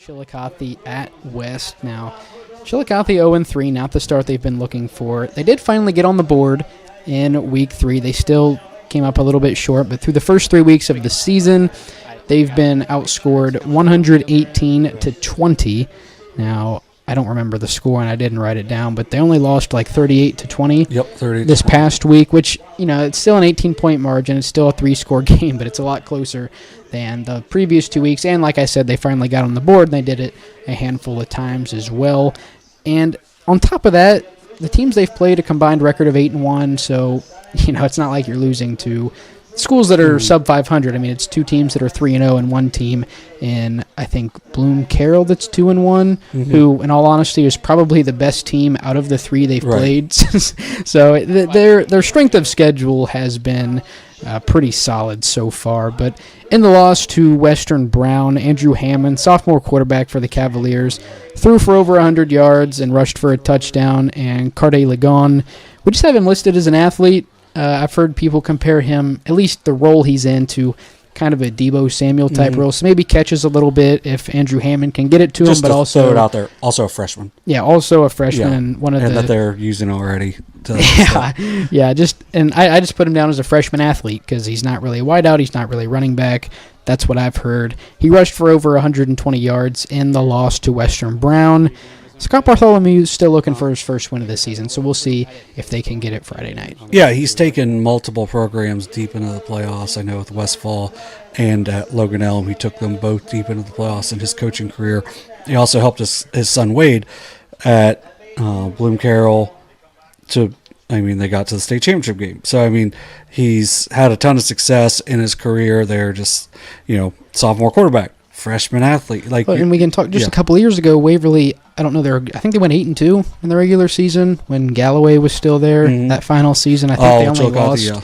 Chillicothe at West. Now, Chillicothe 0-3, not the start they've been looking for. They did finally get on the board in Week 3. They still came up a little bit short, but through the first 3 weeks of the season, they've been outscored 118-20. Now, I don't remember the score, and I didn't write it down, but they only lost like 38-20 this past week, which, it's still an 18-point margin. It's still a 3-score game, but it's a lot closer than the previous 2 weeks. And like I said, they finally got on the board, and they did it a handful of times as well. And on top of that, the teams they've played a combined record of 8-1, so, it's not like you're losing to schools that are sub 500. I mean, it's 2 teams that are 3-0 and 1 team in, I think, Bloom Carroll that's 2-1, who, in all honesty, is probably the best team out of the 3 they've played. So their strength of schedule has been pretty solid so far. But in the loss to Western Brown, Andrew Hammond, sophomore quarterback for the Cavaliers, threw for over 100 yards and rushed for a touchdown. And Carde Ligon, we just have him listed as an athlete. I've heard people compare him, at least the role he's in, to kind of a Deebo Samuel type role. So maybe catches a little bit if Andrew Hammond can get it to him, but also throw it out there. Also a freshman. Yeah, also a freshman, and one of that they're using already. I just put him down as a freshman athlete because he's not really a wideout, he's not really running back. That's what I've heard. He rushed for over 120 yards in the loss to Western Brown. Scott Bartholomew is still looking for his first win of the season, so we'll see if they can get it Friday night. Yeah, he's taken multiple programs deep into the playoffs. I know with Westfall and at Logan Elm, he took them both deep into the playoffs in his coaching career. He also helped his son Wade at Bloom Carroll they got to the state championship game. So, he's had a ton of success in his career. They're just, sophomore quarterback, freshman athlete. And we can talk a couple of years ago, Waverly, I don't know, I think they went 8-2 in the regular season when Galloway was still there. That final season, I think they only lost. Yeah.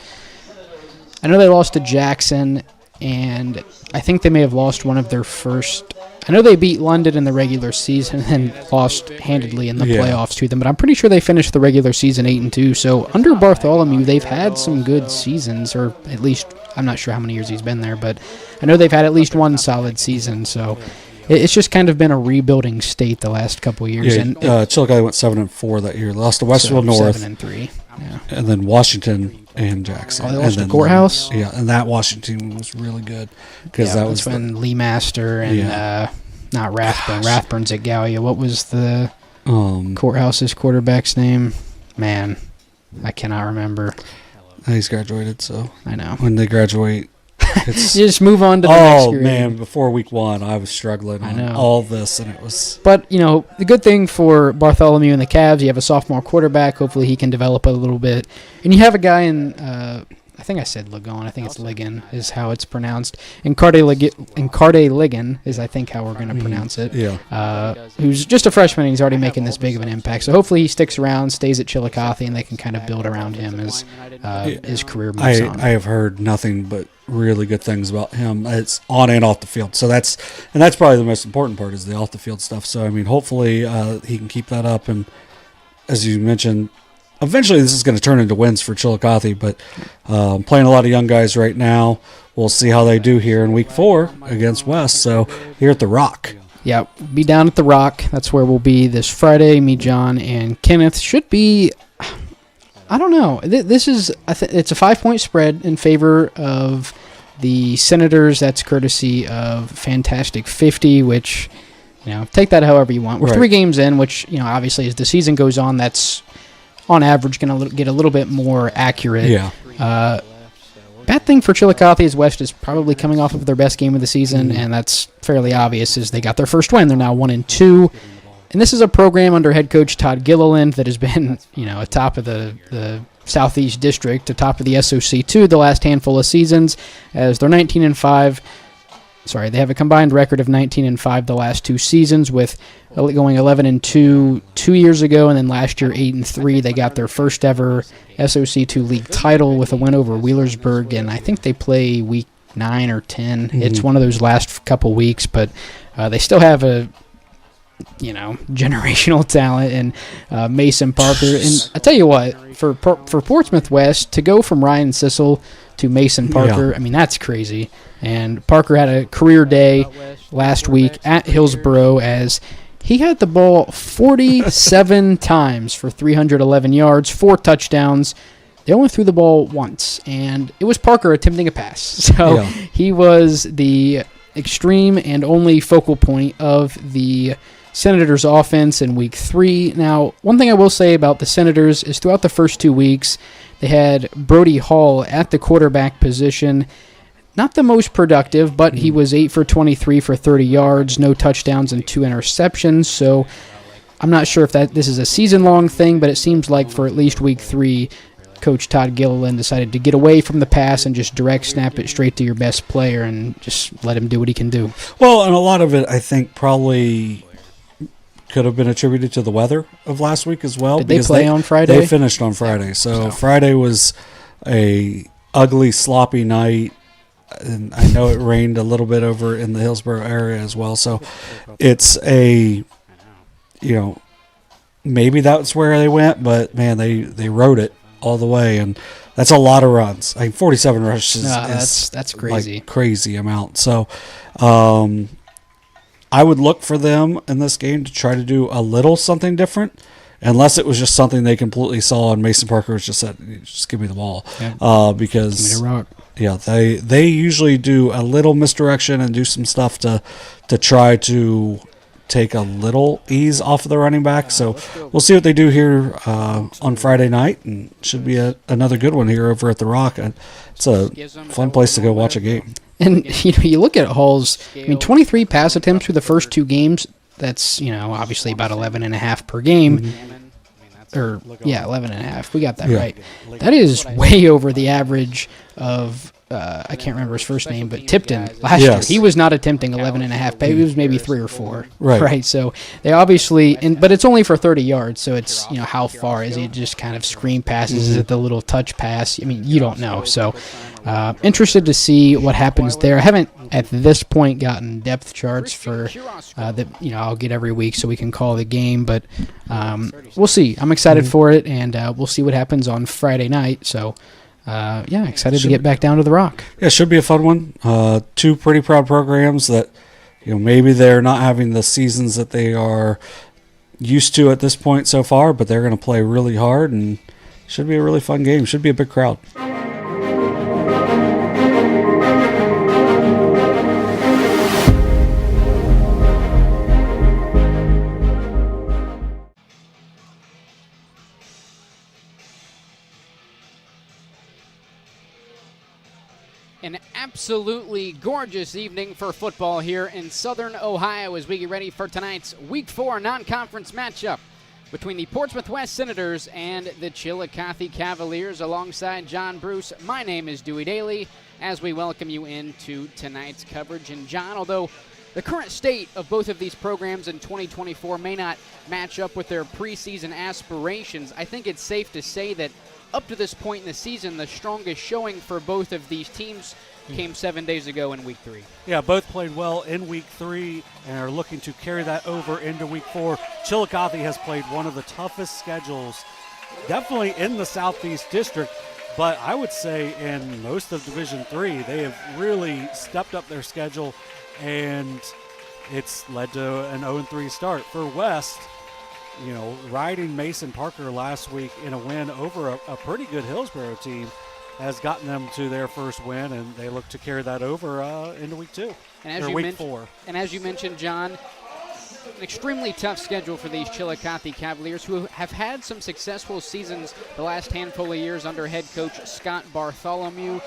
I know they lost to Jackson, and I think they may have lost one of their first. I know they beat London in the regular season and then lost handedly in the playoffs to them, but I'm pretty sure they finished the regular season 8-2. So under Bartholomew, they've had some good seasons, or at least I'm not sure how many years he's been there, but I know they've had at least one solid season. So it's just kind of been a rebuilding state the last couple of years. Yeah, Chillicothe went 7-4 that year. Lost to Westerville North, 7-3, and then Washington and Jackson. Oh, they lost to Courthouse. And that Washington was really good because that was when Lee Master and not Rathburn. Gosh. Rathburn's at Gallia. What was the Courthouse's quarterback's name? Man, I cannot remember. He's graduated, so I know when they graduate. You just move on to the next grade. Oh, man, before week 1, I was struggling on all this, and it was... But, the good thing for Bartholomew and the Cavs, you have a sophomore quarterback. Hopefully he can develop a little bit. And you have a guy in... I think I said Ligon. I think it's Ligon is how it's pronounced. And Carde Ligon is, I think, how we're going to pronounce it. Yeah. Who's just a freshman, and he's already making this big of an impact. So hopefully he sticks around, stays at Chillicothe, and they can kind of build around him as his career moves on. I have heard nothing but really good things about him. It's on and off the field. So that's probably the most important part is the off the field stuff. So hopefully he can keep that up. And as you mentioned, eventually this is going to turn into wins for Chillicothe. But playing a lot of young guys right now. We'll see how they do here in week 4 against West. So here at the Rock. Yeah, be down at the Rock. That's where we'll be this Friday. Me, John, and Kenneth should be. I don't know. This is it's a 5-point spread in favor of the Senators. That's courtesy of Fantastic 50, which take that however you want. We're 3 games in, which obviously as the season goes on, that's on average going to get a little bit more accurate. Yeah. Bad thing for Chillicothe is West is probably coming off of their best game of the season, and that's fairly obvious as they got their first win. They're now 1-2. And this is a program under head coach Todd Gilliland that has been, atop of the Southeast District, atop of the SOC too the last handful of seasons, as they're 19-5. Sorry, they have a combined record of 19-5 the last 2 seasons, with going 11-2 2 years ago, and then last year 8-3. They got their first ever SOC2 league title with a win over Wheelersburg, and I think they play week 9 or 10. It's one of those last couple weeks, but they still have a generational talent and Mason Parker. And I tell you what, for Portsmouth West to go from Ryan Sissel to Mason Parker, I mean, that's crazy. And Parker had a career day last week at Hillsborough as he had the ball 47 times for 311 yards, 4 touchdowns. They only threw the ball once, and it was Parker attempting a pass. So he was the extreme and only focal point of the Senators' offense in Week 3. Now, one thing I will say about the Senators is throughout the first 2 weeks, they had Brody Hall at the quarterback position. Not the most productive, but he was 8 for 23 for 30 yards, no touchdowns, and 2 interceptions. So I'm not sure if this is a season-long thing, but it seems like for at least Week 3, Coach Todd Gilliland decided to get away from the pass and just direct snap it straight to your best player and just let him do what he can do. Well, and a lot of it, I think, probably could have been attributed to the weather of last week as well. Did they play on Friday? They finished on Friday. So Friday was a ugly, sloppy night. And I know it rained a little bit over in the Hillsborough area as well. So it's maybe that's where they went, but, man, they rode it all the way, and that's a lot of runs. 47 rushes is that's crazy. Like crazy amount. So I would look for them in this game to try to do a little something different, unless it was just something they completely saw and Mason Parker was just said, just give me the ball. Because give me the rock. Yeah, they usually do a little misdirection and do some stuff to try to take a little ease off of the running back. So we'll see what they do here on Friday night, and should be another good one here over at the Rock. It's a fun place to go watch a game. And you look at Hall's, 23 pass attempts through the first 2 games. That's obviously about 11.5 per game. Mm-hmm. 11.5. We got that right. That is way over the average of I can't remember his first name, but Tipton last year. He was not attempting 11.5. It was maybe 3 or 4. Right. So they obviously, but it's only for 30 yards. So it's how far is he? Just kind of screen passes? Is it the little touch pass? You don't know. So interested to see what happens there. I haven't at this point gotten depth charts for that. I'll get every week so we can call the game, but we'll see. I'm excited for it, and we'll see what happens on Friday night. So. Excited to get back down to the Rock. Yeah, should be a fun one. 2 pretty proud programs that, maybe they're not having the seasons that they are used to at this point so far, but they're going to play really hard, and should be a really fun game. Should be a big crowd. An absolutely gorgeous evening for football here in Southern Ohio as we get ready for tonight's Week 4 non-conference matchup between the Portsmouth West Senators and the Chillicothe Cavaliers. Alongside John Bruce, my name is Dewey Daly as we welcome you into tonight's coverage. And John, although the current state of both of these programs in 2024 may not match up with their preseason aspirations, I think it's safe to say that up to this point in the season, the strongest showing for both of these teams came 7 days ago in Week 3. Yeah, both played well in Week 3 and are looking to carry that over into Week 4. Chillicothe has played one of the toughest schedules, definitely in the Southeast District, but I would say in most of Division 3, they have really stepped up their schedule, and it's led to an 0-3 start. For West, riding Mason Parker last week in a win over a pretty good Hillsborough team has gotten them to their first win, and they look to carry that over into Week 2 or Week 4. And as you mentioned, John, an extremely tough schedule for these Chillicothe Cavaliers, who have had some successful seasons the last handful of years under head coach Scott Bartholomew.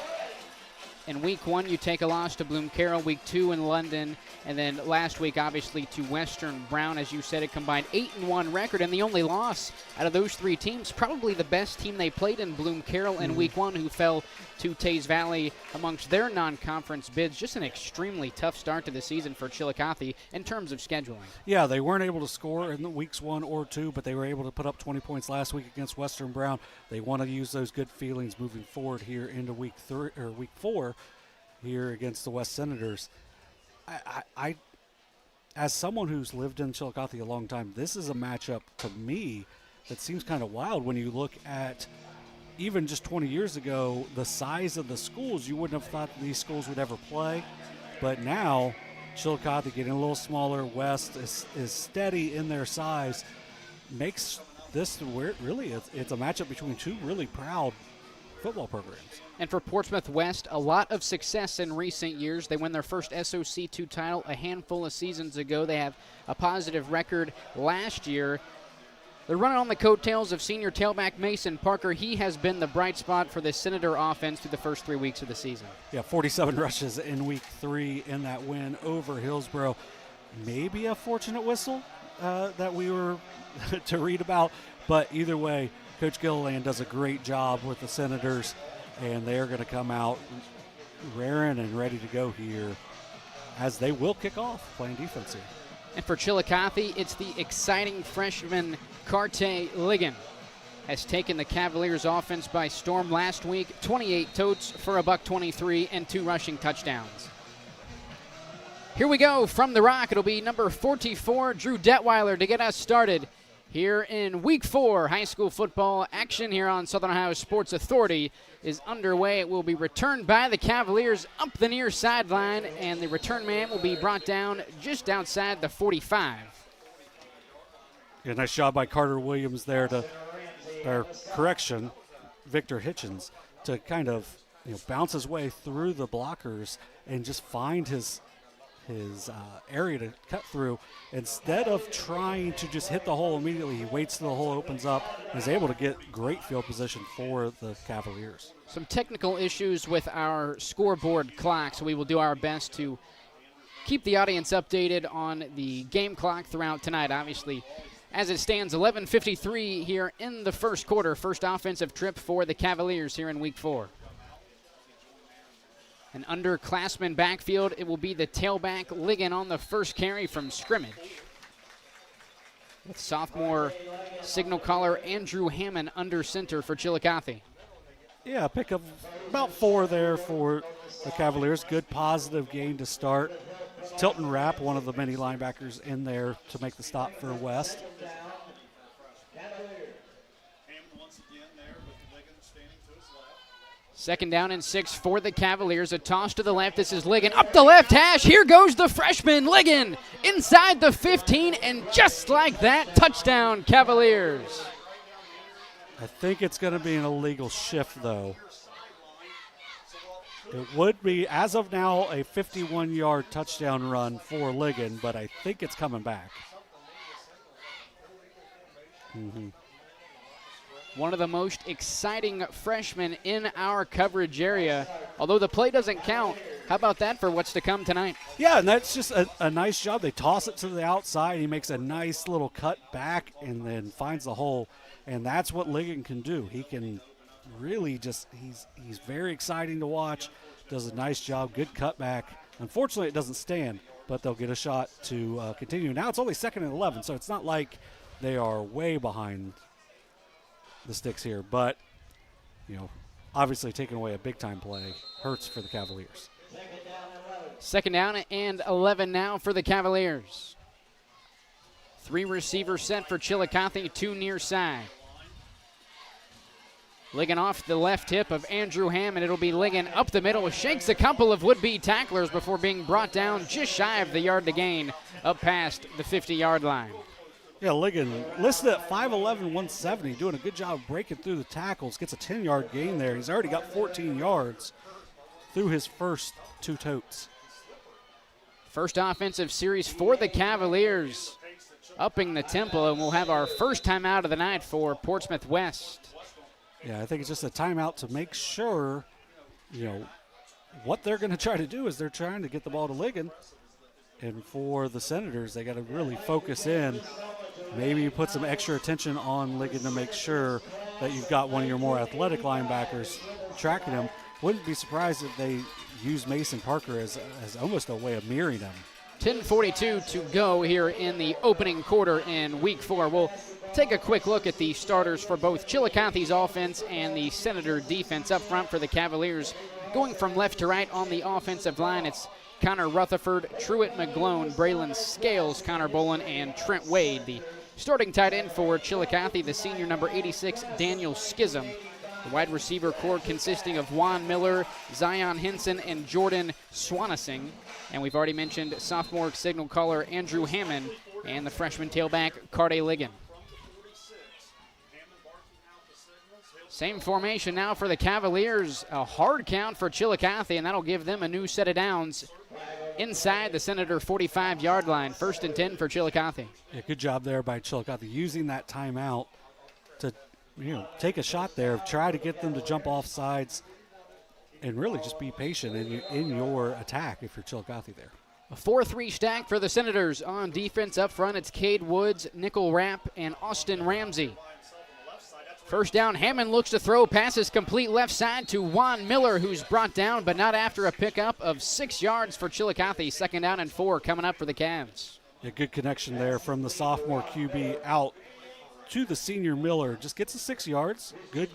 In Week 1, you take a loss to Bloom Carroll. Week 2 in London. And then last week, obviously, to Western Brown. As you said, a combined 8-1 record. And the only loss out of those 3 teams, probably the best team they played in, Bloom Carroll in Week 1, who fell to Tays Valley amongst their non-conference bids. Just an extremely tough start to the season for Chillicothe in terms of scheduling. Yeah, they weren't able to score in the Weeks 1 or 2, but they were able to put up 20 points last week against Western Brown. They want to use those good feelings moving forward here into Week 4 here against the West Senators. as someone who's lived in Chillicothe a long time, this is a matchup to me that seems kind of wild when you look at even just 20 years ago, the size of the schools. You wouldn't have thought these schools would ever play. But now, Chillicothe getting a little smaller, West is steady in their size, makes this where really it's a matchup between two really proud football programs. And for Portsmouth West, a lot of success in recent years. They won their first SOC2 title a handful of seasons ago. They have a positive record last year. They're running on the coattails of senior tailback Mason Parker. He has been the bright spot for the Senator offense through the first 3 weeks of the season. Yeah, 47 rushes in week 3 in that win over Hillsboro. Maybe a fortunate whistle that we were to read about, but either way, Coach Gilliland does a great job with the Senators, and they're going to come out raring and ready to go here as they will kick off playing defense here. And for Chillicothe, it's the exciting freshman Carte Ligon has taken the Cavaliers offense by storm last week. 28 totes for $123 and 2 rushing touchdowns. Here we go from the Rock. It'll be number 44, Drew Detweiler, to get us started here in Week 4 high school football action here on Southern Ohio Sports Authority is underway. It will be returned by the Cavaliers up the near sideline, and the return man will be brought down just outside the 45. Yeah, nice job by Carter Williams there Victor Hitchens, to kind of bounce his way through the blockers and just find his area to cut through. Instead of trying to just hit the hole immediately, he waits till the hole opens up and is able to get great field position for the Cavaliers. Some technical issues with our scoreboard clock, so we will do our best to keep the audience updated on the game clock throughout tonight. Obviously, as it stands, 11:53 here in the first quarter. First offensive trip for the Cavaliers here in Week 4. An underclassman backfield. It will be the tailback Ligon on the first carry from scrimmage, with sophomore signal caller Andrew Hammond under center for Chillicothe. Yeah, pick up about 4 there for the Cavaliers. Good positive gain to start. Tilton Rapp, one of the many linebackers in there to make the stop for West. Second down and 6 for the Cavaliers. A toss to the left. This is Ligon up the left hash. Here goes the freshman Ligon inside the 15, and just like that, touchdown Cavaliers. I think it's going to be an illegal shift, though. It would be, as of now, a 51-yard touchdown run for Ligon, but I think it's coming back. One of the most exciting freshmen in our coverage area. Although the play doesn't count, how about that for what's to come tonight? Yeah, and that's just a nice job. They toss it to the outside. He makes a nice little cut back and then finds the hole, and that's what Ligon can do. He can really just, he's very exciting to watch, does a nice job, good cutback. Unfortunately, it doesn't stand, but they'll get a shot to continue. Now it's only 2nd and 11, so it's not like they are way behind the sticks here, but obviously taking away a big-time play hurts for the Cavaliers. 2nd down and 11 now for the Cavaliers. 3 receivers set for Chillicothe, 2 near side. Ligon off the left hip of Andrew Hammond. It'll be Ligon up the middle, shakes a couple of would-be tacklers before being brought down just shy of the yard to gain up past the 50-yard line. Yeah, Ligon listed at 5'11", 170, doing a good job breaking through the tackles, gets a 10-yard gain there. He's already got 14 yards through his first 2 totes. First offensive series for the Cavaliers, upping the tempo, and we'll have our first timeout of the night for Portsmouth West. Yeah, I think it's just a timeout to make sure, what they're going to try to do is they're trying to get the ball to Ligon. And for the Senators, they got to really focus in. Maybe you put some extra attention on Ligon to make sure that you've got one of your more athletic linebackers tracking him. Wouldn't be surprised if they use Mason Parker as almost a way of mirroring him. 10:42 to go here in the opening quarter in Week 4. We'll take a quick look at the starters for both Chillicothe's offense and the Senator defense. Up front for the Cavaliers, going from left to right on the offensive line, it's Connor Rutherford, Truett McGlone, Braylon Scales, Connor Bolin, and Trent Wade. The starting tight end for Chillicothe, the senior number 86, Daniel Schism. The wide receiver core consisting of Juan Miller, Zion Hinson, and Jordan Swanasing. And we've already mentioned sophomore signal caller Andrew Hammond and the freshman tailback Carday Ligon. Same formation now for the Cavaliers. A hard count for Chillicothe, and that'll give them a new set of downs inside the Senator 45-yard line. 1st and 10 for Chillicothe. Yeah, good job there by Chillicothe using that timeout to take a shot there, try to get them to jump off sides, and really just be patient in your attack if you're Chillicothe there. A 4-3 stack for the Senators. On defense up front, it's Cade Woods, Nickel Rapp, and Austin Ramsey. First down, Hammond looks to throw, passes complete left side to Juan Miller, who's brought down, but not after a pickup of 6 yards for Chillicothe. 2nd down and 4 coming up for the Cavs. A good connection there from the sophomore QB out to the senior Miller. Just gets the 6 yards. Good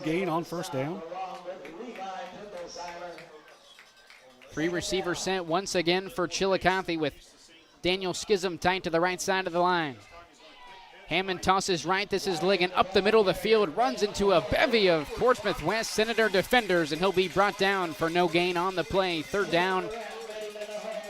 gain on 1st down. Free receiver set once again for Chillicothe with Daniel Schism tight to the right side of the line. Hammond tosses right. This is Ligon up the middle of the field, runs into a bevy of Portsmouth West Senator defenders, and he'll be brought down for no gain on the play. 3rd down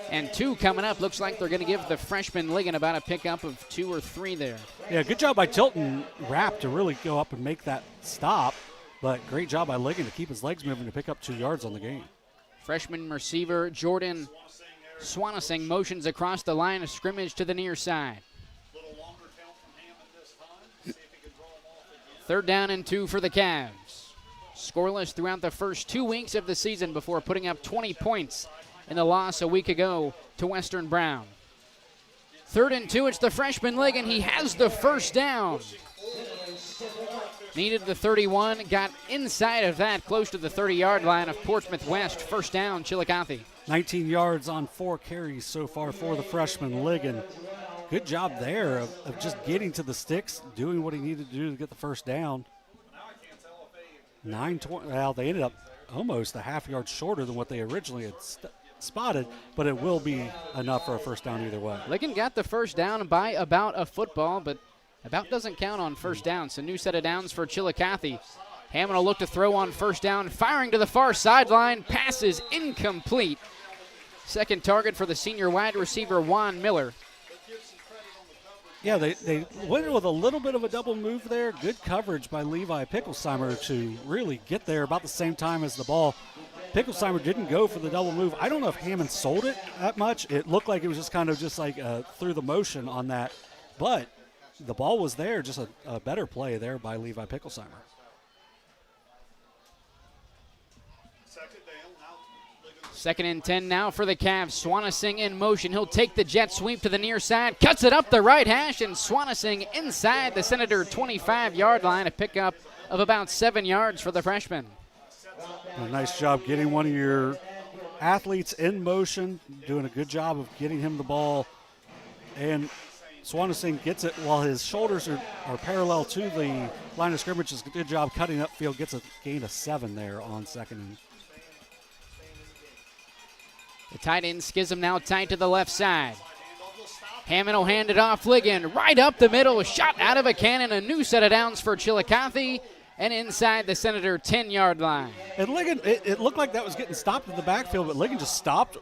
and 2 coming up. Looks like they're going to give the freshman Ligon about a pickup of 2 or 3 there. Yeah, good job by Tilton Rapp to really go up and make that stop, but great job by Ligon to keep his legs moving to pick up 2 yards on the game. Freshman receiver Jordan Swanasing motions across the line of scrimmage to the near side. 3rd down and 2 for the Cavs. Scoreless throughout the first 2 weeks of the season before putting up 20 points in the loss a week ago to Western Brown. 3rd and 2, it's the freshman Ligon. He has the 1st down. Needed the 31, got inside of that, close to the 30-yard line of Portsmouth West. 1st down, Chillicothe. 19 yards on 4 carries so far for the freshman Ligon. Good job there of just getting to the sticks, doing what he needed to do to get the 1st down. 9:20. Well, they ended up almost a half-yard shorter than what they originally had spotted, but it will be enough for a 1st down either way. Ligon got the 1st down by about a football, but about doesn't count on 1st down. So new set of downs for Chillicothe. Hammond will look to throw on 1st down, firing to the far sideline. Pass is incomplete. 2nd target for the senior wide receiver Juan Miller. Yeah, they went with a little bit of a double move there. Good coverage by Levi Picklesheimer to really get there about the same time as the ball. Picklesheimer didn't go for the double move. I don't know if Hammond sold it that much. It looked like it was just kind of just like through the motion on that. But the ball was there, just a better play there by Levi Picklesheimer. 2nd and 10 now for the Cavs. Swanasing in motion. He'll take the jet sweep to the near side, cuts it up the right hash, and Swanasing inside the Senator 25-yard line, a pickup of about 7 yards for the freshman. A nice job getting one of your athletes in motion, doing a good job of getting him the ball. And Swanasing gets it while his shoulders are parallel to the line of scrimmage. Does a good job cutting upfield, gets a gain of 7 there on 2nd and. The tight end Schism now tight to the left side. Hammond will hand it off. Ligon right up the middle, shot out of a cannon. A new set of downs for Chillicothe, and inside the Senator 10-yard line. And Ligon, it looked like that was getting stopped in the backfield, but Ligon just stopped,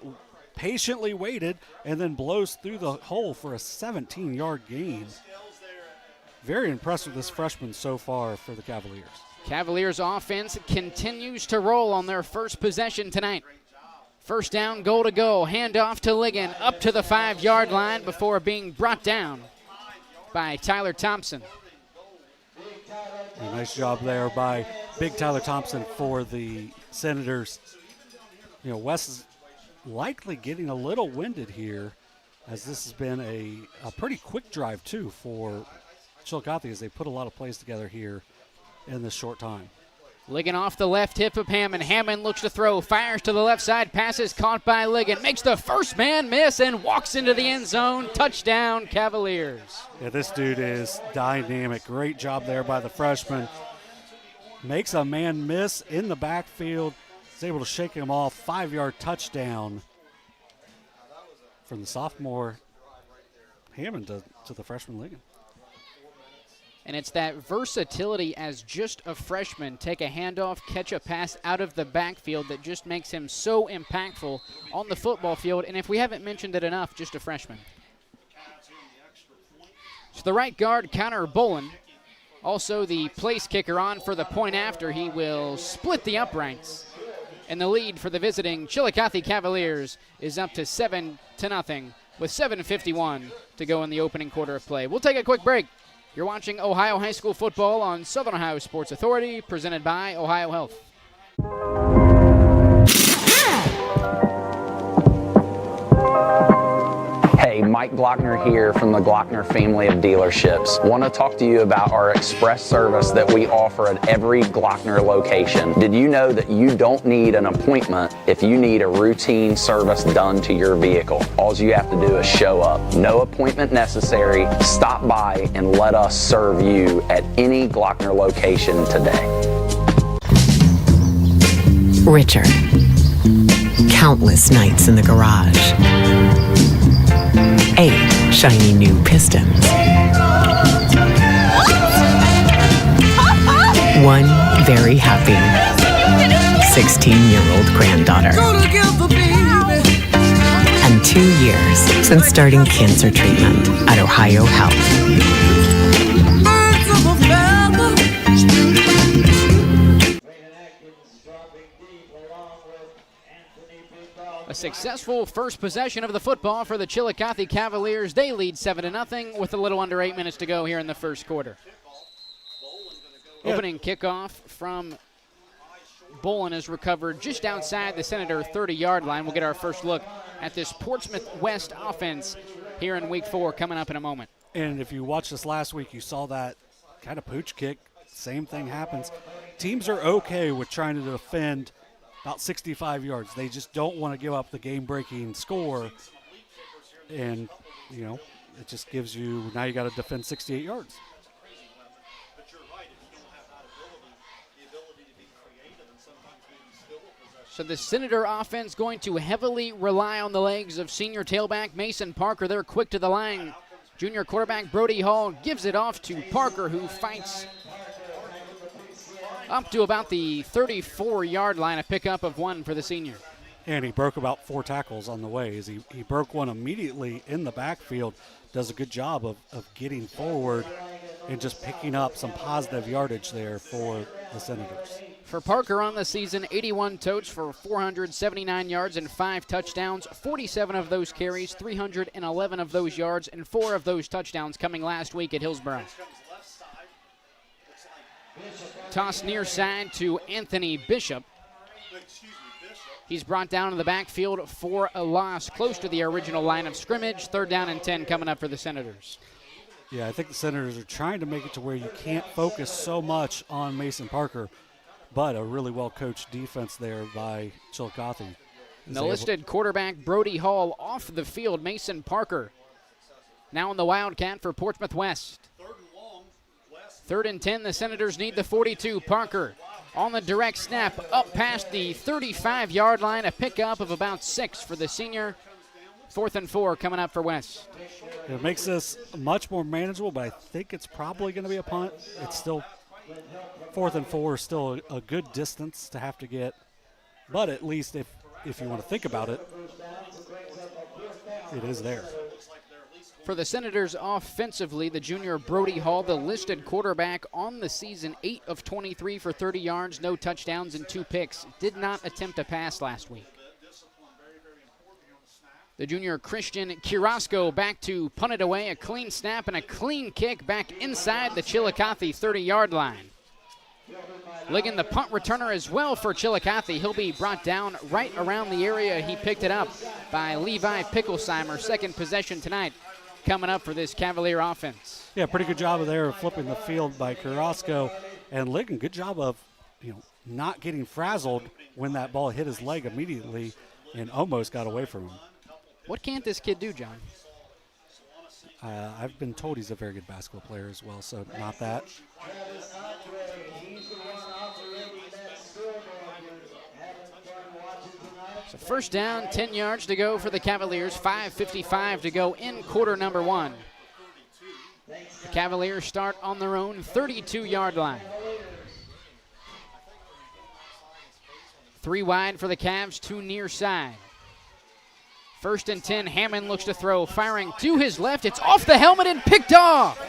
patiently waited, and then blows through the hole for a 17-yard gain. Very impressed with this freshman so far for the Cavaliers. Cavaliers offense continues to roll on their first possession tonight. 1st down, goal to go. Hand off to Ligon up to the 5-yard line before being brought down by Tyler Thompson. A nice job there by Big Tyler Thompson for the Senators. You know, Wes is likely getting a little winded here, as this has been a pretty quick drive, too, for Chillicothe, as they put a lot of plays together here in this short time. Ligon off the left hip of Hammond. Hammond looks to throw, fires to the left side, passes caught by Ligon, makes the first man miss and walks into the end zone. Touchdown, Cavaliers. Yeah, this dude is dynamic. Great job there by the freshman. Makes a man miss in the backfield. Is able to shake him off. 5-yard touchdown from the sophomore Hammond to the freshman Ligon. And it's that versatility as just a freshman. Take a handoff, catch a pass out of the backfield that just makes him so impactful on the football field. And if we haven't mentioned it enough, just a freshman. So the right guard, Connor Bolin, also the place kicker on for the point after. He will split the uprights. And the lead for the visiting Chillicothe Cavaliers is up to 7-0 with 7:51 to go in the opening quarter of play. We'll take a quick break. You're watching Ohio High School football on Southern Ohio Sports Authority, presented by Ohio Health. Hey, Mike Glockner here from the Glockner family of dealerships. Want to talk to you about our express service that we offer at every Glockner location. Did you know that you don't need an appointment if you need a routine service done to your vehicle? All you have to do is show up. No appointment necessary. Stop by and let us serve you at any Glockner location today. Richer. Countless nights in the garage. 8 shiny new pistons. 1 very happy 16-year-old granddaughter. And 2 years since starting cancer treatment at Ohio Health. A successful first possession of the football for the Chillicothe Cavaliers. They lead 7-0 with a little under 8 minutes to go here in the first quarter. Opening kickoff from Bolin is recovered just outside the Senator 30-yard line. We'll get our first look at this Portsmouth West offense here in week 4 coming up in a moment. And if you watched this last week, you saw that kind of pooch kick. Same thing happens. Teams are okay with trying to defend about 65 yards. They just don't want to give up the game-breaking score. And, you know, it just gives you, now you got to defend 68 yards. So the Senator offense going to heavily rely on the legs of senior tailback Mason Parker. They're quick to the line. Junior quarterback Brody Hall gives it off to Parker, who fights up to about the 34-yard line, a pickup of 1 for the senior. And he broke about 4 tackles on the way. As he broke one immediately in the backfield, does a good job of getting forward and just picking up some positive yardage there for the Senators. For Parker on the season, 81 totes for 479 yards and 5 touchdowns, 47 of those carries, 311 of those yards, and 4 of those touchdowns coming last week at Hillsborough. Toss near side to Anthony Bishop. He's brought down in the backfield for a loss close to the original line of scrimmage. 3rd down and 10 coming up for the Senators. Yeah, I think the Senators are trying to make it to where you can't focus so much on Mason Parker, but a really well-coached defense there by Chillicothe. And the listed quarterback Brody Hall off the field. Mason Parker now in the Wildcat for Portsmouth West. 3rd and 10, the Senators need the 42. Parker on the direct snap up past the 35-yard line, a pickup of about 6 for the senior. 4th and 4 coming up for West. It makes this much more manageable, but I think it's probably going to be a punt. It's still 4th and 4 is still a good distance to have to get, but at least if you want to think about it, it is there. For the Senators offensively, the junior Brody Hall, the listed quarterback on the season, 8 of 23 for 30 yards, no touchdowns and 2 picks. Did not attempt a pass last week. The junior Christian Kirasco back to punt it away, a clean snap and a clean kick back inside the Chillicothe 30-yard line. Ligon, the punt returner as well for Chillicothe. He'll be brought down right around the area he picked it up by Levi Picklesheimer. 2nd possession tonight coming up for this Cavalier offense. Yeah, pretty good job there of flipping the field by Carrasco. And Ligon, good job of not getting frazzled when that ball hit his leg immediately and almost got away from him. What can't this kid do, John? I've been told he's a very good basketball player as well, so not that. So first down, 10 yards to go for the Cavaliers, 5:55 to go in quarter number 1. The Cavaliers start on their own 32-yard line. 3 wide for the Cavs, 2 near side. First and 10, Hammond looks to throw, firing to his left. It's off the helmet and picked off.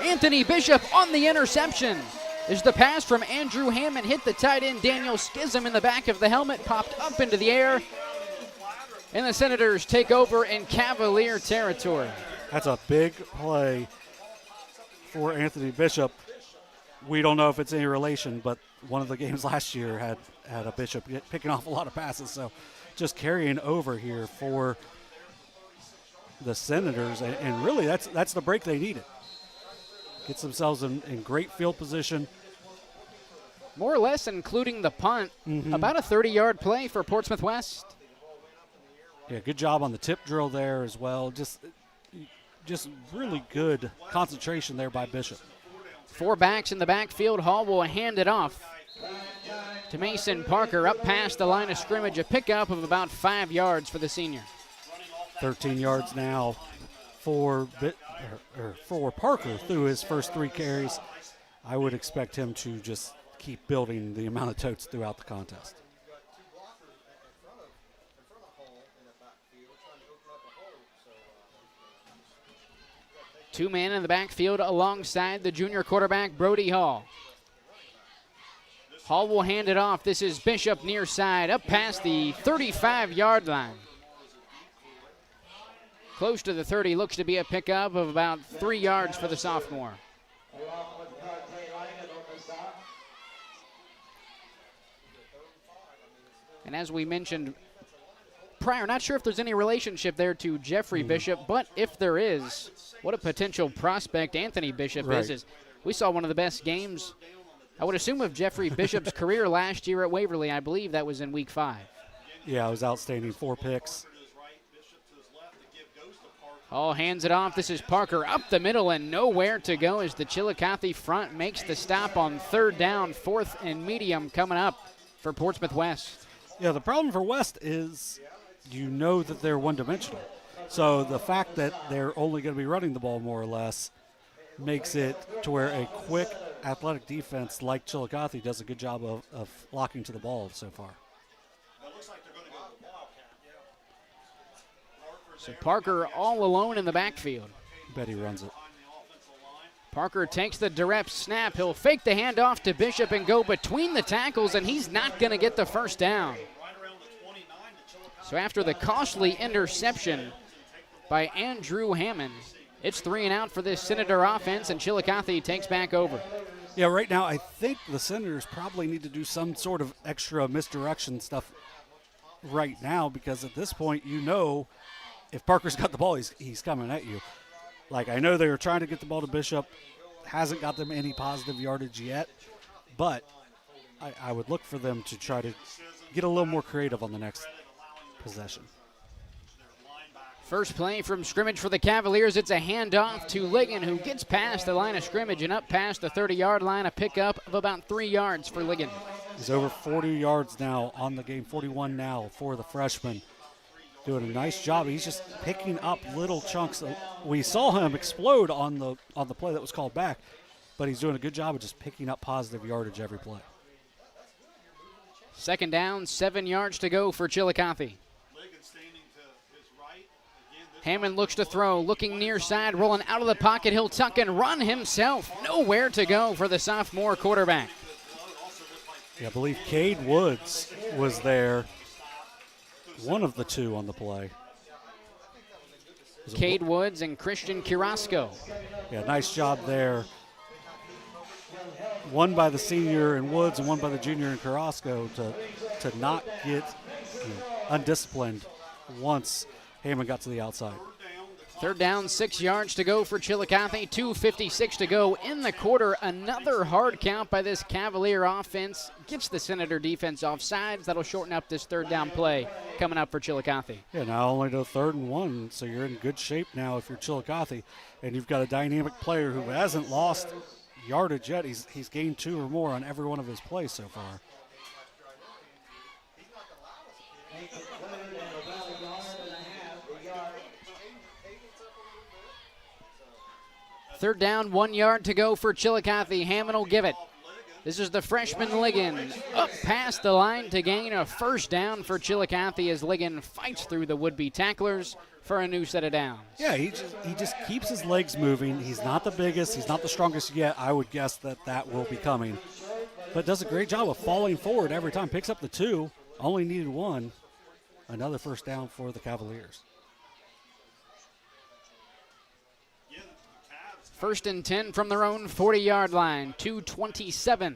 Anthony Bishop on the interception. As the pass from Andrew Hammond hit the tight end Daniel Schism in the back of the helmet, popped up into the air, and the Senators take over in Cavalier territory. That's a big play for Anthony Bishop. We don't know if it's any relation, but one of the games last year had a Bishop picking off a lot of passes, so just carrying over here for the Senators, and really that's the break they needed. Gets themselves in great field position. More or less, including the punt. About a 30-yard play for Portsmouth West. Yeah, good job on the tip drill there as well. Just really good concentration there by Bishop. 4 backs in the backfield. Hall will hand it off to Mason Parker up past the line of scrimmage. A pickup of about 5 yards for the senior. 13 yards now for Parker through his first 3 carries. I would expect him to just keep building the amount of totes throughout the contest. Two-man in the backfield alongside the junior quarterback, Brody Hall. Hall will hand it off. This is Bishop near side, up past the 35-yard line. Close to the 30, looks to be a pickup of about 3 yards for the sophomore. And as we mentioned prior, not sure if there's any relationship there to Jeffrey Bishop, but if there is, what a potential prospect Anthony Bishop is. We saw one of the best games, I would assume, of Jeffrey Bishop's career last year at Waverly. I believe that was in week 5. Yeah, it was outstanding. 4 picks. Hall hands it off. This is Parker up the middle and nowhere to go as the Chillicothe front makes the stop on 3rd down, 4th and medium coming up for Portsmouth West. Yeah, the problem for West is you know that they're one-dimensional. So the fact that they're only going to be running the ball more or less makes it to where a quick athletic defense like Chillicothe does a good job of locking to the ball so far. So Parker all alone in the backfield. Bet he runs it. Parker takes the direct snap. He'll fake the handoff to Bishop and go between the tackles, and he's not going to get the first down. So after the costly interception by Andrew Hammond, it's 3 and out for this Senator offense, and Chillicothe takes back over. Yeah, right now I think the Senators probably need to do some sort of extra misdirection stuff right now, because at this point you know if Parker's got the ball, he's coming at you. Like, I know they were trying to get the ball to Bishop. Hasn't got them any positive yardage yet, but I would look for them to try to get a little more creative on the next possession. First play from scrimmage for the Cavaliers. It's a handoff to Ligon, who gets past the line of scrimmage and up past the 30-yard line, a pickup of about 3 yards for Ligon. He's over 40 yards now on the game, 41 now for the freshman. Doing a nice job. He's just picking up little chunks. We saw him explode on the play that was called back, but he's doing a good job of just picking up positive yardage every play. 2nd down, 7 yards to go for Chillicothe. Hammond looks to throw, looking near side, rolling out of the pocket. He'll tuck and run himself. Nowhere to go for the sophomore quarterback. Yeah, I believe Cade Woods was there. One of the 2 on the play. Cade Woods and Christian Carrasco. Yeah, nice job there. One by the senior in Woods and one by the junior in Carrasco to not get undisciplined once Hammond got to the outside. 3rd down, 6 yards to go for Chillicothe. 2:56 to go in the quarter. Another hard count by this Cavalier offense. Gets the Senator defense off sides. That'll shorten up this 3rd down play coming up for Chillicothe. Yeah, now only to 3rd and 1, so you're in good shape now if you're Chillicothe. And you've got a dynamic player who hasn't lost yardage yet. He's gained 2 or more on every one of his plays so far. Third down, 1 yard to go for Chillicothe. Hammond will give it. This is the freshman Ligon up past the line to gain a first down for Chillicothe as Ligon fights through the would-be tacklers for a new set of downs. Yeah, he just keeps his legs moving. He's not the biggest. He's not the strongest yet. I would guess that will be coming. But does a great job of falling forward every time. Picks up the 2. Only needed 1. Another first down for the Cavaliers. First and 10 from their own 40-yard line. 2:27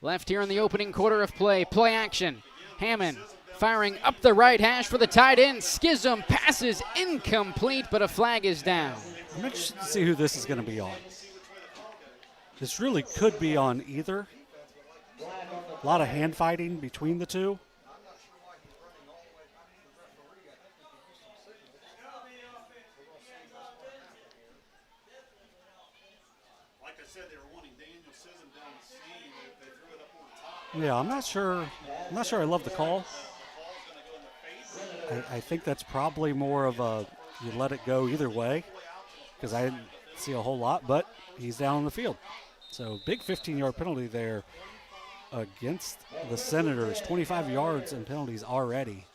left here in the opening quarter of play. Play action. Hammond firing up the right hash for the tight end. Schism passes incomplete, but a flag is down. I'm interested to see who this is going to be on. This really could be on either. A lot of hand fighting between the two. Yeah, I'm not sure I love the call. I think that's probably more of a you let it go either way because I didn't see a whole lot, but he's down on the field. So big 15-yard penalty there against the Senators. 25 yards and penalties already.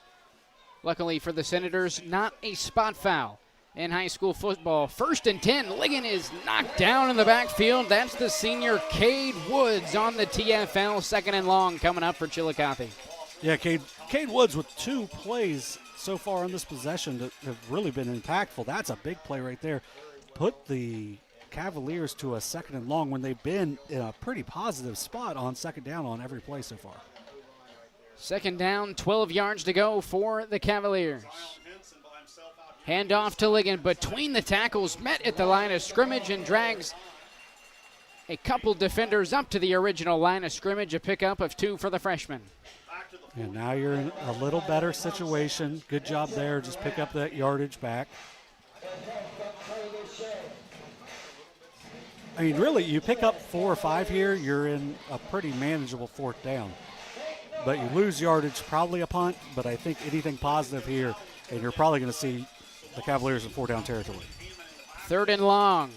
Luckily for the Senators, not a spot foul in high school football. First and 10, Ligon is knocked down in the backfield. That's the senior Cade Woods on the TFL. Second and long coming up for Chillicothe. Yeah, Cade Woods with 2 plays so far on this possession that have really been impactful. That's a big play right there. Put the Cavaliers to a second and long when they've been in a pretty positive spot on second down on every play so far. Second down, 12 yards to go for the Cavaliers. Hand off to Ligon between the tackles, met at the line of scrimmage and drags a couple defenders up to the original line of scrimmage, a pickup of 2 for the freshman. And now you're in a little better situation. Good job there. Just pick up that yardage back. I mean, really, you pick up 4 or 5 here, you're in a pretty manageable fourth down. But you lose yardage, probably a punt, but I think anything positive here, and you're probably going to see the Cavaliers in 4-down territory. Third and long.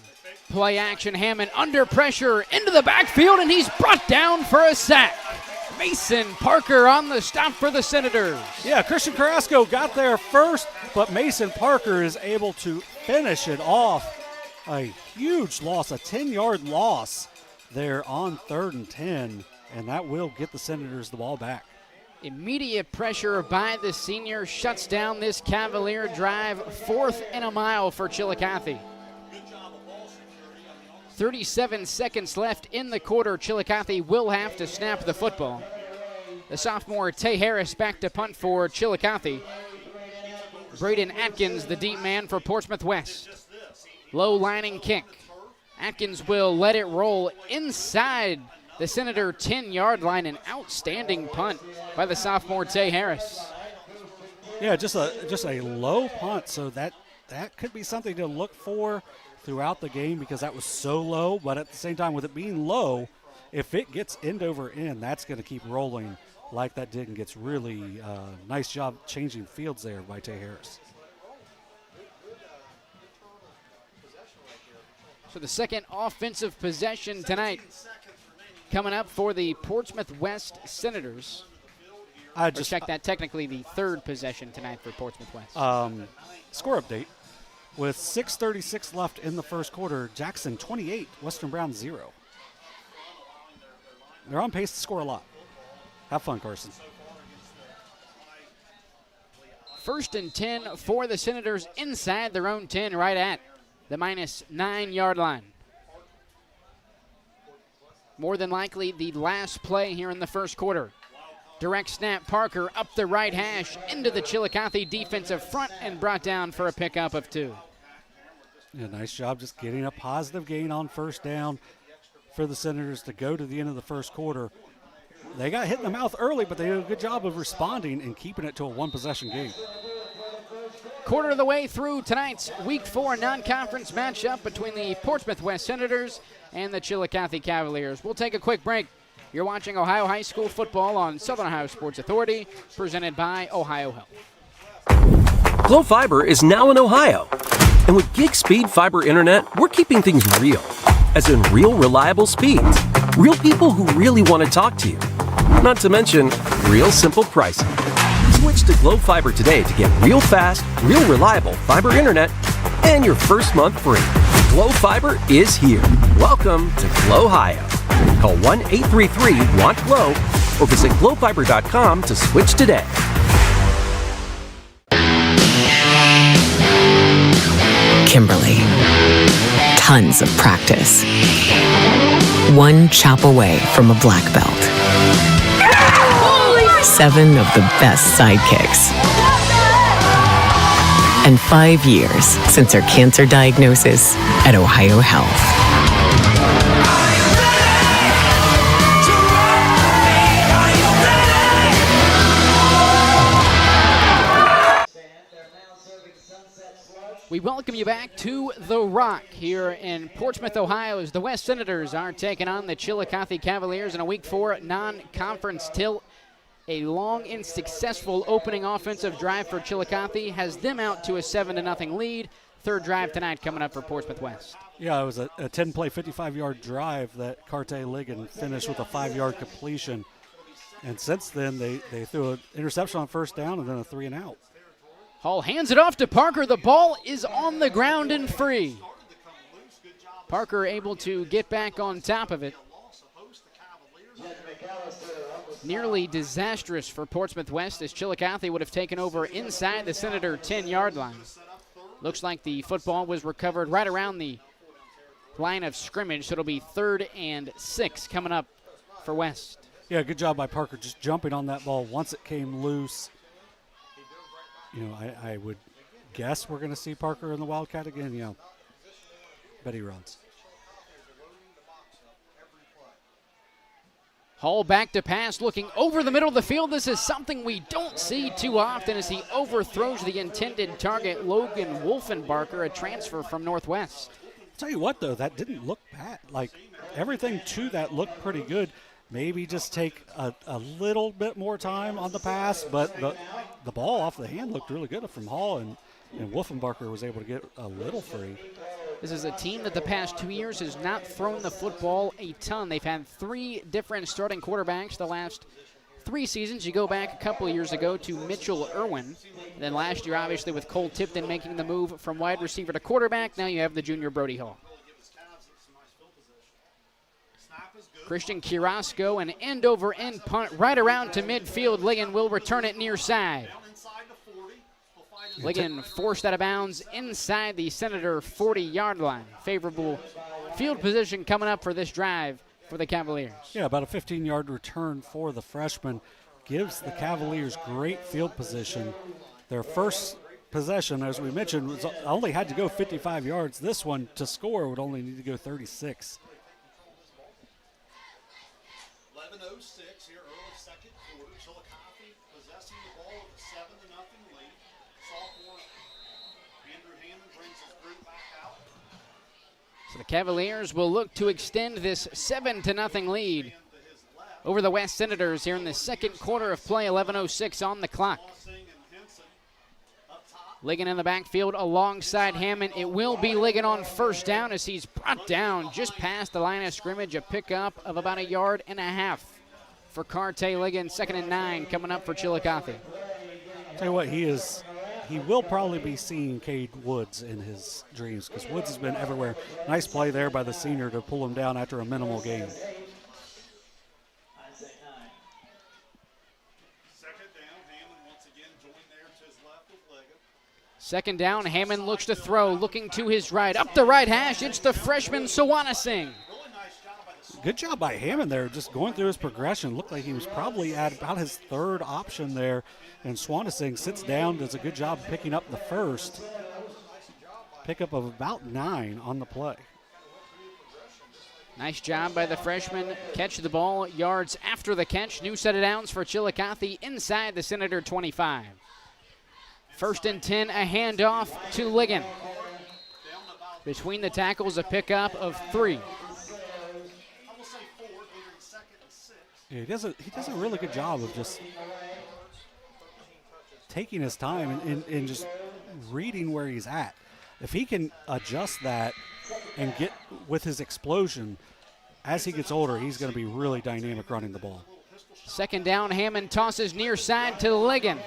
Play action. Hammond under pressure into the backfield, and he's brought down for a sack. Mason Parker on the stop for the Senators. Yeah, Christian Carrasco got there first, but Mason Parker is able to finish it off. A huge loss, a 10-yard loss there on 3rd and 10, and that will get the Senators the ball back. Immediate pressure by the senior shuts down this Cavalier drive. 4th and a mile for Chillicothe. 37 seconds left in the quarter. Chillicothe will have to snap the football. The sophomore Tay Harris back to punt for Chillicothe. Braden Atkins, the deep man for Portsmouth West. Low lining kick. Atkins will let it roll inside the Senator 10-yard line. An outstanding punt by the sophomore Tay Harris. Yeah, just a low punt, so that could be something to look for throughout the game because that was so low, but at the same time with it being low, if it gets end over end, that's going to keep rolling like that did and gets really nice job changing fields there by Tay Harris. So the second offensive possession tonight coming up for the Portsmouth West Senators. Check that, technically the third possession tonight for Portsmouth West. Score update. With 6:36 left in the first quarter, Jackson 28, Western Brown 0. They're on pace to score a lot. Have fun, Carson. First and 10 for the Senators inside their own 10, right at the -9-yard line. More than likely the last play here in the first quarter. Direct snap, Parker up the right hash into the Chillicothe defensive front and brought down for a pickup of 2. Yeah, nice job just getting a positive gain on first down for the Senators to go to the end of the first quarter. They got hit in the mouth early, but they did a good job of responding and keeping it to a one-possession game. Quarter of the way through tonight's Week 4 non-conference matchup between the Portsmouth West Senators and the Chillicothe Cavaliers. We'll take a quick break. You're watching Ohio High School football on Southern Ohio Sports Authority, presented by Ohio Health. Glo Fiber is now in Ohio. And with gig speed fiber internet, we're keeping things real. As in real, reliable speeds. Real people who really want to talk to you. Not to mention, real simple pricing. Switch to Glo Fiber today to get real fast, real reliable fiber internet and your first month free. Glo Fiber is here. Welcome to Glo Ohio. Call 1-833-WANT-GLO or visit glofiber.com to switch today. Kimberly. Tons of practice. One chop away from a black belt. 7 of the best sidekicks. And 5 years since her cancer diagnosis at Ohio Health. We welcome you back to The Rock here in Portsmouth, Ohio, as the West Senators are taking on the Chillicothe Cavaliers in a Week 4 non-conference tilt. A long and successful opening offensive drive for Chillicothe has them out to a 7-0 lead. Third drive tonight coming up for Portsmouth West. Yeah, it was a 10-play, 55-yard drive that Carte Ligon finished with a 5-yard completion. And since then, they threw an interception on first down and then a 3-and-out. Hall hands it off to Parker. The ball is on the ground and free. Parker able to get back on top of it. Nearly disastrous for Portsmouth West, as Chillicothe would have taken over inside the Senator 10-yard line. Looks like the football was recovered right around the line of scrimmage, so it'll be 3rd and 6 coming up for West. Yeah, good job by Parker just jumping on that ball once it came loose. You know, I would guess we're going to see Parker in the Wildcat again. Yeah, bet he runs. Hall back to pass, looking over the middle of the field. This is something we don't see too often as he overthrows the intended target, Logan Wolfenbarker, a transfer from Northwest. I'll tell you what, though, that didn't look bad. Like, everything to that looked pretty good. Maybe just take a little bit more time on the pass, but the ball off the hand looked really good from Hall, and Wolfenbarker was able to get a little free. This is a team that the past 2 years has not thrown the football a ton. They've had 3 different starting quarterbacks the last 3 seasons. You go back a couple of years ago to Mitchell Irwin. And then last year, obviously, with Cole Tipton making the move from wide receiver to quarterback, now you have the junior Brody Hall. Christian Carrasco, an end-over-end punt right around to midfield. Ligon will return it near side. Ligon forced out of bounds inside the Senator 40-yard line. Favorable field position coming up for this drive for the Cavaliers. Yeah, about a 15-yard return for the freshman. Gives the Cavaliers great field position. Their first possession, as we mentioned, was only had to go 55 yards. This one, to score, would only need to go 36. 11:06 here, early second quarter. Chillicothe possessing the ball with a 7-0 lead. Sophomore Andrew Hammond brings his group back out. So the Cavaliers will look to extend this 7-0 lead over the West Senators here in the second quarter of play. 11:06 on the clock. Ligon in the backfield alongside Hammond. It will be Ligon on first down as he's brought down just past the line of scrimmage. A pickup of about 1.5 yards for Carte Ligon. 2nd and 9 coming up for Chillicothe. Tell you what, he will probably be seeing Cade Woods in his dreams because Woods has been everywhere. Nice play there by the senior to pull him down after a minimal gain. Second down, Hammond looks to throw, looking to his right. Up the right hash, it's the freshman Sawanasingh. Good job by Hammond there, just going through his progression. Looked like he was probably at about his 3rd option there. And Sawanasingh sits down, does a good job picking up the first. Pickup of about 9 on the play. Nice job by the freshman. Catch the ball, yards after the catch. New set of downs for Chillicothe inside the Senator 25. 1st and 10, a handoff to Ligon. Between the tackles, a pickup of 3. Yeah, he does a really good job of just taking his time and just reading where he's at. If he can adjust that and get with his explosion, as he gets older, he's going to be really dynamic running the ball. Second down, Hammond tosses near side to Ligon.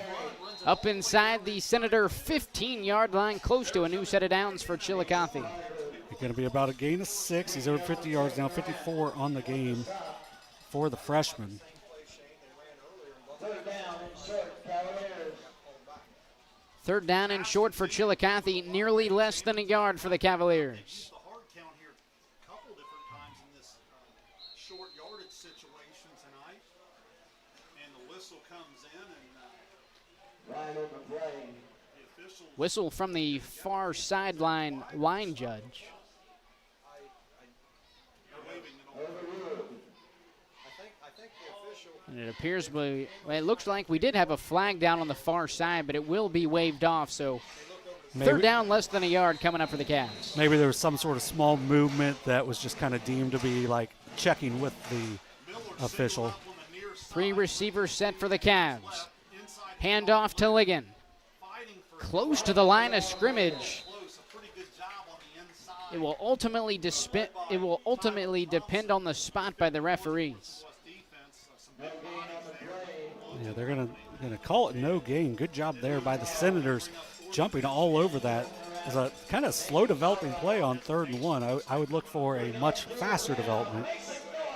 Up inside the Senator 15-yard line, close to a new set of downs for Chillicothe. He's going to be about a gain of 6. He's over 50 yards now, 54 on the game for the freshman. Third down and short for Chillicothe, nearly less than a yard for the Cavaliers. The hard count here a couple different times in this short yardage situation tonight. And the whistle comes in and the official. Whistle from the far sideline line judge. And it appears it looks like we did have a flag down on the far side, but it will be waved off. So third down, less than a yard coming up for the Cavs. Maybe there was some sort of small movement that was just kind of deemed to be like checking with the official. 3 receivers set for the Cavs. Hand off to Ligon. Close to the line of scrimmage. It will ultimately depend on the spot by the referees. Yeah, they're gonna call it no gain. Good job there by the Senators, jumping all over that. It was a kind of slow developing play on 3rd and 1. I would look for a much faster development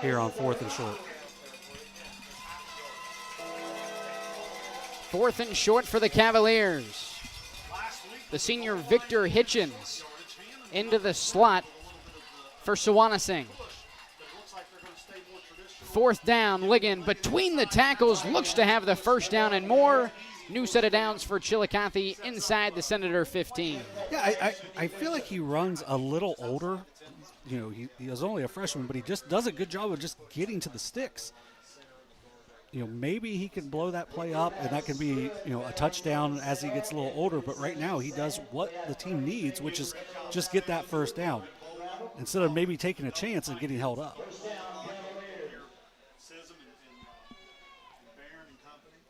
here on 4th and short. 4th and short for the Cavaliers. The senior Victor Hitchens into the slot for Sawanasing. 4th down, Ligon between the tackles, looks to have the first down and more. New set of downs for Chillicothe inside the Senator 15. Yeah, I feel like he runs a little older. You know, he is only a freshman, but he just does a good job of just getting to the sticks. You know, maybe he can blow that play up, and that can be, a touchdown as he gets a little older. But right now, he does what the team needs, which is just get that first down instead of maybe taking a chance and getting held up.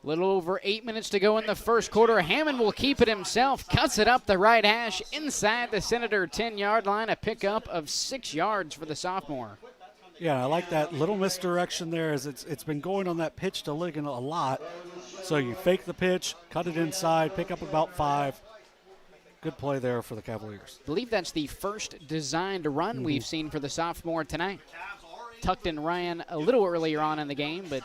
Little over 8 minutes to go in the first quarter. Hammond will keep it himself, cuts it up the right hash inside the Senator 10-yard line, a pickup of 6 yards for the sophomore. Yeah, I like that little misdirection there as it's been going on that pitch to Ligon a lot. So you fake the pitch, cut it inside, pick up about 5. Good play there for the Cavaliers. I believe that's the first designed run we've seen for the sophomore tonight. Tucked in Ryan a little earlier on in the game, but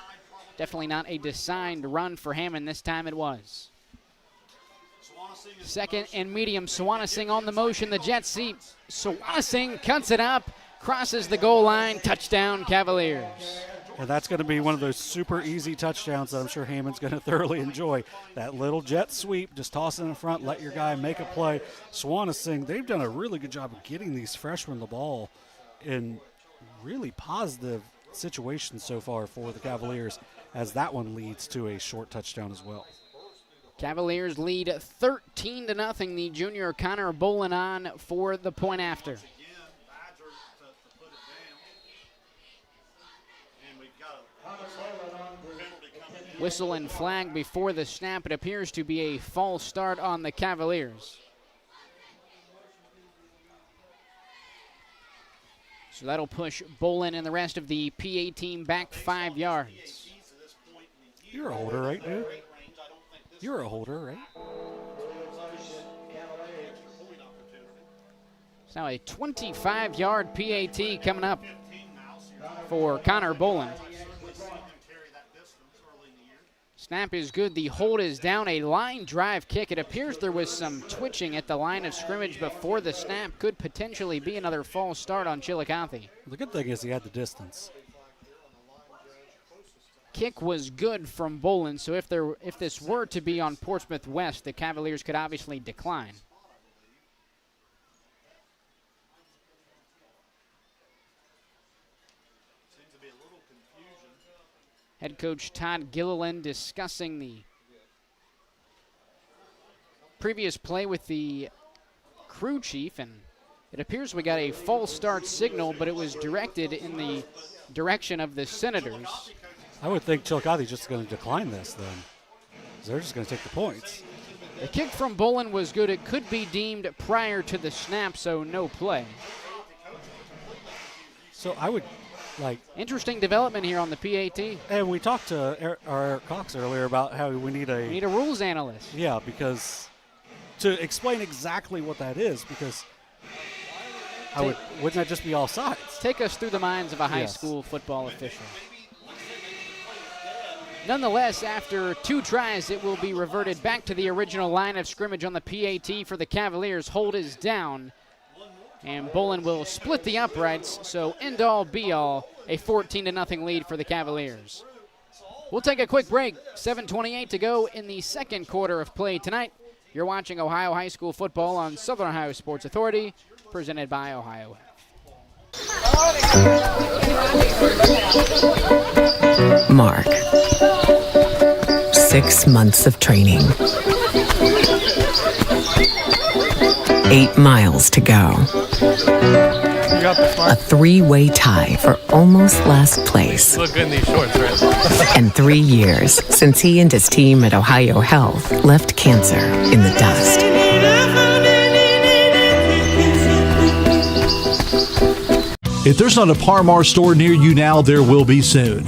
definitely not a designed run for Hammond. This time it was. Second and medium. Sawanasing on the motion. The jet seat. Sawanasing cuts it up, crosses the goal line. Touchdown, Cavaliers. And that's going to be one of those super easy touchdowns that I'm sure Hammond's going to thoroughly enjoy. That little jet sweep, just toss it in front, let your guy make a play. Sawanasing, they've done a really good job of getting these freshmen the ball in really positive situations so far for the Cavaliers, as that one leads to a short touchdown as well. Cavaliers lead 13-0. The junior Connor Bolin on for the point after. Whistle and flag before the snap. It appears to be a false start on the Cavaliers. So that'll push Bolin and the rest of the PA team back 5 yards. You're a holder, right, dude? You're a holder, right? It's now a 25-yard PAT coming up for Connor Bolin. Snap is good. The hold is down. A line drive kick. It appears there was some twitching at the line of scrimmage before the snap. Could potentially be another false start on Chillicothe. The good thing is he had the distance. Kick was good from Bolin, so if this were to be on Portsmouth West, the Cavaliers could obviously decline. Head coach Todd Gilliland discussing the previous play with the crew chief, and it appears we got a false start signal, but it was directed in the direction of the Senators. I would think Chillicothe is just going to decline this then. They're just going to take the points. The kick from Bolin was good. It could be deemed prior to the snap, so no play. So I would interesting development here on the PAT. And we talked to Eric Cox earlier about how we need a rules analyst. Yeah, because to explain exactly what that is, because wouldn't that just be all sides? Take us through the minds of a high school football official. Nonetheless, after 2 tries, it will be reverted back to the original line of scrimmage on the PAT for the Cavaliers. Hold is down, and Bolin will split the uprights, so end all be all, a 14-0 lead for the Cavaliers. We'll take a quick break. 7:28 to go in the second quarter of play tonight. You're watching Ohio High School football on Southern Ohio Sports Authority, presented by Ohio. Mark. 6 months of training. 8 miles to go. A 3-way tie for almost last place. Look good in these shorts, right? And 3 years since he and his team at Ohio Health left cancer in the dust. If there's not a Par-Mar store near you now, there will be soon.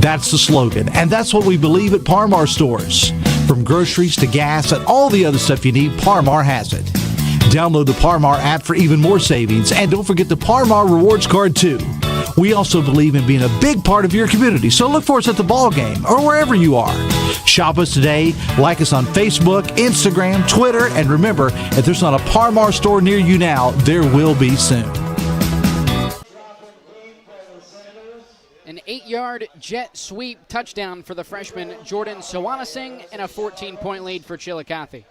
That's the slogan, and that's what we believe at Par-Mar stores. From groceries to gas and all the other stuff you need, Par-Mar has it. Download the Par-Mar app for even more savings, and don't forget the Par-Mar rewards card too. We also believe in being a big part of your community, so look for us at the ball game or wherever you are. Shop us today, like us on Facebook, Instagram, Twitter, and remember, if there's not a Par-Mar store near you now, there will be soon. An 8-yard jet sweep touchdown for the freshman Jordan Sawanasing and a 14-point lead for Chillicothe.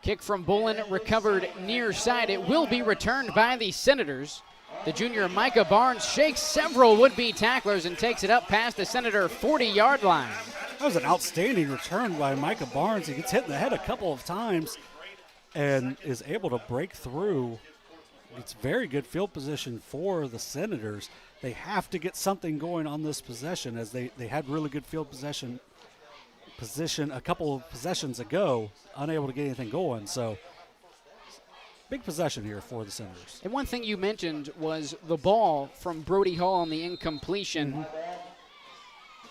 Kick from Bolin recovered near side. It will be returned by the Senators. The junior Micah Barnes shakes several would-be tacklers and takes it up past the Senator 40-yard line. That was an outstanding return by Micah Barnes. He gets hit in the head a couple of times and is able to break through. It's very good field position for the Senators. They have to get something going on this possession, as they had really good field position a couple of possessions ago, unable to get anything going. So big possession here for the Senators. And one thing you mentioned was the ball from Brody Hall on the incompletion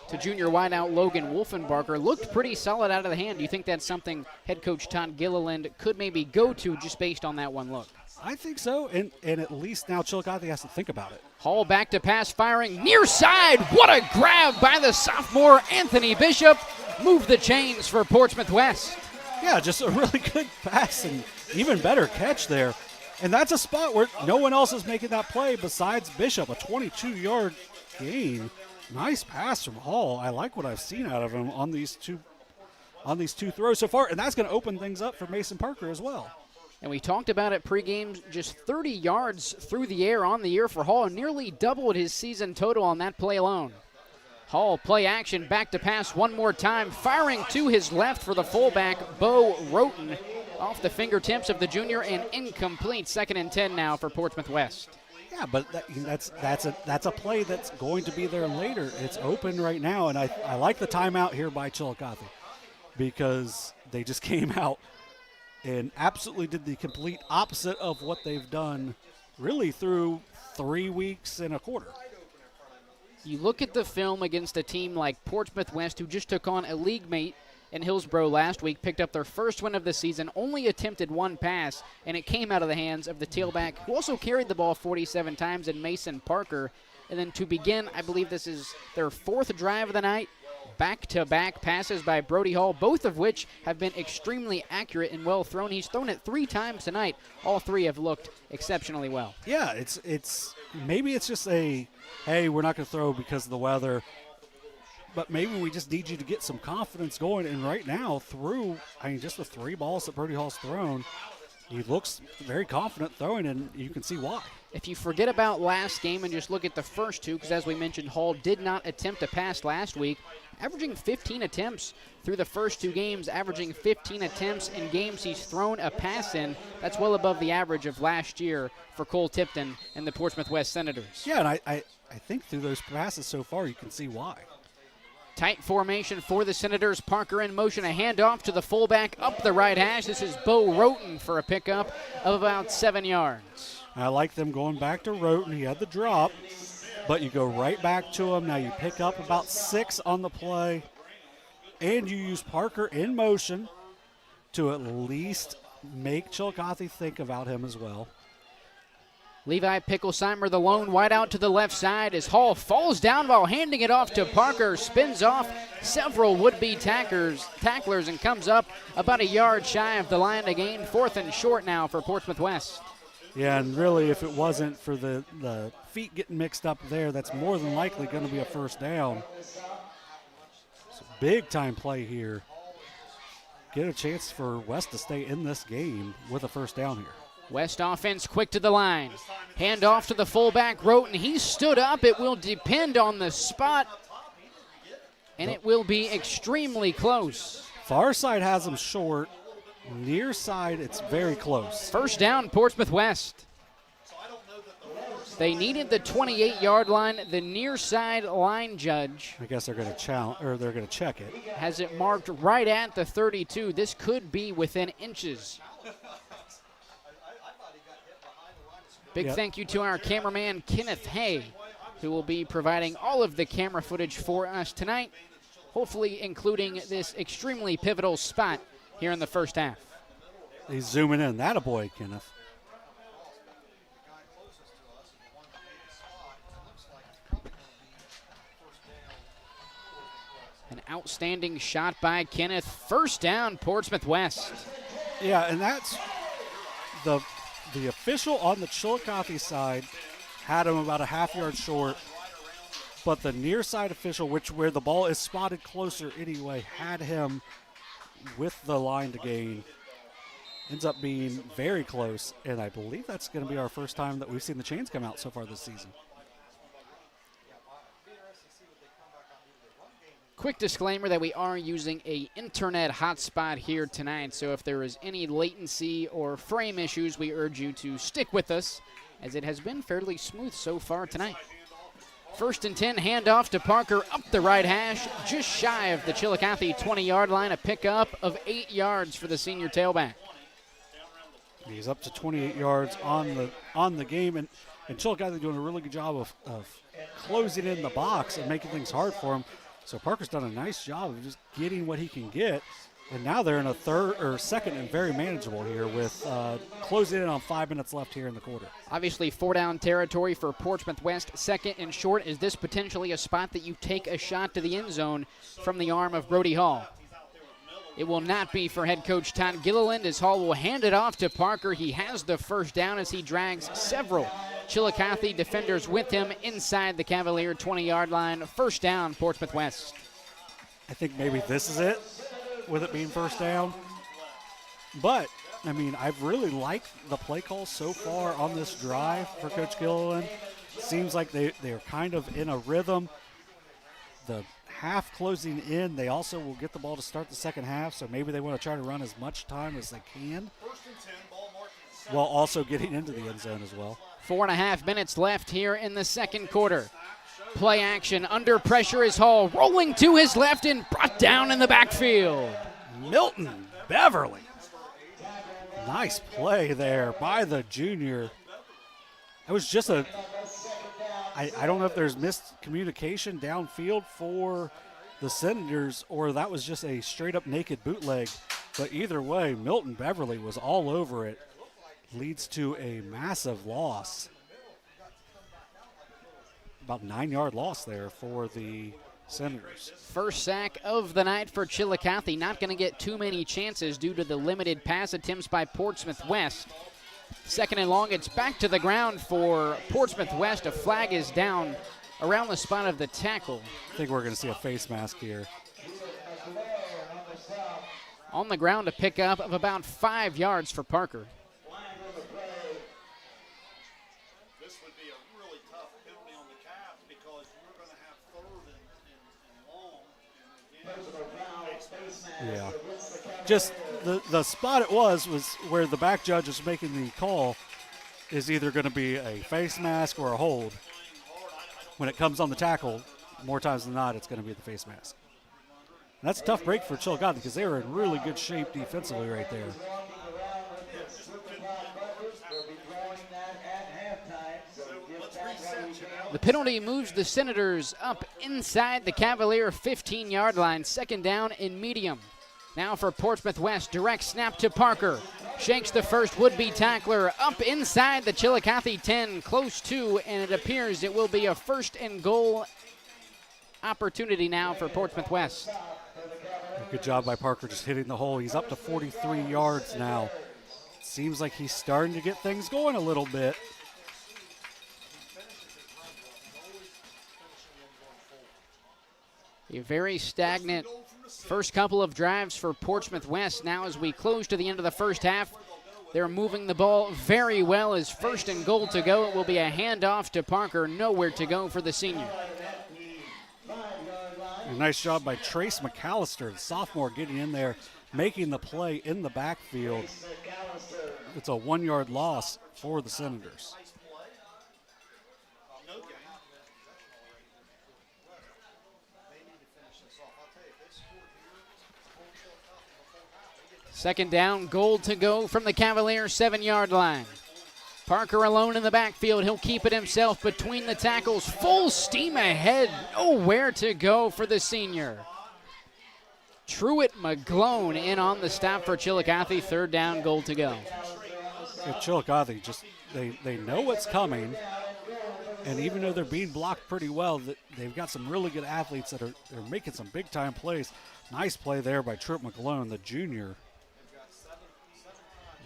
to junior wideout Logan Wolfenbarker looked pretty solid out of the hand. Do you think that's something head coach Todd Gilliland could maybe go to just based on that one look? I think so, and at least now Chillicothe has to think about it. Hall back to pass, firing near side. What a grab by the sophomore Anthony Bishop. Move the chains for Portsmouth West. Yeah, just a really good pass and even better catch there. And that's a spot where no one else is making that play besides Bishop, a 22-yard gain. Nice pass from Hall. I like what I've seen out of him on these two throws so far, and that's going to open things up for Mason Parker as well. And we talked about it pregame, just 30 yards through the air on the year for Hall, nearly doubled his season total on that play alone. Hall play action, back to pass one more time, firing to his left for the fullback, Bo Roten, off the fingertips of the junior and incomplete. 2nd and 10 now for Portsmouth West. Yeah, but that's a play that's going to be there later. It's open right now, and I like the timeout here by Chillicothe because they just came out and absolutely did the complete opposite of what they've done really through 3 weeks and a quarter. You look at the film against a team like Portsmouth West, who just took on a league mate in Hillsborough last week, picked up their first win of the season, only attempted one pass, and it came out of the hands of the tailback, who also carried the ball 47 times, in Mason Parker. And then to begin, I believe this is their 4th drive of the night, back-to-back passes by Brody Hall, both of which have been extremely accurate and well thrown. He's thrown it 3 times tonight. All 3 have looked exceptionally well. Yeah, it's maybe it's just a, hey, we're not going to throw because of the weather, but maybe we just need you to get some confidence going. And right now, just the 3 balls that Brody Hall's thrown, he looks very confident throwing, and you can see why. If you forget about last game and just look at the first 2, because as we mentioned, Hall did not attempt a pass last week, averaging 15 attempts through the first 2 games, averaging 15 attempts in games he's thrown a pass in. That's well above the average of last year for Cole Tipton and the Portsmouth West Senators. Yeah, and I think through those passes so far, you can see why. Tight formation for the Senators. Parker in motion, a handoff to the fullback up the right hash. This is Bo Roten for a pickup of about 7 yards. I like them going back to Roten. He had the drop, but you go right back to him. Now you pick up about 6 on the play, and you use Parker in motion to at least make Chillicothe think about him as well. Levi Picklesheimer, the lone wide out to the left side as Hall falls down while handing it off to Parker, spins off several would-be tacklers and comes up about a yard shy of the line to gain. 4th and short now for Portsmouth West. Yeah, and really if it wasn't for the feet getting mixed up there, that's more than likely going to be a first down. It's a big-time play here. Get a chance for West to stay in this game with a first down here. West offense quick to the line. Hand off to the fullback, Roten. He stood up. It will depend on the spot, and it will be extremely close. Far side has him short. Near side, it's very close. First down, Portsmouth West. They needed the 28-yard line. The near side line judge, I guess they're going to challenge, or they're going to check it. Has it marked right at the 32. This could be within inches. Big thank you to our cameraman, Kenneth Hay, who will be providing all of the camera footage for us tonight, hopefully including this extremely pivotal spot here in the first half. He's zooming in. That a boy, Kenneth. An outstanding shot by Kenneth. First down, Portsmouth West. Yeah, and that's the official on the Chillicothe side had him about a half-yard short, but the near side official, where the ball is spotted closer anyway, had him with the line to gain. Ends up being very close, and I believe that's going to be our first time that we've seen the chains come out so far this season. Quick disclaimer that we are using a internet hotspot here tonight, so if there is any latency or frame issues, we urge you to stick with us, as it has been fairly smooth so far tonight. 1st and 10, handoff to Parker up the right hash, just shy of the Chillicothe 20-yard line, a pickup of 8 yards for the senior tailback. He's up to 28 yards on the game, and Chillicothe doing a really good job of closing in the box and making things hard for him. So Parker's done a nice job of just getting what he can get, and now they're in a second and very manageable here with closing in on 5 minutes left here in the quarter. Obviously 4-down territory for Portsmouth West. 2nd and short. Is this potentially a spot that you take a shot to the end zone from the arm of Brody Hall? It will not be for head coach Todd Gilliland, as Hall will hand it off to Parker. He has the first down as he drags several Chillicothe defenders with him inside the Cavalier 20-yard line. First down, Portsmouth West. I think maybe this is it, with it being first down. But, I mean, I've really liked the play call so far on this drive for Coach Gilliland. Seems like they're kind of in a rhythm. The half closing in, they also will get the ball to start the second half, so maybe they want to try to run as much time as they can, while also getting into the end zone as well. 4.5 minutes left here in the second quarter. Play action, under pressure is Hall, rolling to his left and brought down in the backfield. Milton Beverly. Nice play there by the junior. It was just I don't know if there's miscommunication downfield for the Senators, or that was just a straight-up naked bootleg. But either way, Milton Beverly was all over it. Leads to a massive loss. About 9-yard loss there for the Senators. First sack of the night for Chillicothe. Not going to get too many chances due to the limited pass attempts by Portsmouth West. 2nd and long, it's back to the ground for Portsmouth West. A flag is down around the spot of the tackle. I think we're going to see a face mask here. On the ground, a pickup of about 5 yards for Parker. This would be a really tough penalty on the Cavs because you're going to have 3rd and long. Yeah. Just the spot it was where the back judge was making the call is either going to be a face mask or a hold. when it comes on the tackle, more times than not, it's going to be the face mask. And that's a tough break for Chillicothe because they were in really good shape defensively right there. The penalty moves the Senators up inside the Cavalier 15-yard line. Second down in medium. Now for Portsmouth West, direct snap to Parker. Shakes the first would-be tackler up inside the Chillicothe 10, close to, and it appears it will be a first and goal opportunity now for Portsmouth West. Good job by Parker just hitting the hole. He's up to 43 yards now. Seems like he's starting to get things going a little bit. A very stagnant first couple of drives for Portsmouth West. Now as we close to the end of the first half, they're moving the ball very well as first and goal to go. It will be a handoff to Parker. Nowhere to go for the senior. A nice job by Trace McAllister, the sophomore, getting in there, making the play in the backfield. It's a 1-yard loss for the Senators. Second down, goal to go from the Cavaliers 7-yard line. Parker alone in the backfield. He'll keep it himself between the tackles. Full steam ahead. Nowhere to go for the senior. Truett McGlone in on the stop for Chillicothe. Third down, goal to go. Yeah, Chillicothe, just they know what's coming. And even though they're being blocked pretty well, they've got some really good athletes that are making some big-time plays. Nice play there by Truett McGlone, the junior.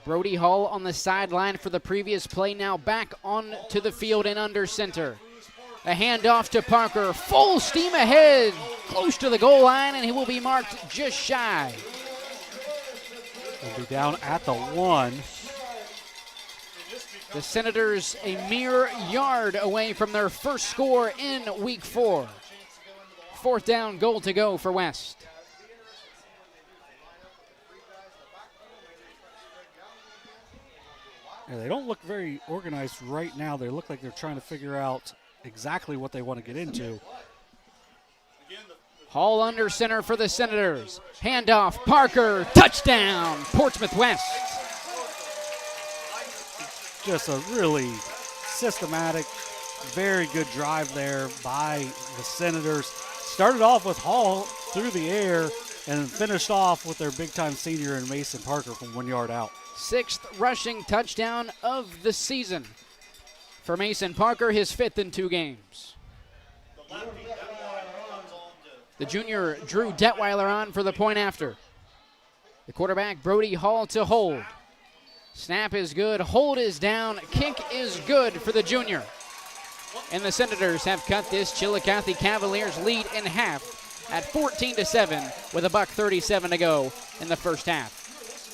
Brody Hall on the sideline for the previous play, now back on to the field and under center. A handoff to Parker, full steam ahead, close to the goal line, and he will be marked just shy. He'll be down at the 1. The Senators a mere yard away from their first score in week 4. Fourth down, goal to go for West. Yeah, they don't look very organized right now. They look like they're trying to figure out exactly what they want to get into. Hall under center for the Senators. Handoff, Parker, touchdown, Portsmouth West. Just a really systematic, very good drive there by the Senators. Started off with Hall through the air and finished off with their big-time senior in Mason Parker from 1 yard out. 6th rushing touchdown of the season for Mason Parker, his 5th in 2 games. The junior Drew Detweiler on for the point after. The quarterback Brody Hall to hold. Snap is good, hold is down, kick is good for the junior. And the Senators have cut this Chillicothe Cavaliers lead in half at 14-7 with $1:37 to go in the first half.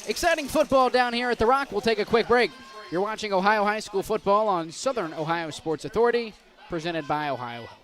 Exciting football down here at The Rock. We'll take a quick break. You're watching Ohio High School football on Southern Ohio Sports Authority, presented by Ohio Health.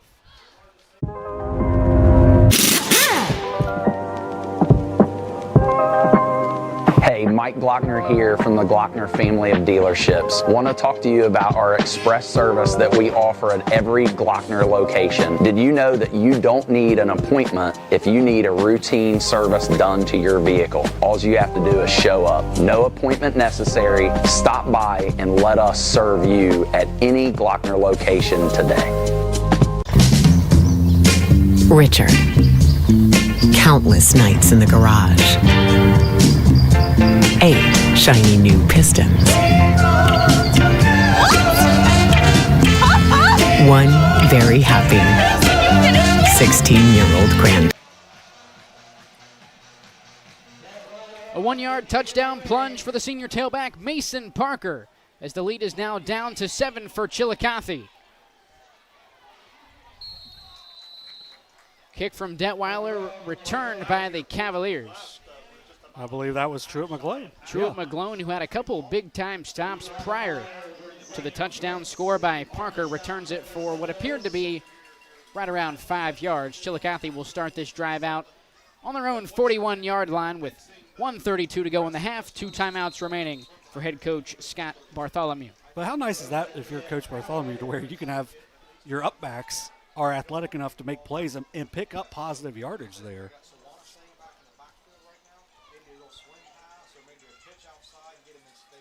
Hey, Mike Glockner here from the Glockner family of dealerships. Want to talk to you about our express service that we offer at every Glockner location. Did you know that you don't need an appointment if you need a routine service done to your vehicle? All you have to do is show up. No appointment necessary. Stop by and let us serve you at any Glockner location today. Richard. Countless nights in the garage. 8 shiny new pistons. 1 very happy 16-year-old grand. A 1-yard touchdown plunge for the senior tailback Mason Parker, as the lead is now down to 7 for Chillicothe. Kick from Detweiler, returned by the Cavaliers. I believe that was Truett McGlone. Truett McGlone, who had a couple big-time stops prior to the touchdown score by Parker, returns it for what appeared to be right around 5 yards. Chillicothe will start this drive out on their own 41-yard line with 1:32 to go in the half, 2 timeouts remaining for head coach Scott Bartholomew. But how nice is that if you're Coach Bartholomew, to where you can have your upbacks are athletic enough to make plays and pick up positive yardage there.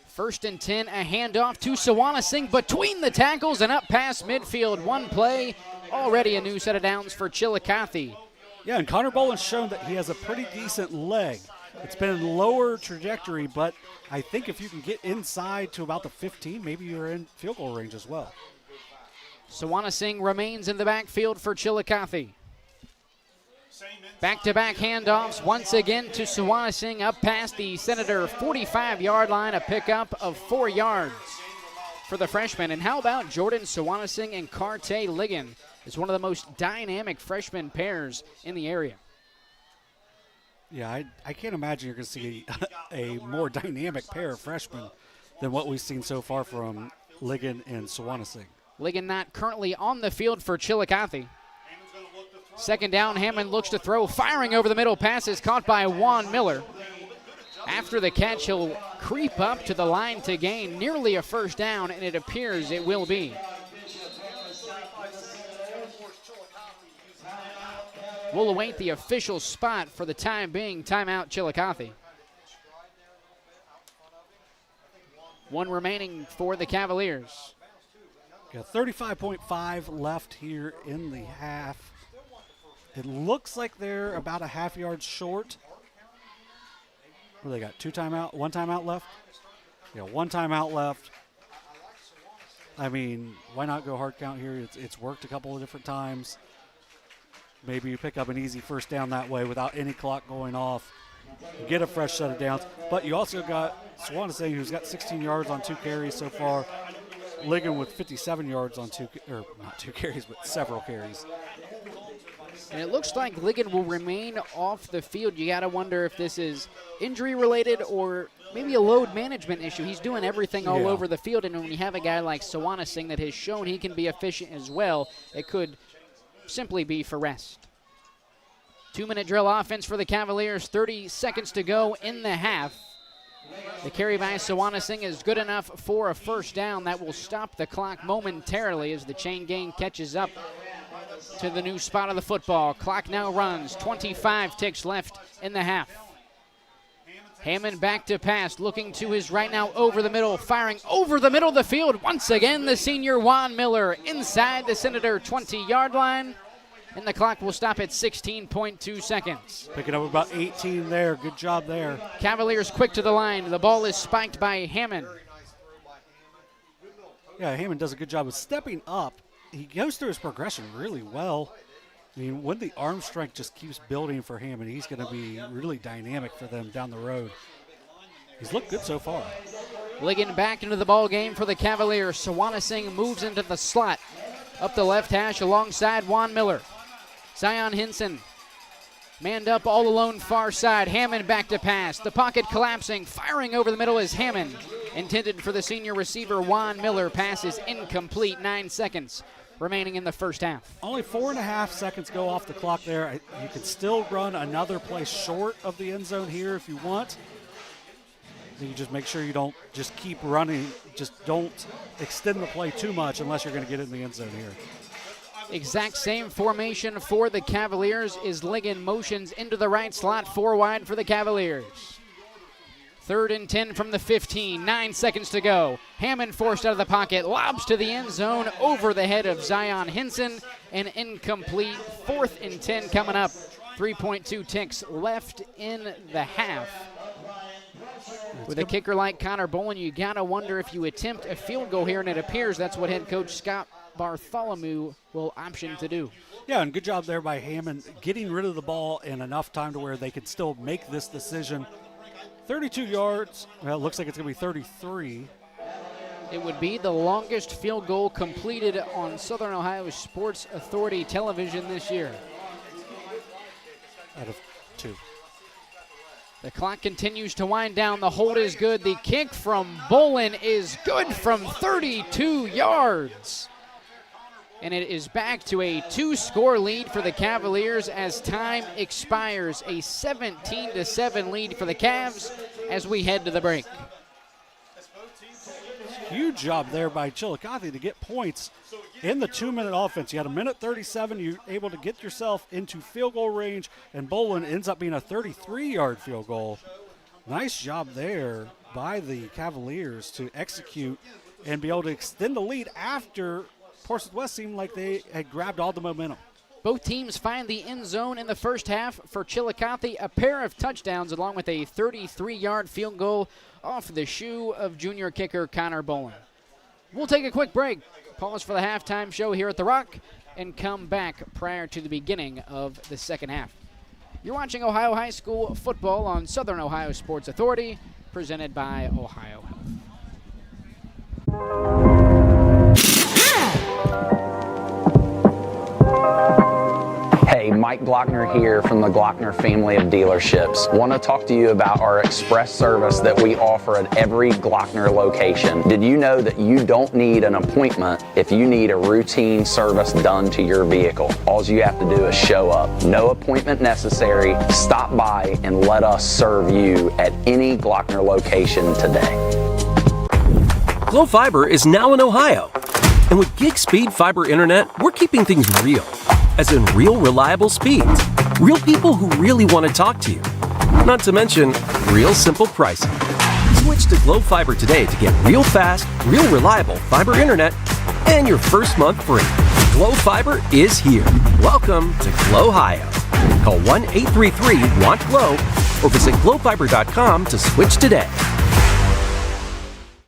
First and 10, a handoff to Sawanasing between the tackles and up past midfield. One play, already a new set of downs for Chillicothe. Yeah, and Connor Boland's shown that he has a pretty decent leg. It's been a lower trajectory, but I think if you can get inside to about the 15, maybe you're in field goal range as well. Sawanasing remains in the backfield for Chillicothe. Back-to-back handoffs once again to Sawanasing up past the Senator 45-yard line, a pickup of 4 yards for the freshman. And how about Jordan Sawanasing and Carte Ligon? It's one of the most dynamic freshman pairs in the area. Yeah, I can't imagine you're going to see a more dynamic pair of freshmen than what we've seen so far from Ligon and Sawanasing. Ligon not currently on the field for Chillicothe. Second down, Hammond looks to throw, firing over the middle, pass is caught by Juan Miller. After the catch, he'll creep up to the line to gain nearly a first down, and it appears it will be. We'll await the official spot for the time being. Timeout, Chillicothe. One remaining for the Cavaliers. Got 35.5 left here in the half. It looks like they're about a half yard short. What do they got? One timeout left? Yeah, one timeout left. I mean, why not go hard count here? It's worked a couple of different times. Maybe you pick up an easy first down that way without any clock going off. You get a fresh set of downs. But you also got Sawanasing, who's got 16 yards on 2 carries so far. Ligon with 57 yards on not 2 carries, but several carries. And it looks like Ligon will remain off the field. You got to wonder if this is injury-related or maybe a load management issue. He's doing everything all over the field, and when you have a guy like Sawanasing that has shown he can be efficient as well, it could simply be for rest. 2-minute drill offense for the Cavaliers, 30 seconds to go in the half. The carry by Sawanasing is good enough for a first down. That will stop the clock momentarily as the chain gang catches up to the new spot of the football. Clock now runs, 25 ticks left in the half. Hammond back to pass, looking to his right now over the middle, firing over the middle of the field. Once again, the senior Juan Miller inside the Senator 20-yard line, and the clock will stop at 16.2 seconds. Picking up about 18 there. Good job there. Cavaliers quick to the line. The ball is spiked by Hammond. Yeah, Hammond does a good job of stepping up. He goes through his progression really well. I mean, when the arm strength just keeps building for Hammond, he's going to be really dynamic for them down the road. He's looked good so far. Ligon back into the ball game for the Cavaliers. Sawanasing moves into the slot up the left hash alongside Juan Miller. Zion Hinson manned up all alone far side. Hammond back to pass. The pocket collapsing. Firing over the middle is Hammond. Intended for the senior receiver Juan Miller. Pass is incomplete. 9 seconds remaining in the first half. Only 4.5 seconds go off the clock there. You can still run another play short of the end zone here if you want. You just make sure you don't just keep running. Just don't extend the play too much unless you're going to get it in the end zone here. Exact same formation for the Cavaliers is Ligon motions into the right slot, 4 wide for the Cavaliers. 3rd and 10 from the 15, 9 seconds to go. Hammond forced out of the pocket, lobs to the end zone over the head of Zion Hinson, and incomplete. 4th and 10 coming up. 3.2 ticks left in the half. With a kicker like Connor Boland, you got to wonder if you attempt a field goal here, and it appears that's what head coach Scott Bartholomew will option to do. Yeah, and good job there by Hammond getting rid of the ball in enough time to where they could still make this decision. 32 yards. Well, it looks like it's going to be 33. It would be the longest field goal completed on Southern Ohio Sports Authority television this year. Out of 2. The clock continues to wind down. The hold is good. The kick from Bolin is good from 32 yards. And it is back to a 2-score lead for the Cavaliers as time expires. A 17-7 lead for the Cavs as we head to the break. huge job there by Chillicothe to get points in the 2-minute offense. You had a minute 37. You're able to get yourself into field goal range, and Bolin ends up being a 33-yard field goal. Nice job there by the Cavaliers to execute and be able to extend the lead after Portsmouth West seemed like they had grabbed all the momentum. Both teams find the end zone in the first half. For Chillicothe, a pair of touchdowns along with a 33-yard field goal off the shoe of junior kicker Connor Bolin. We'll take a quick break, pause for the halftime show here at The Rock, and come back prior to the beginning of the second half. You're watching Ohio High School football on Southern Ohio Sports Authority, presented by Ohio Health. Hey, Mike Glockner here from the Glockner family of dealerships. Want to talk to you about our express service that we offer at every Glockner location. Did you know that you don't need an appointment if you need a routine service done to your vehicle? All you have to do is show up. No appointment necessary. Stop by and let us serve you at any Glockner location today. Glow Fiber is now in Ohio. And with gig speed fiber internet, we're keeping things real. As in real, reliable speeds. Real people who really want to talk to you. Not to mention, real simple pricing. Switch to Glow Fiber today to get real fast, real reliable fiber internet and your first month free. Glow Fiber is here. Welcome to Glow Ohio. Call 1-833-WANT-GLOW or visit glowfiber.com to switch today.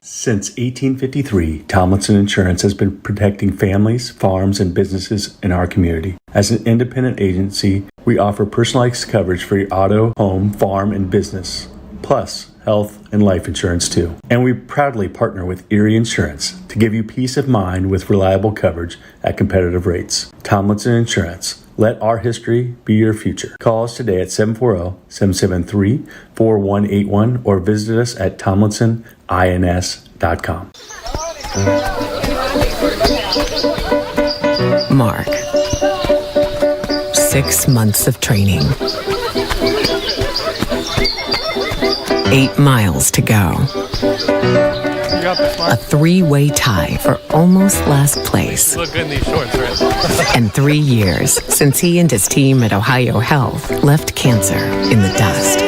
Since 1853, Tomlinson Insurance has been protecting families, farms, and businesses in our community. As an independent agency, we offer personalized coverage for your auto, home, farm, and business, plus health and life insurance too. And we proudly partner with Erie Insurance to give you peace of mind with reliable coverage at competitive rates. Tomlinson Insurance. Let our history be your future. Call us today at 740-773-4181 or visit us at tomlinsonins.com. Mark. 6 months of training. 8 miles to go. A 3-way tie for almost last place. You look good in these shorts, right? And 3 years since he and his team at Ohio Health left cancer in the dust.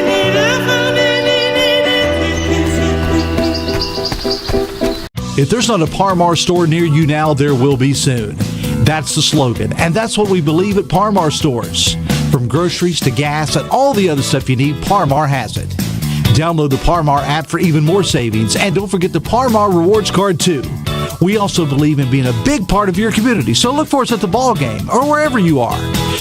If there's not a Par-Mar store near you now, there will be soon. That's the slogan, and that's what we believe at Par-Mar stores. From groceries to gas and all the other stuff you need, Par-Mar has it. Download the Par-Mar app for even more savings, and don't forget the Par-Mar rewards card too. We also believe in being a big part of your community, so look for us at the ball game or wherever you are.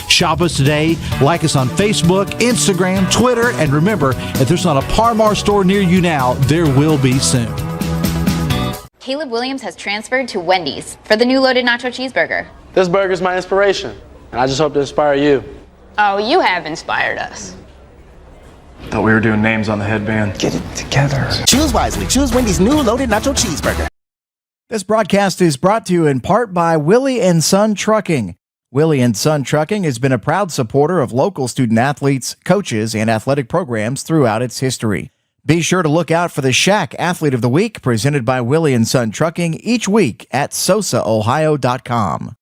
Shop us today, like us on Facebook, Instagram, Twitter, and remember, if there's not a Par-Mar store near you now, there will be soon. Caleb Williams has transferred to Wendy's for the new loaded nacho cheeseburger. This burger's my inspiration, and I just hope to inspire you. Oh, you have inspired us. Thought we were doing names on the headband. Get it together. Choose wisely. Choose Wendy's new loaded nacho cheeseburger. This broadcast is brought to you in part by Willie & Son Trucking. Willie & Son Trucking has been a proud supporter of local student athletes, coaches, and athletic programs throughout its history. Be sure to look out for the Shack Athlete of the Week presented by Willie & Son Trucking each week at sosaohio.com.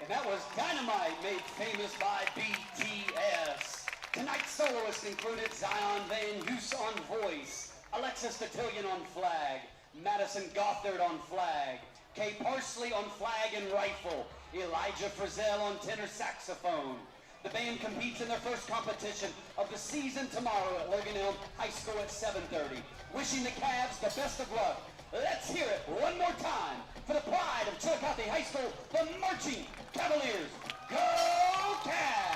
That was Dynamite, made famous by BTS. Tonight's soloists included Zion Van Hus on voice, Alexis Cotillion on flag, Madison Gothard on flag, Kay Parsley on flag and rifle, Elijah Frizzell on tenor saxophone. The band competes in their first competition of the season tomorrow at Logan Elm High School at 7:30. Wishing the Cavs the best of luck. Let's hear it one more time for the pride of Chillicothe High School, the Marching Cavaliers. Go Cavs!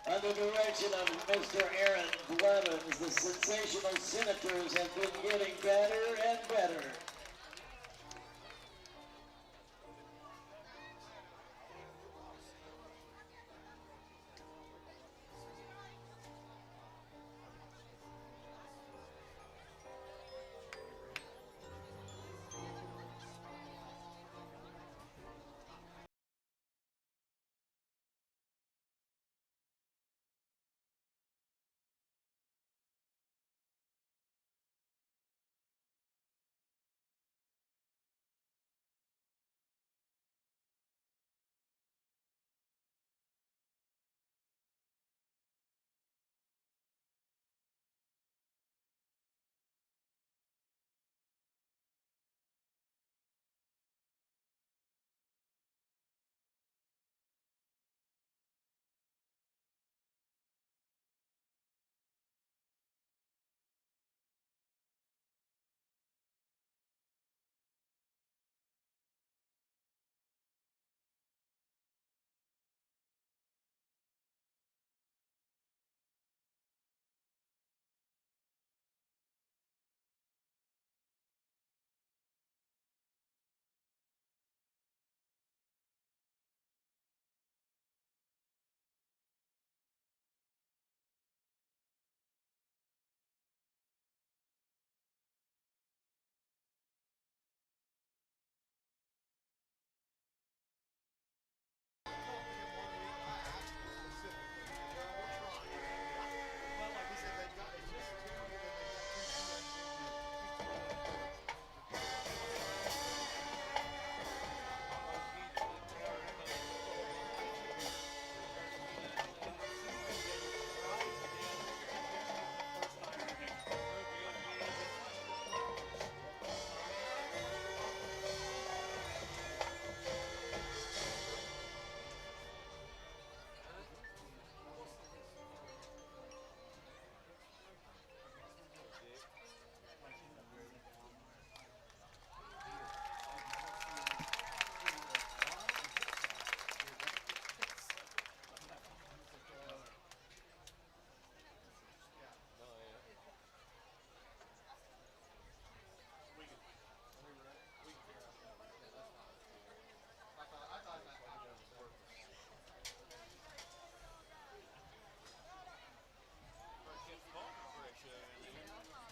Under direction of Mr. Aaron Blevins, the sensational Senators have been getting better and better.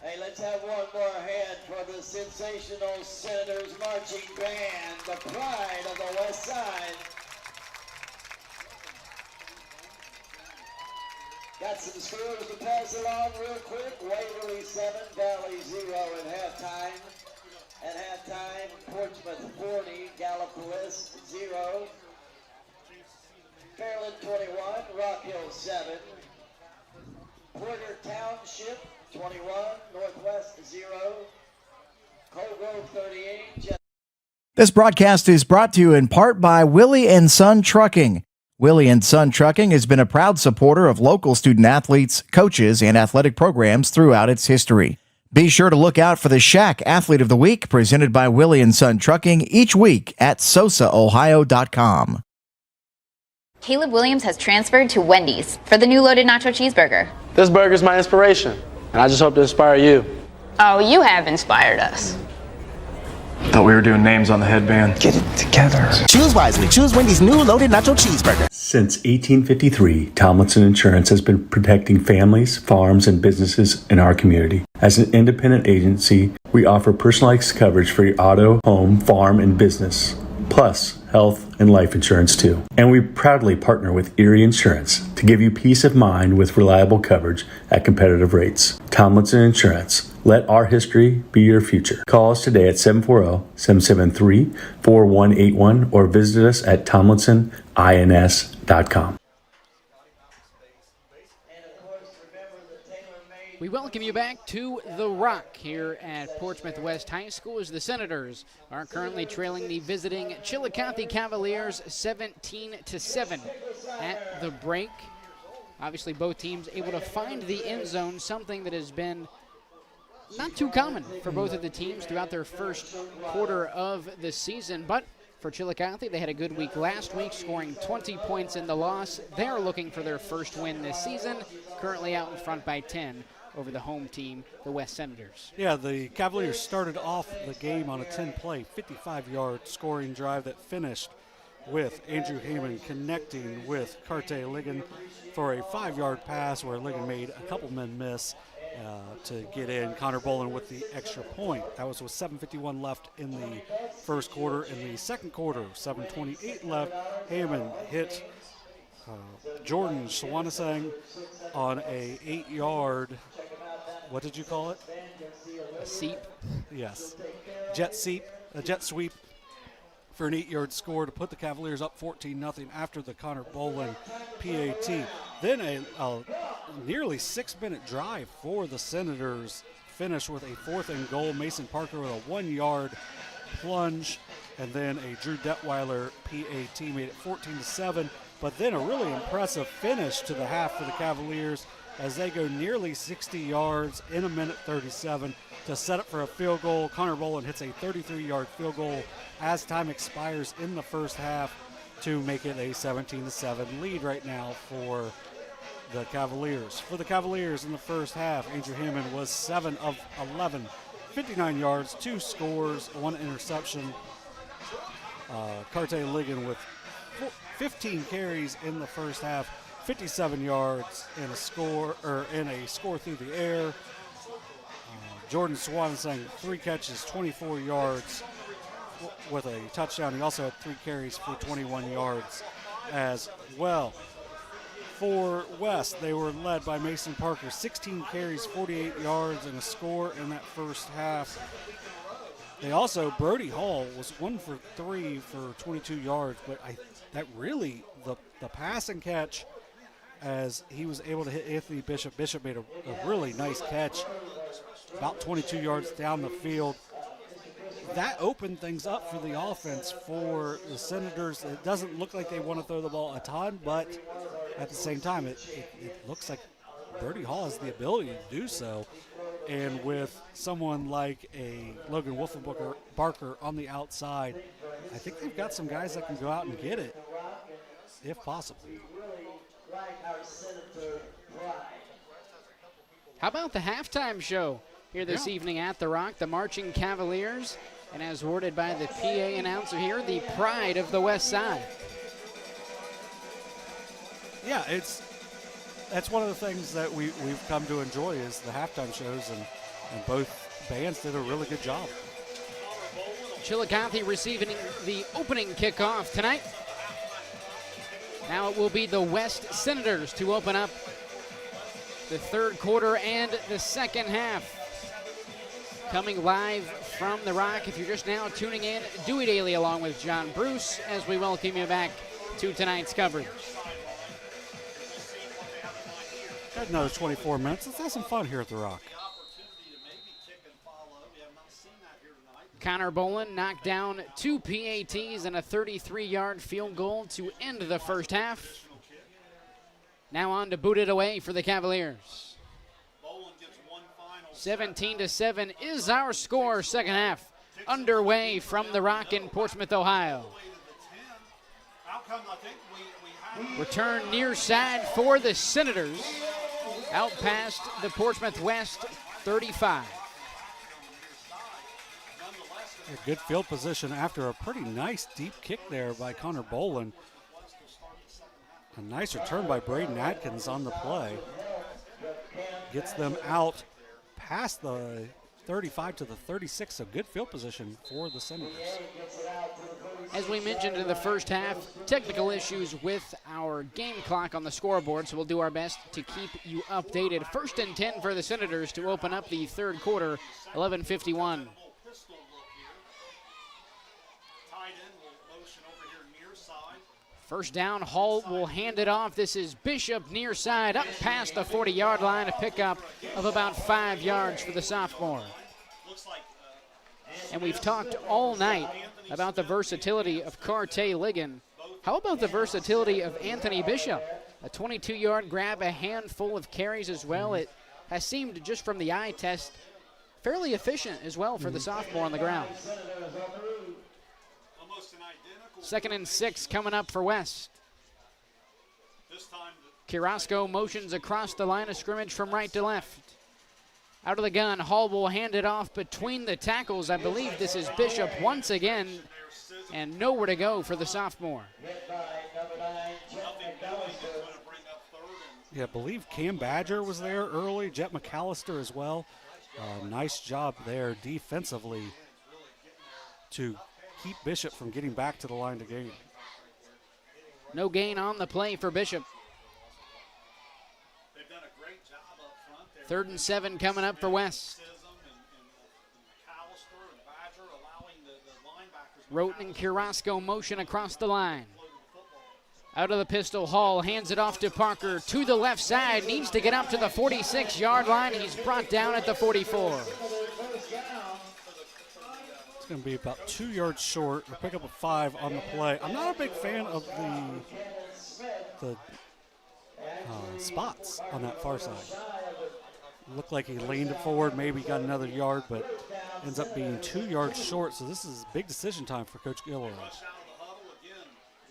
Hey, let's have one more hand for the sensational Senators marching band, the pride of the West Side. Got some scores to pass along real quick. Waverly 7, Valley 0 at halftime. At halftime, Portsmouth 40, Gallipolis 0. Fairland 21, Rock Hill 7. Porter Township 21, Northwest 0. Cold Grove 38. This broadcast is brought to you in part by Willie and Son Trucking. Willie and Son Trucking has been a proud supporter of local student athletes, coaches, and athletic programs throughout its history. Be sure to look out for the Shack Athlete of the Week presented by Willie and Son Trucking each week at sosaohio.com. Caleb Williams has transferred to Wendy's for the new loaded nacho cheeseburger. This burger's my inspiration, and I just hope to inspire you. Oh, you have inspired us. Thought we were doing names on the headband. Get it together. Choose wisely. Choose Wendy's new loaded nacho cheeseburger. Since 1853, Tomlinson Insurance has been protecting families, farms, and businesses in our community. As an independent agency, we offer personalized coverage for your auto, home, farm, and business, plus health and life insurance too. And we proudly partner with Erie Insurance to give you peace of mind with reliable coverage at competitive rates. Tomlinson Insurance. Let our history be your future. Call us today at 740-773-4181 or visit us at tomlinsonins.com. We welcome you back to The Rock here at Portsmouth West High School as the Senators are currently trailing the visiting Chillicothe Cavaliers 17-7 at the break. Obviously, both teams able to find the end zone, something that has been not too common for both of the teams throughout their first quarter of the season. But for Chillicothe. They had a good week last week, scoring 20 points in the loss. They're looking for their first win this season, currently out in front by 10 over the home team, the West Senators. Yeah, the Cavaliers started off the game on a 10-play, 55-yard scoring drive that finished with Andrew Heyman connecting with Carte Ligon for a 5-yard pass where Ligon made a couple men miss to get in. Connor Boland with the extra point. That was with 7:51 left in the first quarter. In the second quarter, 7:28 left, Heyman hit Jordan Swanesang on a 8-yard, what did you call it? A seep. Yes. A jet sweep for an 8-yard score to put the Cavaliers up 14-0 after the Connor Boland PAT. Then a nearly 6-minute drive for the Senators finished with a 4th and goal. Mason Parker with a 1-yard plunge, and then a Drew Detweiler PAT made it 14-7. But then a really impressive finish to the half for the Cavaliers as they go nearly 60 yards in a minute 37 to set up for a field goal. Connor Boland hits a 33-yard field goal as time expires in the first half to make it a 17-7 lead right now for the Cavaliers. For the Cavaliers in the first half, Andrew Hammond was 7 of 11, 59 yards, 2 scores, 1 interception. Carte Ligon with 15 carries in the first half, 57 yards and a score through the air. Jordan Swanesang, 3 catches, 24 yards with a touchdown. He also had 3 carries for 21 yards as well. For West, they were led by Mason Parker, 16 carries, 48 yards and a score in that first half. They also, Brody Hall was 1 for 3 for 22 yards, but the pass and catch as he was able to hit Anthony Bishop. Bishop made a really nice catch about 22 yards down the field. That opened things up for the offense for the Senators. It doesn't look like they want to throw the ball a ton, but at the same time, it looks like Brody Hall has the ability to do so. And with someone like a Logan Wolfenbarker on the outside, I think they've got some guys that can go out and get it, if possible. How about the halftime show here this evening at The Rock? The Marching Cavaliers, and as worded by the PA announcer here, the pride of the West Side. Yeah, that's one of the things that we've come to enjoy is the halftime shows, and both bands did a really good job. Chillicothe receiving the opening kickoff tonight. Now it will be the West Senators to open up the third quarter and the second half. Coming live from The Rock, if you're just now tuning in, Dewey Daly along with John Bruce as we welcome you back to tonight's coverage. Got another 24 minutes. Let's have some fun here at The Rock. Connor Boland knocked down 2 PATs and a 33-yard field goal to end the first half. Now on to boot it away for the Cavaliers. 17-7 is our score. Second half underway from The Rock in Portsmouth, Ohio. Return near side for the Senators. Out past the Portsmouth West 35. A good field position after a pretty nice deep kick there by Connor Boland. A nice return by Braden Atkins on the play. Gets them out past the 35 to the 36, so good field position for the Senators. As we mentioned in the first half, technical issues with our game clock on the scoreboard, so we'll do our best to keep you updated. 1st and 10 for the Senators to open up the third quarter, 11:51. First down, Hall will hand it off. This is Bishop near side, up past the 40-yard line, a pickup of about 5 yards for the sophomore. And we've talked all night about the versatility of Carte Ligon. How about the versatility of Anthony Bishop? A 22-yard grab, a handful of carries as well. It has seemed, just from the eye test, fairly efficient as well for the sophomore on the ground. Almost an identity. 2nd and 6 coming up for West. Carrasco motions across the line of scrimmage from right to left. Out of the gun, Hall will hand it off between the tackles. I believe this is Bishop once again, and nowhere to go for the sophomore. Yeah, I believe Cam Badger was there early, Jet McAllister as well. Nice job there defensively to keep Bishop from getting back to the line to gain. No gain on the play for Bishop. 3rd and 7 coming up for West. Roten and Carrasco motion across the line. Out of the pistol, Hall hands it off to Parker to the left side. Needs to get up to the 46-yard line. He's brought down at the 44. It's going to be about 2 yards short. We'll pick up a 5 on the play. I'm not a big fan of the spots on that far side. Looked like he leaned it forward, maybe got another yard, but ends up being 2 yards short. So this is big decision time for Coach Gilroy.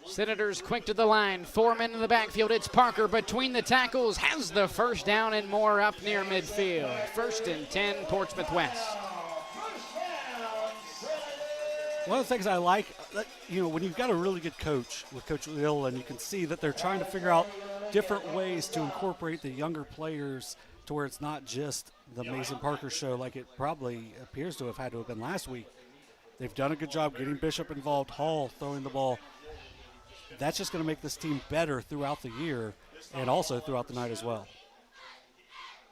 Senators quick to the line. 4 men in the backfield. It's Parker between the tackles. Has the first down and more up near midfield. 1st and 10, Portsmouth West. One of the things I like, when you've got a really good coach with Coach Hill, and you can see that they're trying to figure out different ways to incorporate the younger players to where it's not just the Mason Parker show like it probably appears to have been last week. They've done a good job getting Bishop involved, Hall throwing the ball. That's just going to make this team better throughout the year and also throughout the night as well.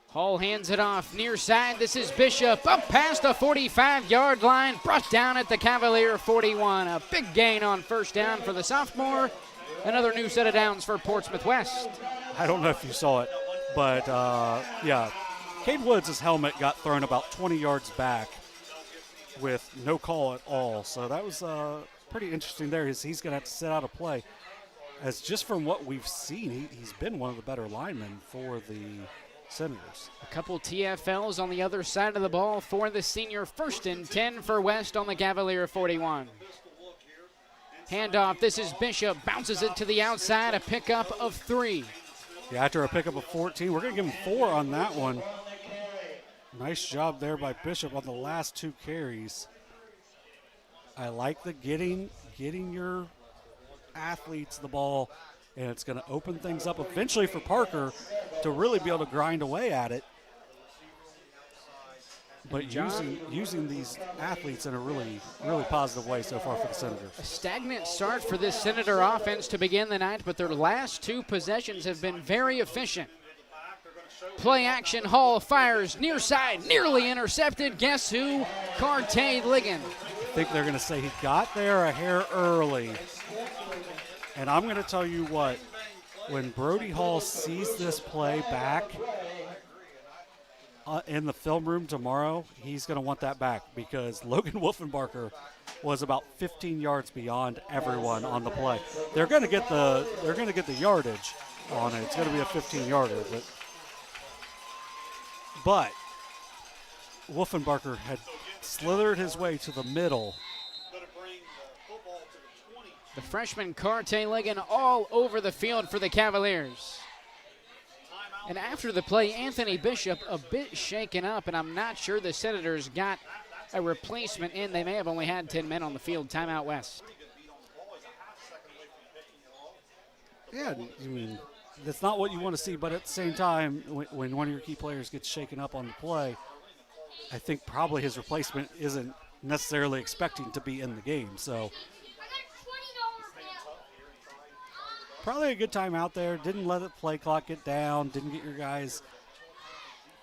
Hall hands it off near side. This is Bishop up past the 45-yard line, brought down at the Cavalier 41. A big gain on first down for the sophomore. Another new set of downs for Portsmouth West. I don't know if you saw it, but Cade Woods' helmet got thrown about 20 yards back with no call at all. So that was pretty interesting there. He's going to have to sit out a play. As just from what we've seen, he's been one of the better linemen for the Senators. A couple TFLs on the other side of the ball for the senior. 1st and 10 for West on the Cavalier 41. Handoff, this is Bishop, bounces it to the outside, a pickup of 3. Yeah, after a pickup of 14, we're going to give him 4 on that one. Nice job there by Bishop on the last 2 carries. I like the getting your athletes the ball, and it's going to open things up eventually for Parker to really be able to grind away at it. But using these athletes in a really, really positive way so far for the Senators. A stagnant start for this Senator offense to begin the night, but their last 2 possessions have been very efficient. Play action, Hall fires near side, nearly intercepted. Guess who? Carte Ligon. I think they're going to say he got there a hair early. And I'm going to tell you what, when Brody Hall sees this play back in the film room tomorrow, he's going to want that back because Logan Wolfenbarker was about 15 yards beyond everyone on the play. They're going to get the yardage on it. It's going to be a 15-yarder, but Wolfenbarker had slithered his way to the middle. The freshman Carte Ligon all over the field for the Cavaliers. And after the play, Anthony Bishop a bit shaken up, and I'm not sure the Senators got a replacement in. They may have only had 10 men on the field. Timeout West. Yeah, I mean, that's not what you want to see, but at the same time, when one of your key players gets shaken up on the play, I think probably his replacement isn't necessarily expecting to be in the game. So probably a good time out there. Didn't let the play clock get down. Didn't get your guys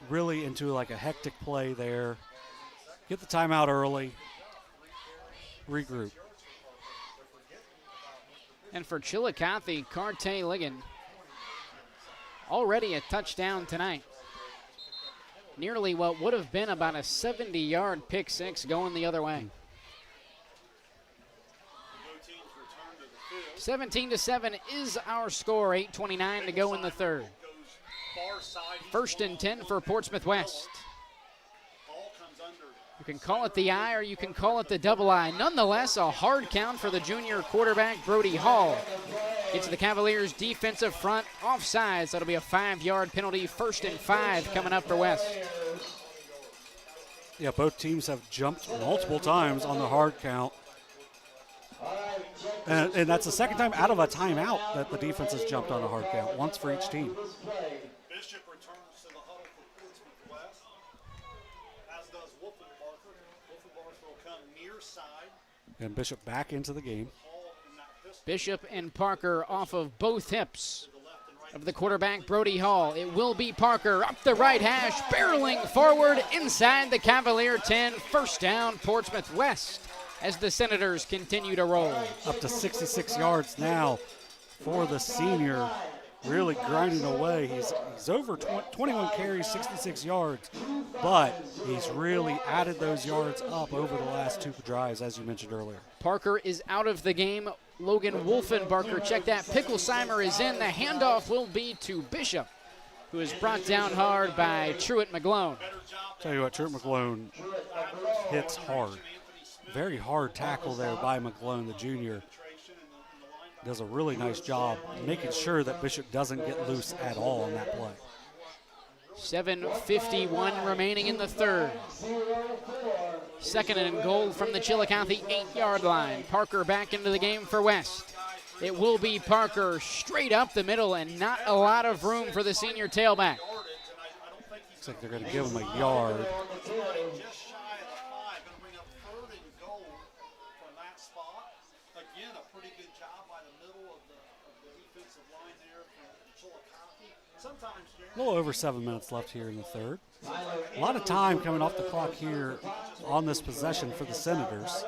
really into like a hectic play there. Get the timeout early. Regroup. And for Chillicothe, Carte Ligon, already a touchdown tonight. Nearly what would have been about a 70-yard pick six going the other way. 17-7 is our score. 8:29 to go in the third. 1st and 10 for Portsmouth West. can call it the I or you can call it the double I. Nonetheless, a hard count for the junior quarterback, Brody Hall. Gets the Cavaliers' defensive front offsides. That'll be a 5-yard penalty, 1st and 5 coming up for West. Yeah, both teams have jumped multiple times on the hard count. And that's the second time out of a timeout that the defense has jumped on a hard count, once for each team. Bishop returns to the huddle for Portsmouth West, as does Wolfenbarger. Wolfenbarger will come near side. And Bishop back into the game. Bishop and Parker off of both hips of the quarterback, Brody Hall. It will be Parker up the right hash, barreling forward inside the Cavalier 10. 1st down, Portsmouth West, as the Senators continue to roll. Up to 66 yards now for the senior, really grinding away. He's over 21 carries, 66 yards, but he's really added those yards up over the last 2 drives, as you mentioned earlier. Parker is out of the game. Logan Wolfenbarger, check that. Picklesheimer is in. The handoff will be to Bishop, who is brought down hard by Truett McGlone. Tell you what, Truett McGlone hits hard. Very hard tackle there by McGlone, the junior. Does a really nice job making sure that Bishop doesn't get loose at all on that play. 7:51 remaining in the 3rd. 2nd and goal from the Chillicothe 8-yard line. Parker back into the game for West. It will be Parker straight up the middle, and not a lot of room for the senior tailback. Looks like they're going to give him a yard. A little over 7 minutes left here in the 3rd. A lot of time coming off the clock here on this possession for the Senators.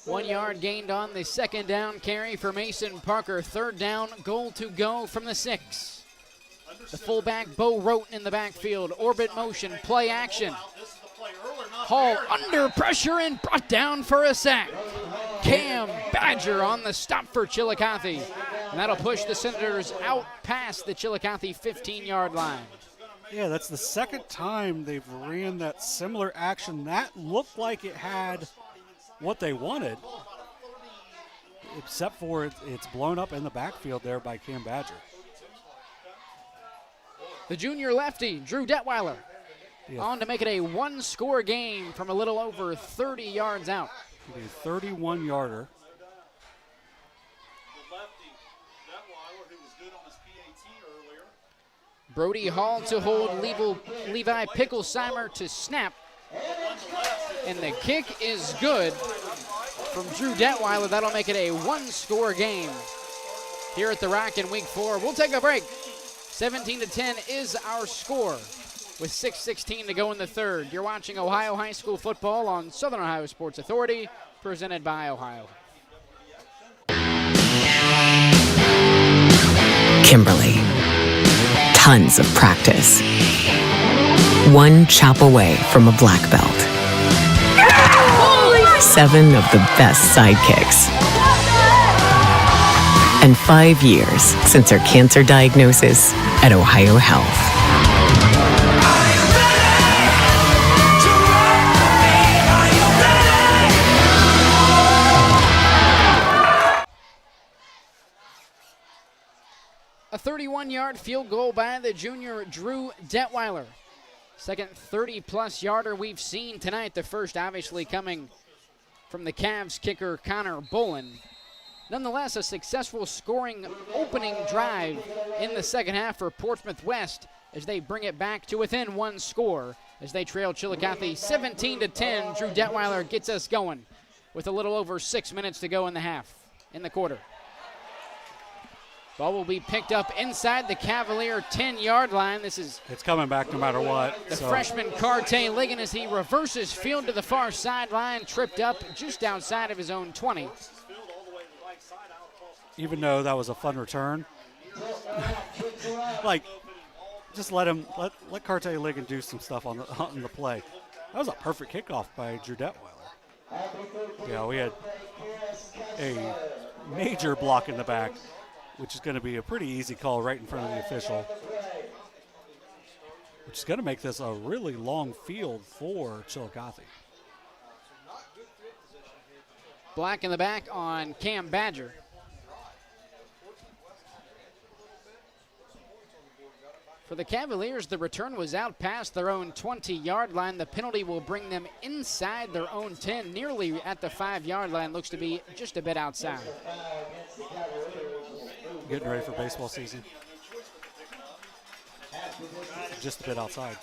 1 yard gained on the 2nd down carry for Mason Parker. 3rd down, goal to go from the 6. The fullback, Bo Roten, in the backfield. Orbit motion, play action. Hall under pressure and brought down for a sack. Cam Badger on the stop for Chillicothe. And that'll push the Senators out past the Chillicothe 15-yard line. Yeah, that's the 2nd time they've ran that similar action. That looked like it had what they wanted, except for it's blown up in the backfield there by Cam Badger. The junior lefty, Drew Detweiler, on to make it a 1-score game from a little over 30 yards out. A 31-yarder. Brody Hall to hold, Levi Picklesheimer to snap. And the kick is good from Drew Detweiler. That'll make it a 1-score game here at the Rock in week 4. We'll take a break. 17-10 is our score with 6:16 to go in the 3rd. You're watching Ohio High School football on Southern Ohio Sports Authority, presented by Ohio. Kimberly. Tons of practice. 1 chop away from a black belt. 7 of the best sidekicks. And 5 years since her cancer diagnosis at Ohio Health. A 31-yard field goal by the junior Drew Detweiler. Second 30-plus yarder we've seen tonight. The first obviously coming from the Cavs kicker Connor Bolin. Nonetheless, a successful scoring opening drive in the second half for Portsmouth West as they bring it back to within 1 score as they trail Chillicothe 17-10. Drew Detweiler gets us going with a little over 6 minutes to go in the quarter. Ball will be picked up inside the Cavalier 10-yard line. It's coming back no matter what. The freshman Carte Ligon, as he reverses field to the far sideline, tripped up just outside of his own 20. Even though that was a fun return, just let Carte Ligon do some stuff on the play. That was a perfect kickoff by Drew Detweiler. Yeah, we had a major block in the back, which is going to be a pretty easy call right in front of the official. which is going to make this a really long field for Chillicothe. Black in the back on Cam Badger. For the Cavaliers, the return was out past their own 20-yard line. The penalty will bring them inside their own 10, nearly at the 5-yard line. Looks to be just a bit outside. Getting ready for baseball season. Just a bit outside.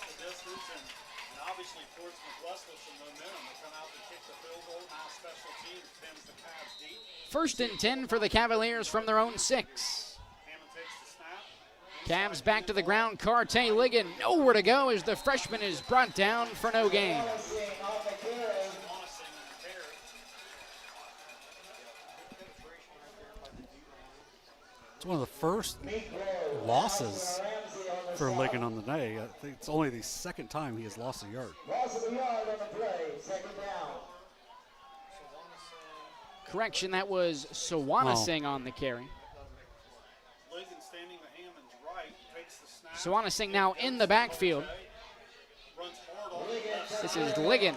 First and 10 for the Cavaliers from their own 6. Cavs back to the ground. Carte Ligon nowhere to go as the freshman is brought down for no gain. It's one of the first losses for Ligon on the day. I think it's only the second time he has lost a yard. Correction, that was Sawanasing on the carry. Sawanasing now in the backfield. This is Ligon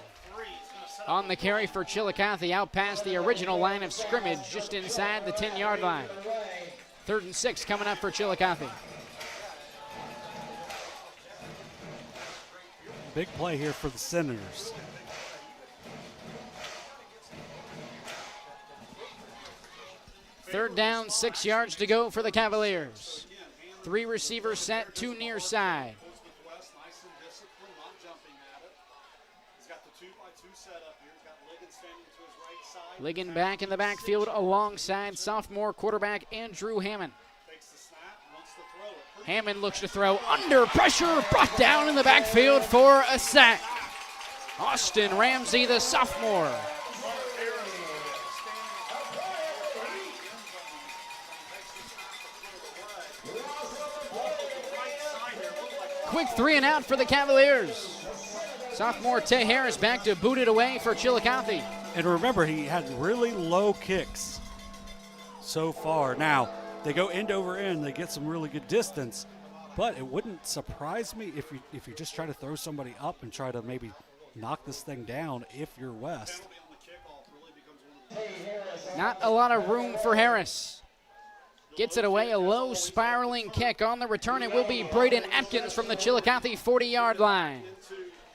on the carry for Chillicothe, out past the original line of scrimmage, just inside the 10-yard line. 3rd and 6 coming up for Chillicothe. Big play here for the Senators. Third down, 6 yards to go for the Cavaliers. 3 receivers set, 2 near side. Ligon back in the backfield alongside sophomore quarterback Andrew Hammond. Hammond looks to throw under pressure, brought down in the backfield for a sack. Austin Ramsey, the sophomore. Quick 3 and out for the Cavaliers. Sophomore Tay Harris back to boot it away for Chillicothe. And remember, he had really low kicks so far. Now, they go end over end. They get some really good distance. But it wouldn't surprise me if you just try to throw somebody up and try to maybe knock this thing down if you're West. Not a lot of room for Harris. Gets it away, a low spiraling kick on the return. It will be Braden Atkins from the Chillicothe 40-yard line.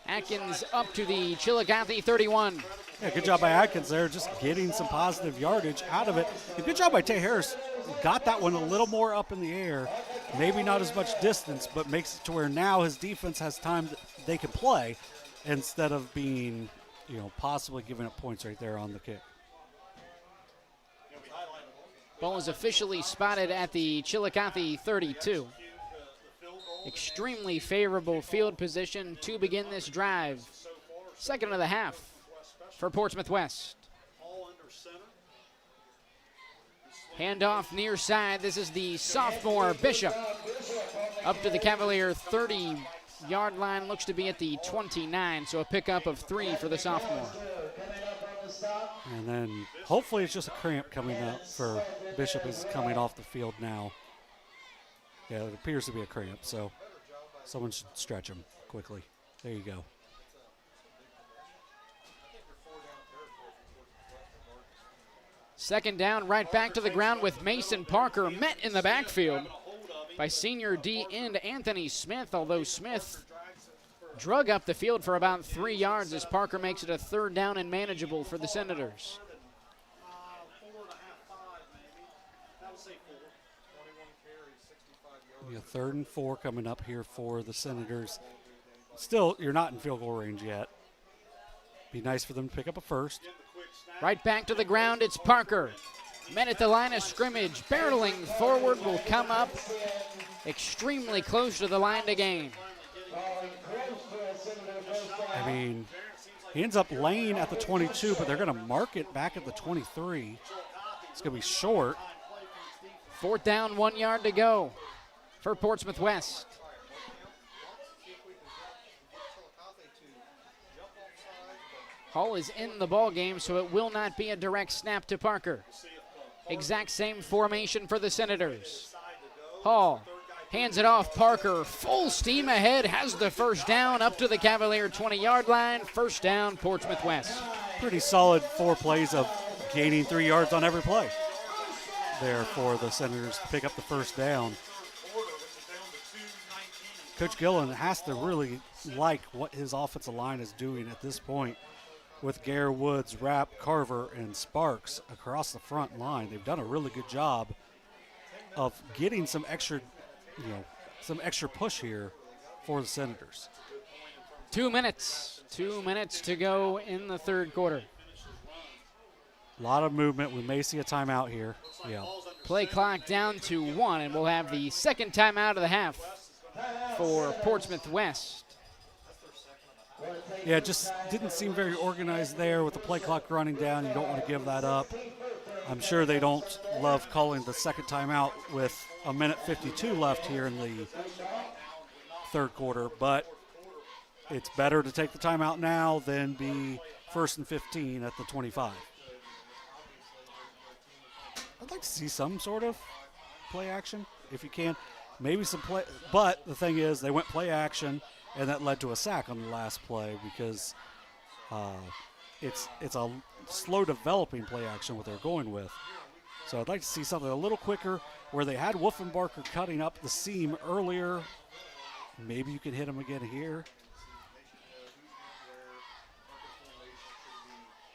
Atkins up to the Chillicothe 31. Yeah, good job by Atkins there, just getting some positive yardage out of it. And good job by Tay Harris. Got that one a little more up in the air. Maybe not as much distance, but makes it to where now his defense has time that they can play instead of being, possibly giving up points right there on the kick. Ball is officially spotted at the Chillicothe 32. Extremely favorable field position to begin this drive. Second of the half for Portsmouth West. Handoff near side. This is the sophomore Bishop. Up to the Cavalier 30-yard line. Looks to be at the 29, so a pickup of 3 for the sophomore. And then hopefully it's just a cramp coming up for Bishop is coming off the field now. Yeah, it appears to be a cramp, so someone should stretch him quickly. There you go. Second down, right back to the ground with Mason Parker, met in the backfield by senior D end Anthony Smith, although Smith drug up the field for about 3 yards as Parker makes it a third down and manageable for the Senators. Yeah, 3rd and 4 coming up here for the Senators. Still, you're not in field goal range yet. Be nice for them to pick up a first. Right back to the ground, it's Parker. Men at the line of scrimmage, barreling forward, will come up extremely close to the line to gain. I mean, he ends up laying at the 22, but they're going to mark it back at the 23. It's going to be short. 4th down, 1 yard to go for Portsmouth West. Hall is in the ball game, so it will not be a direct snap to Parker. Exact same formation for the Senators. Hall Hands it off. Parker, full steam ahead, has the first down up to the Cavalier 20-yard line. First down, Portsmouth West. Pretty solid 4 plays of gaining 3 yards on every play there for the Senators to pick up the first down. Coach Gillen has to really like what his offensive line is doing at this point with Gare, Woods, Rapp, Carver, and Sparks across the front line. They've done a really good job of getting some extra, some extra push here for the Senators. 2 minutes. 2 minutes to go in the third quarter. A lot of movement. We may see a timeout here. Yeah. Play clock down to 1, and we'll have the second timeout of the half for Portsmouth West. Yeah, it just didn't seem very organized there with the play clock running down. You don't want to give that up. I'm sure they don't love calling the second timeout with 1:52 left here in the third quarter, but it's better to take the timeout now than be 1st and 15 at the 25. I'd like to see some sort of play action if you can. Maybe some play, but the thing is they went play action, and that led to a sack on the last play because it's a slow developing play action what they're going with. So I'd like to see something a little quicker where they had Wolfenbarker cutting up the seam earlier. Maybe you could hit him again here.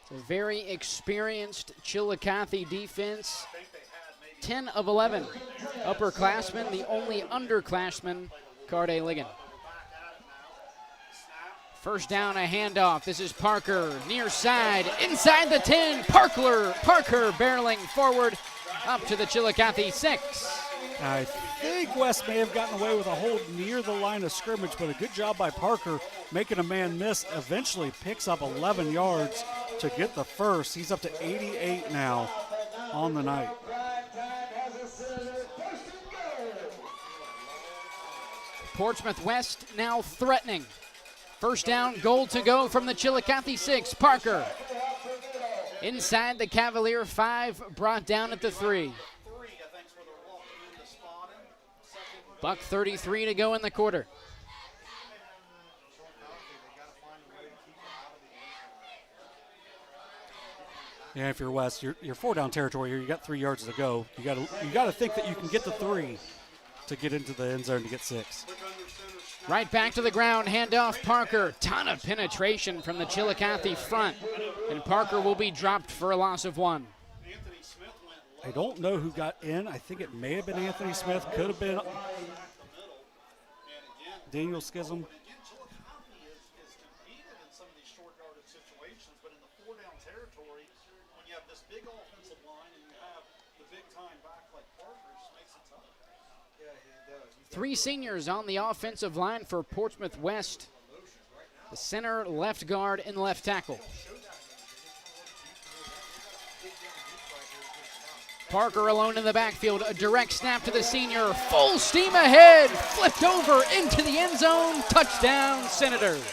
It's a very experienced Chillicothe defense. 10 of 11 upperclassmen, the only underclassman, Carde Ligon. First down, a handoff. This is Parker, near side, inside the 10. Parker barreling forward up to the Chillicothe 6. I think West may have gotten away with a hold near the line of scrimmage, but a good job by Parker making a man miss. Eventually picks up 11 yards to get the first. He's up to 88 now on the night. Portsmouth West now threatening. First down, goal to go from the Chillicothe 6. Parker inside the Cavalier 5, brought down at the 3. $1:33 to go in the quarter. Yeah, if you're West, you're 4 down territory here. You got 3 yards to go. You got to think that you can get the 3 to get into the end zone to get 6. Right back to the ground, handoff Parker. Ton of penetration from the Chillicothe front, and Parker will be dropped for a loss of 1. I don't know who got in. I think it may have been Anthony Smith. Could have been Daniel Schism. Three seniors on the offensive line for Portsmouth West. The center, left guard, and left tackle. Parker alone in the backfield. A direct snap to the senior. Full steam ahead. Flipped over into the end zone. Touchdown, Senators.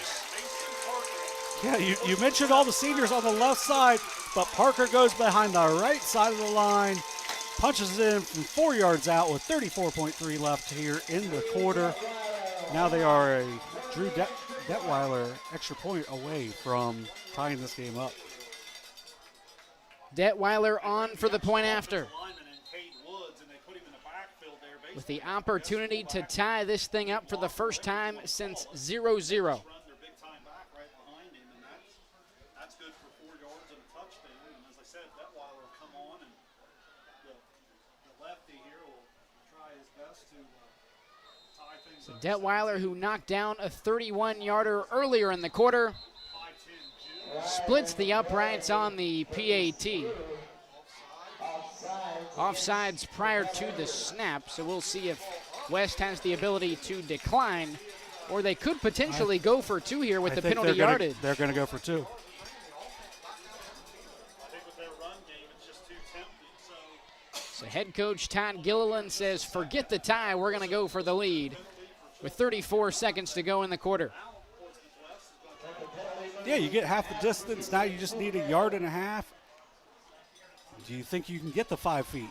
Yeah, you mentioned all the seniors on the left side, but Parker goes behind the right side of the line. Punches it in from 4 yards out with 34.3 left here in the quarter. Now they are a Drew Detweiler extra point away from tying this game up. Detweiler on for the point after, with the opportunity to tie this thing up for the first time since 0-0. So Detweiler, who knocked down a 31-yarder earlier in the quarter, splits the uprights on the PAT. Offsides prior to the snap, so we'll see if West has the ability to decline, or they could potentially go for 2 here with the penalty yardage. They're going to go for 2. So head coach Todd Gilliland says, forget the tie, we're going to go for the lead with 34 seconds to go in the quarter. Yeah, you get half the distance. Now you just need 1.5 yards. Do you think you can get the 5 feet?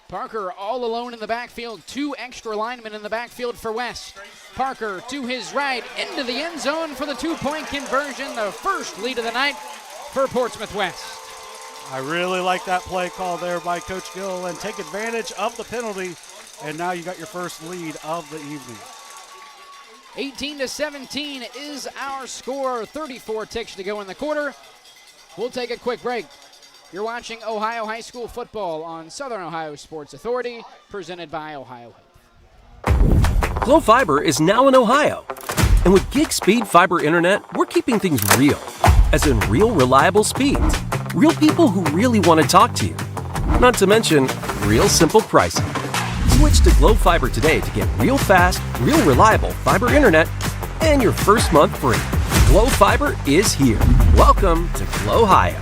Parker all alone in the backfield. 2 extra linemen in the backfield for West. Parker to his right into the end zone for the 2-point conversion. The first lead of the night for Portsmouth West. I really like that play call there by Coach Gill, and take advantage of the penalty. And now you got your first lead of the evening. 18-17 is our score. 34 ticks to go in the quarter. We'll take a quick break. You're watching Ohio High School football on Southern Ohio Sports Authority, presented by Ohio Health. Glo Fiber is now in Ohio. And with gig speed fiber internet, we're keeping things real. As in real, reliable speeds. Real people who really want to talk to you. Not to mention, real simple pricing. Switch to Glo Fiber today to get real fast, real reliable fiber internet and your first month free. Glo Fiber is here. Welcome to Glo-Ohio.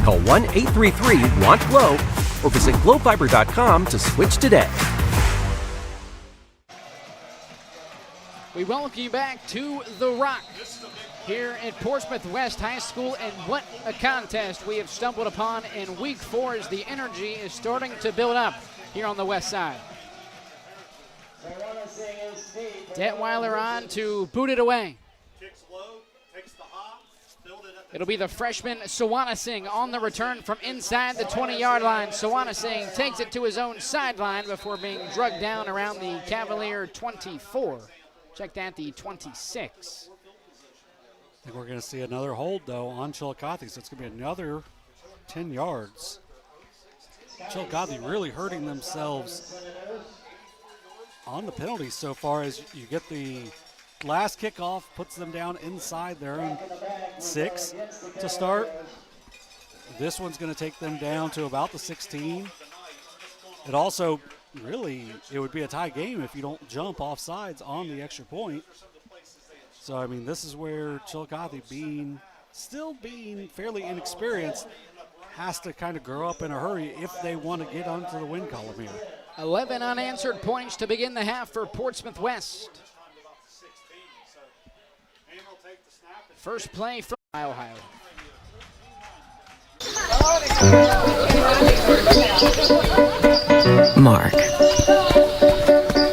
Call 1-833-WANT-GLO or visit glofiber.com to switch today. We welcome you back to The Rock here at Portsmouth West High School, and what a contest we have stumbled upon in week 4 as the energy is starting to build up here on the west side. Detweiler on to boot it away. It'll be the freshman Sawanasing on the return from inside the 20-yard line. Sawanasing takes it to his own sideline before being drugged down around the Cavalier 24. Check that, the 26. I think we're going to see another hold, though, on Chillicothe, so it's going to be another 10 yards. Chillicothe really hurting themselves on the penalties so far, as you get the last kickoff, puts them down inside their own 6 to start. This one's going to take them down to about the 16. It also, really, it would be a tie game if you don't jump off sides on the extra point. So, I mean, this is where Chillicothe, still being fairly inexperienced, has to kind of grow up in a hurry if they want to get onto the win column here. 11 unanswered points to begin the half for Portsmouth West. First play from Ohio. Mark.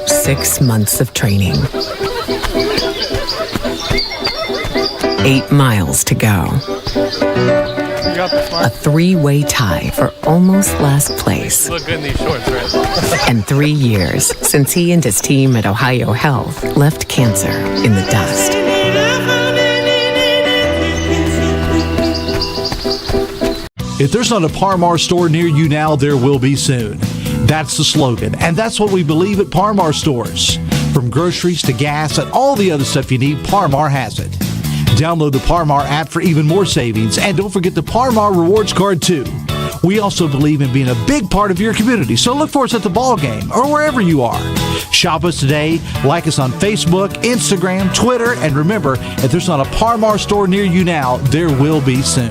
6 months of training. 8 miles to go. A 3-way tie for almost last place. Look good in these shorts, right? And 3 years since he and his team at Ohio Health left cancer in the dust. If there's not a Par-Mar store near you now, there will be soon. That's the slogan, and that's what we believe at Par-Mar stores. From groceries to gas and all the other stuff you need, Par-Mar has it. Download the Par-Mar app for even more savings, and don't forget the Par-Mar rewards card too. We also believe in being a big part of your community, so look for us at the ball game or wherever you are. Shop us today, like us on Facebook, Instagram, Twitter, and remember, if there's not a Par-Mar store near you now, there will be soon.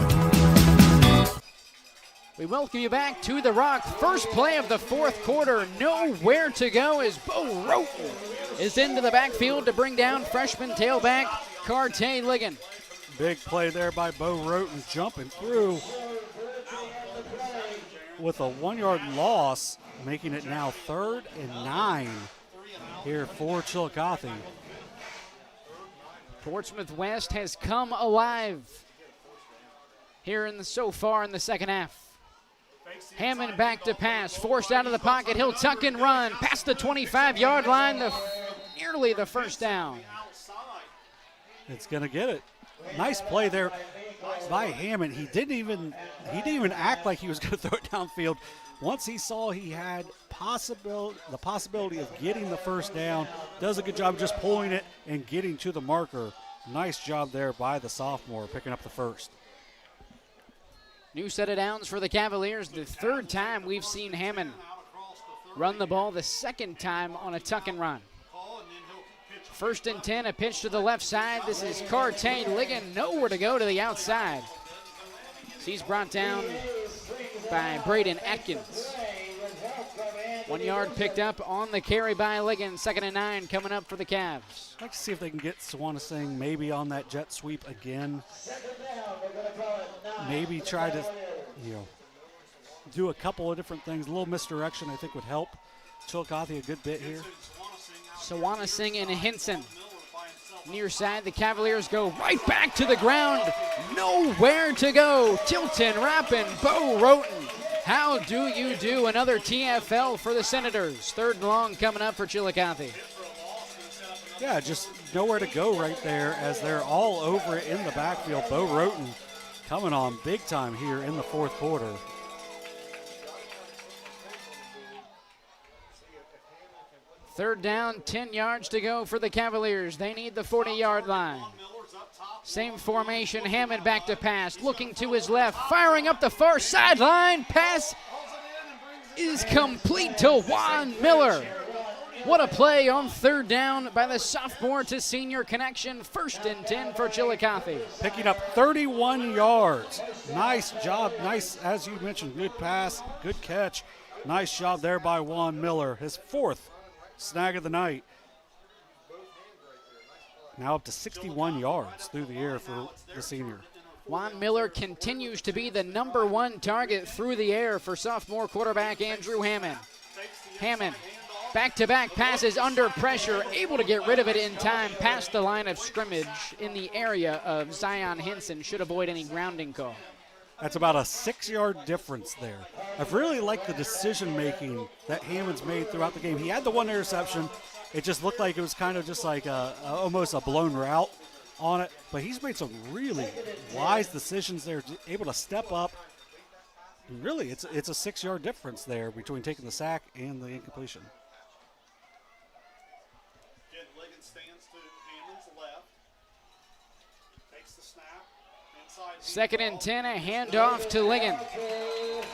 We welcome you back to The Rock. First play of the 4th quarter. Nowhere to go as Bo Roten is into the backfield to bring down freshman tailback Cartay Ligon. Big play there by Bo Roten, jumping through with a 1-yard loss, making it now 3rd and 9 here for Chillicothe. Portsmouth West has come alive here so far in the second half. Hammond back to pass, forced out of the pocket. He'll tuck and run past the 25-yard line, nearly the first down. It's going to get it. Nice play there by Hammond. He didn't even act like he was going to throw it downfield. Once he saw he had the possibility of getting the first down, does a good job just pulling it and getting to the marker. Nice job there by the sophomore, picking up the first. New set of downs for the Cavaliers. The 3rd time we've seen Hammond run the ball, the 2nd time on a tuck and run. 1st and 10, a pitch to the left side. This is Cartay Ligon, nowhere to go to the outside. He's brought down by Braden Atkins. 1 yard picked up on the carry by Ligon. 2nd and 9 coming up for the Cavs. I'd like to see if they can get Sawanasing maybe on that jet sweep again. Maybe try to, do a couple of different things. A little misdirection, I think, would help Chillicothe a good bit here. Sawanasing and Hinson. Near side, the Cavaliers go right back to the ground. Nowhere to go. Tilton, Rappin, Bo Roten. How do you do? Another TFL for the Senators. 3rd and long coming up for Chillicothe. Yeah, just nowhere to go right there as they're all over it in the backfield. Bo Roten coming on big time here in the 4th quarter. Third down, 10 yards to go for the Cavaliers. They need the 40-yard line. Same formation, Hammond back to pass, looking to his left, firing up the far sideline. Pass is complete to Juan Miller. What a play on 3rd down by the sophomore to senior connection. 1st and 10 for Chillicothe. Picking up 31 yards. Nice job. Nice, as you mentioned, good pass, good catch. Nice job there by Juan Miller. His 4th snag of the night. Now up to 61 yards through the air for the senior. Juan Miller continues to be the #1 target through the air for sophomore quarterback Andrew Hammond. Hammond, back-to-back passes under pressure, able to get rid of it in time past the line of scrimmage in the area of Zion Hinson. Should avoid any grounding call. That's about a 6-yard difference there. I've really liked the decision-making that Hammond's made throughout the game. He had the 1 interception. It just looked like it was kind of just like almost a blown route on it. But he's made some really wise decisions there, able to step up. And really, it's a 6-yard difference there between taking the sack and the incompletion. Again, Ligon stands to Hammond's left. Takes the snap. 2nd and 10, a handoff to Ligon.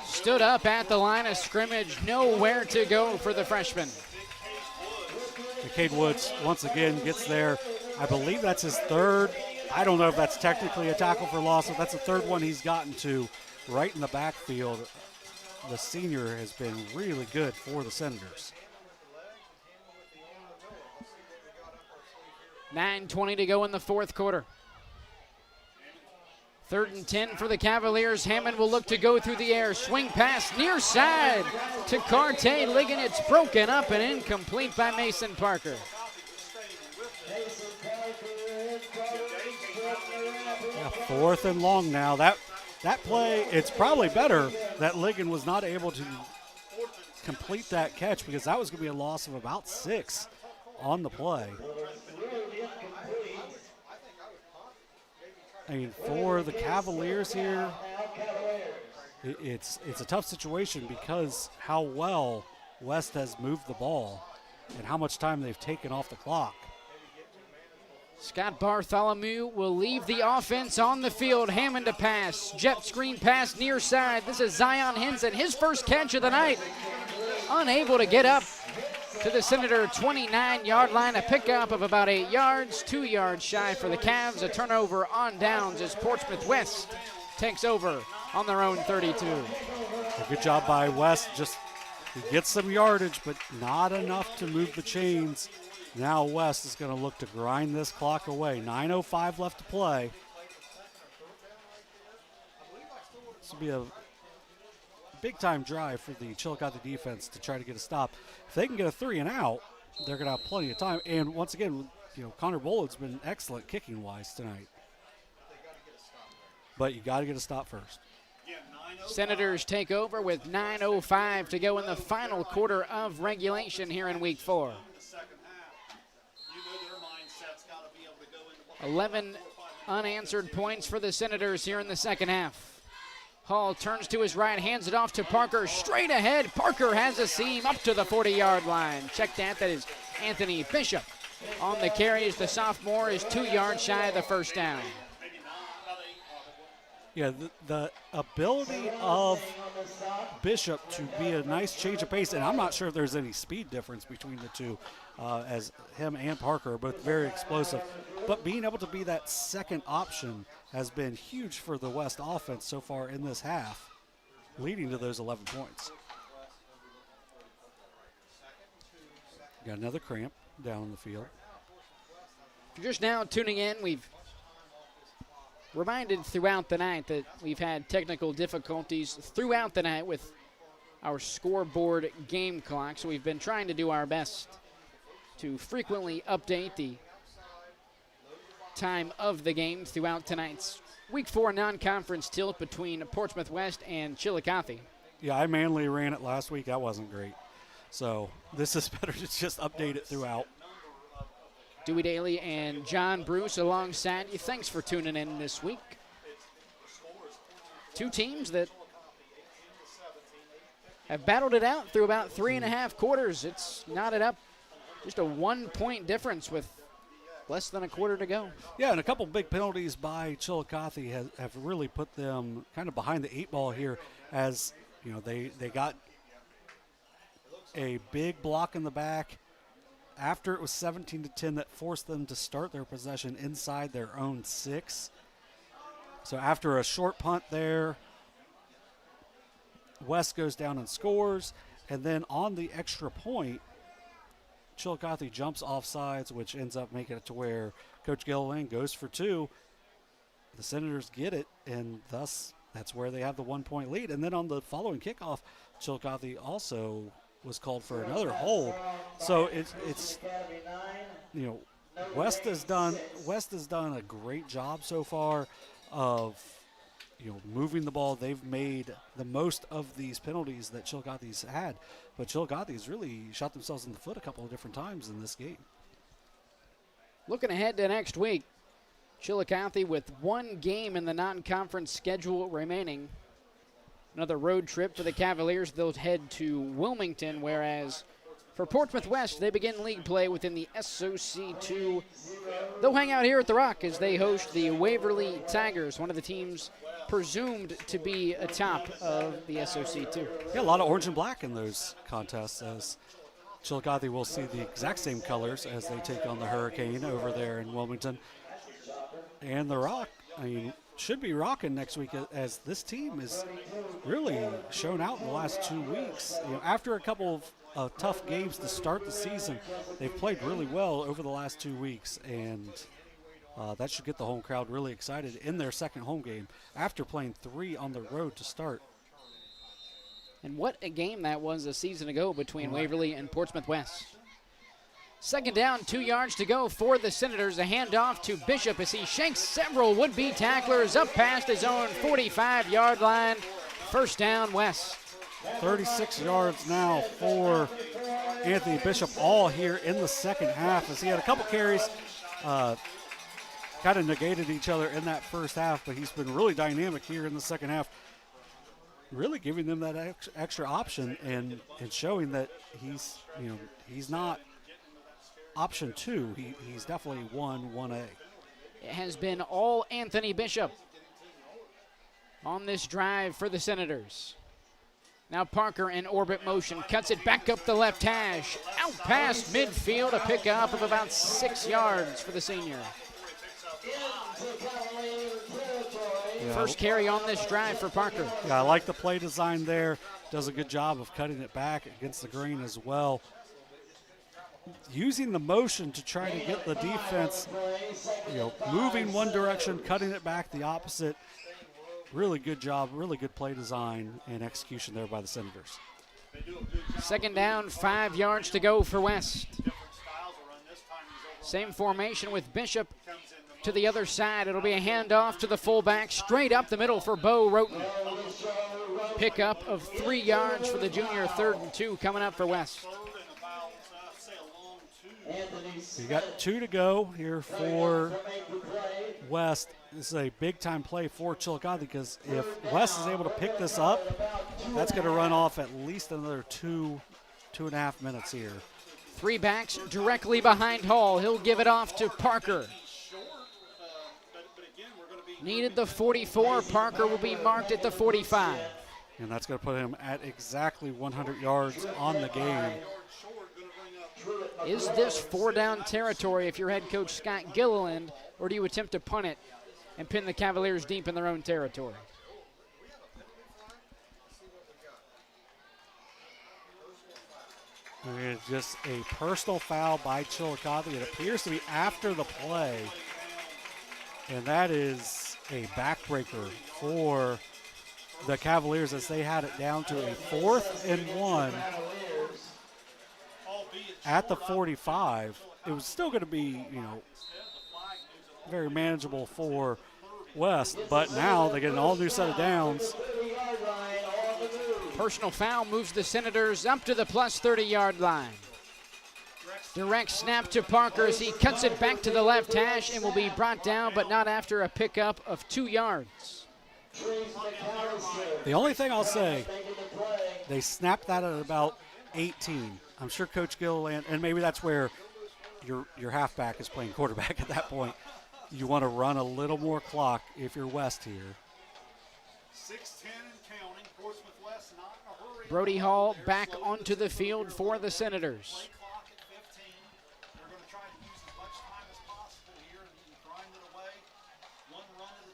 Stood up at the line of scrimmage, nowhere to go for the freshman. Cade Woods once again gets there. I believe that's his 3rd. I don't know if that's technically a tackle for loss, but that's the 3rd one he's gotten to right in the backfield. The senior has been really good for the Senators. 9:20 to go in the 4th quarter. 3rd and 10 for the Cavaliers. Hammond will look to go through the air. Swing pass near side to Carte Ligon. It's broken up and incomplete by Mason Parker. Yeah, 4th and long now. That play, it's probably better that Ligon was not able to complete that catch because that was going to be a loss of about 6 on the play. I mean, for the Cavaliers here, it's a tough situation because how well West has moved the ball and how much time they've taken off the clock. Scott Bartholomew will leave the offense on the field. Hammond to pass. Jet screen pass near side. This is Zion Hinson, his first catch of the night. Unable to get up to the Senator 29-yard line, a pickup of about 8 yards, 2 yards shy for the Cavs. A turnover on downs as Portsmouth West takes over on their own 32. A good job by West, just to get some yardage, but not enough to move the chains. Now West is going to look to grind this clock away. 9:05 left to play. This will be a big-time drive for the Chillicothe defense to try to get a stop. If they can get a 3 and out, they're going to have plenty of time. And once again, Connor Bullitt's been excellent kicking-wise tonight. But you got to get a stop first. Senators take over with 9:05 to go in the final quarter of regulation here in Week 4. 11 unanswered points for the Senators here in the second half. Hall turns to his right, hands it off to Parker, straight ahead. Parker has a seam up to the 40-yard line. Check that is Anthony Bishop. On the carries, the sophomore is 2 yards shy of the first down. Yeah, the ability of Bishop to be a nice change of pace, and I'm not sure if there's any speed difference between the two, as him and Parker are both very explosive. But being able to be that second option has been huge for the West offense so far in this half, leading to those 11 points. Got another cramp down the field. If you're just now tuning in, we've reminded throughout the night that we've had technical difficulties throughout the night with our scoreboard game clock, so we've been trying to do our best to frequently update the time of the game throughout tonight's Week 4 non-conference tilt between Portsmouth West and Chillicothe. Yeah, I manually ran it last week. That wasn't great. So this is better to just update it throughout. Dewey Daly and John Bruce alongside you. Thanks for tuning in this week. Two teams that have battled it out through about 3.5 quarters. It's knotted up just a 1-point difference with less than a quarter to go. Yeah, and a couple big penalties by Chillicothe have really put them kind of behind the 8 ball here, as you know they got a big block in the back after it was 17-10 that forced them to start their possession inside their own 6. So after a short punt there, West goes down and scores, and then on the extra point, Chillicothe jumps off sides, which ends up making it to where Coach Gilliland goes for 2. The Senators get it, and thus that's where they have the 1-point lead. And then on the following kickoff, Chillicothe also was called for another hold. So it's you know, West has done a great job so far of, you know, moving the ball. They've made the most of these penalties that Chillicothe's had, but Chillicothe's really shot themselves in the foot a couple of different times in this game. Looking ahead to next week, Chillicothe with 1 game in the non-conference schedule remaining. Another road trip for the Cavaliers. They'll head to Wilmington, whereas for Portsmouth West, they begin league play within the SOC2. They'll hang out here at the Rock as they host the Waverly Tigers, one of the teams presumed to be atop of the SOC2. Yeah, a lot of orange and black in those contests, as Chillicothe will see the exact same colors as they take on the Hurricane over there in Wilmington. And the Rock, I mean, should be rocking next week, as this team has really shown out in the last 2 weeks. You know, after a couple of tough games to start the season, they've played really well over the last 2 weeks, and that should get the home crowd really excited in their second home game after playing 3 on the road to start. And what a game that was a season ago between Waverly and Portsmouth West. Second down, 2 yards to go for the Senators. A handoff to Bishop as he shanks several would-be tacklers up past his own 45-yard line. First down, West. 36 yards now for Anthony Bishop, all here in the second half, as he had a couple carries, kind of negated each other in that first half, but he's been really dynamic here in the second half, really giving them that extra option and showing that he's not option 2. He's definitely 1A. It has been all Anthony Bishop on this drive for the Senators. Now Parker in orbit motion, cuts it back up the left hash, out past midfield, a pickup of about 6 yards for the senior. First carry on this drive for Parker. Yeah, I like the play design there. Does a good job of cutting it back against the grain as well. Using the motion to try to get the defense, moving one direction, cutting it back the opposite. Really good job, really good play design and execution there by the Senators. Second down, 5 yards to go for West. Same formation with Bishop to the other side. It'll be a handoff to the fullback, straight up the middle for Bo Roten. Pickup of 3 yards for the junior, 3rd and 2 coming up for West. You got 2 to go here for West. This is a big-time play for Chillicothe, because if West is able to pick this up, that's going to run off at least another 2.5 minutes here. 3 backs directly behind Hall. He'll give it off to Parker. Needed the 44. Parker will be marked at the 45. And that's going to put him at exactly 100 yards on the game. Is this 4-down territory if you're head coach Scott Gilliland, or do you attempt to punt it and pin the Cavaliers deep in their own territory? And just a personal foul by Chillicothe. It appears to be after the play, and that is a backbreaker for the Cavaliers as they had it down to a 4th and 1 at the 45. It was still going to be, very manageable for West, but now they get an all-new set of downs. Personal foul moves the Senators up to the plus 30-yard line. Direct snap to Parker as he cuts it back to the left hash and will be brought down, but not after a pickup of 2 yards. The only thing I'll say, they snapped that at about 18. I'm sure Coach Gilliland, and maybe that's where your halfback is playing quarterback at that point. You want to run a little more clock if you're West here. 6:10 and counting. Portsmouth West not in a hurry. Brody Hall back onto the field for the Senators. Clock at 15. They're going to try to use as much time as possible here and grind it away, one run at a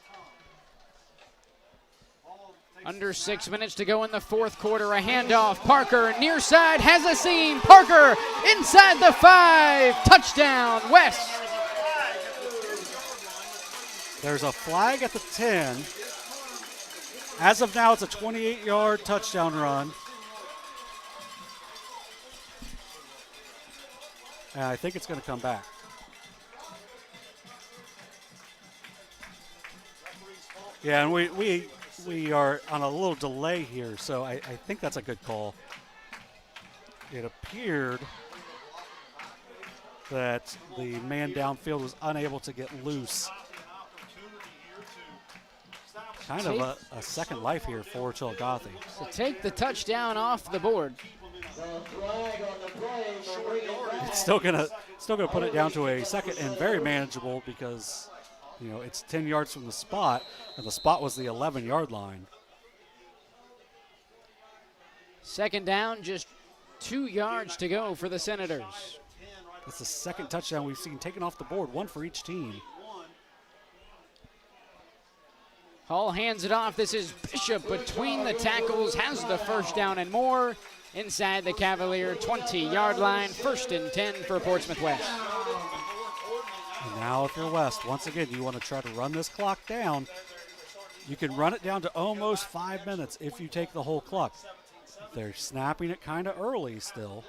time. Under 6 minutes to go in the fourth quarter. A handoff. Parker near side has a seam. Parker inside the 5. Touchdown, West. There's a flag at the 10. As of now, it's a 28-yard touchdown run. And I think it's going to come back. Yeah, and we are on a little delay here, so I think that's a good call. It appeared that the man downfield was unable to get loose. Kind of a second life here for Chillicothe. So take the touchdown off the board. It's still gonna put it down to a second and very manageable because it's 10 yards from the spot, and the spot was the 11-yard line. Second down, just 2 yards to go for the Senators. That's the second touchdown we've seen taken off the board, one for each team. Hall hands it off. This is Bishop between the tackles, has the first down and more inside the Cavalier 20-yard line. 1st and 10 for Portsmouth West. And now if you're West, once again, you want to try to run this clock down. You can run it down to almost 5 minutes if you take the whole clock. They're snapping it kind of early still.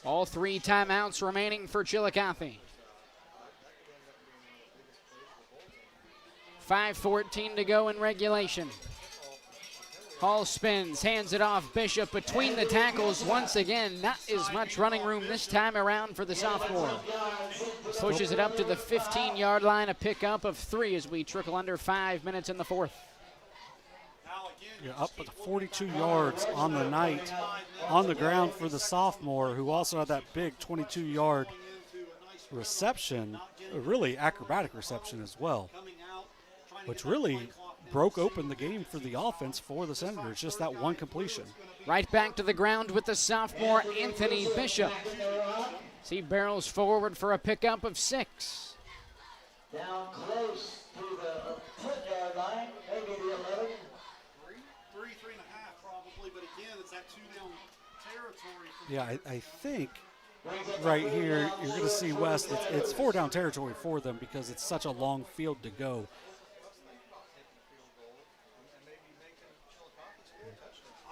All 3 timeouts remaining for Chillicothe. 5:14 to go in regulation. Hall spins, hands it off. Bishop between the tackles once again. Not as much running room this time around for the sophomore. Pushes it up to the 15-yard line, a pickup of 3 as we trickle under 5 minutes in the fourth. You're up at 42 yards on the night on the ground for the sophomore, who also had that big 22-yard reception, a really acrobatic reception as well, which really broke open the game for the offense for the Senators, just that one completion. Right back to the ground with the sophomore Anthony Bishop. He barrels forward for a pickup of 6. Down close to the 10-yard line, maybe the 11. 3.5 probably, but again, it's that 2-down territory. Yeah, I think right here you're going to see West, it's 4-down territory for them because it's such a long field to go.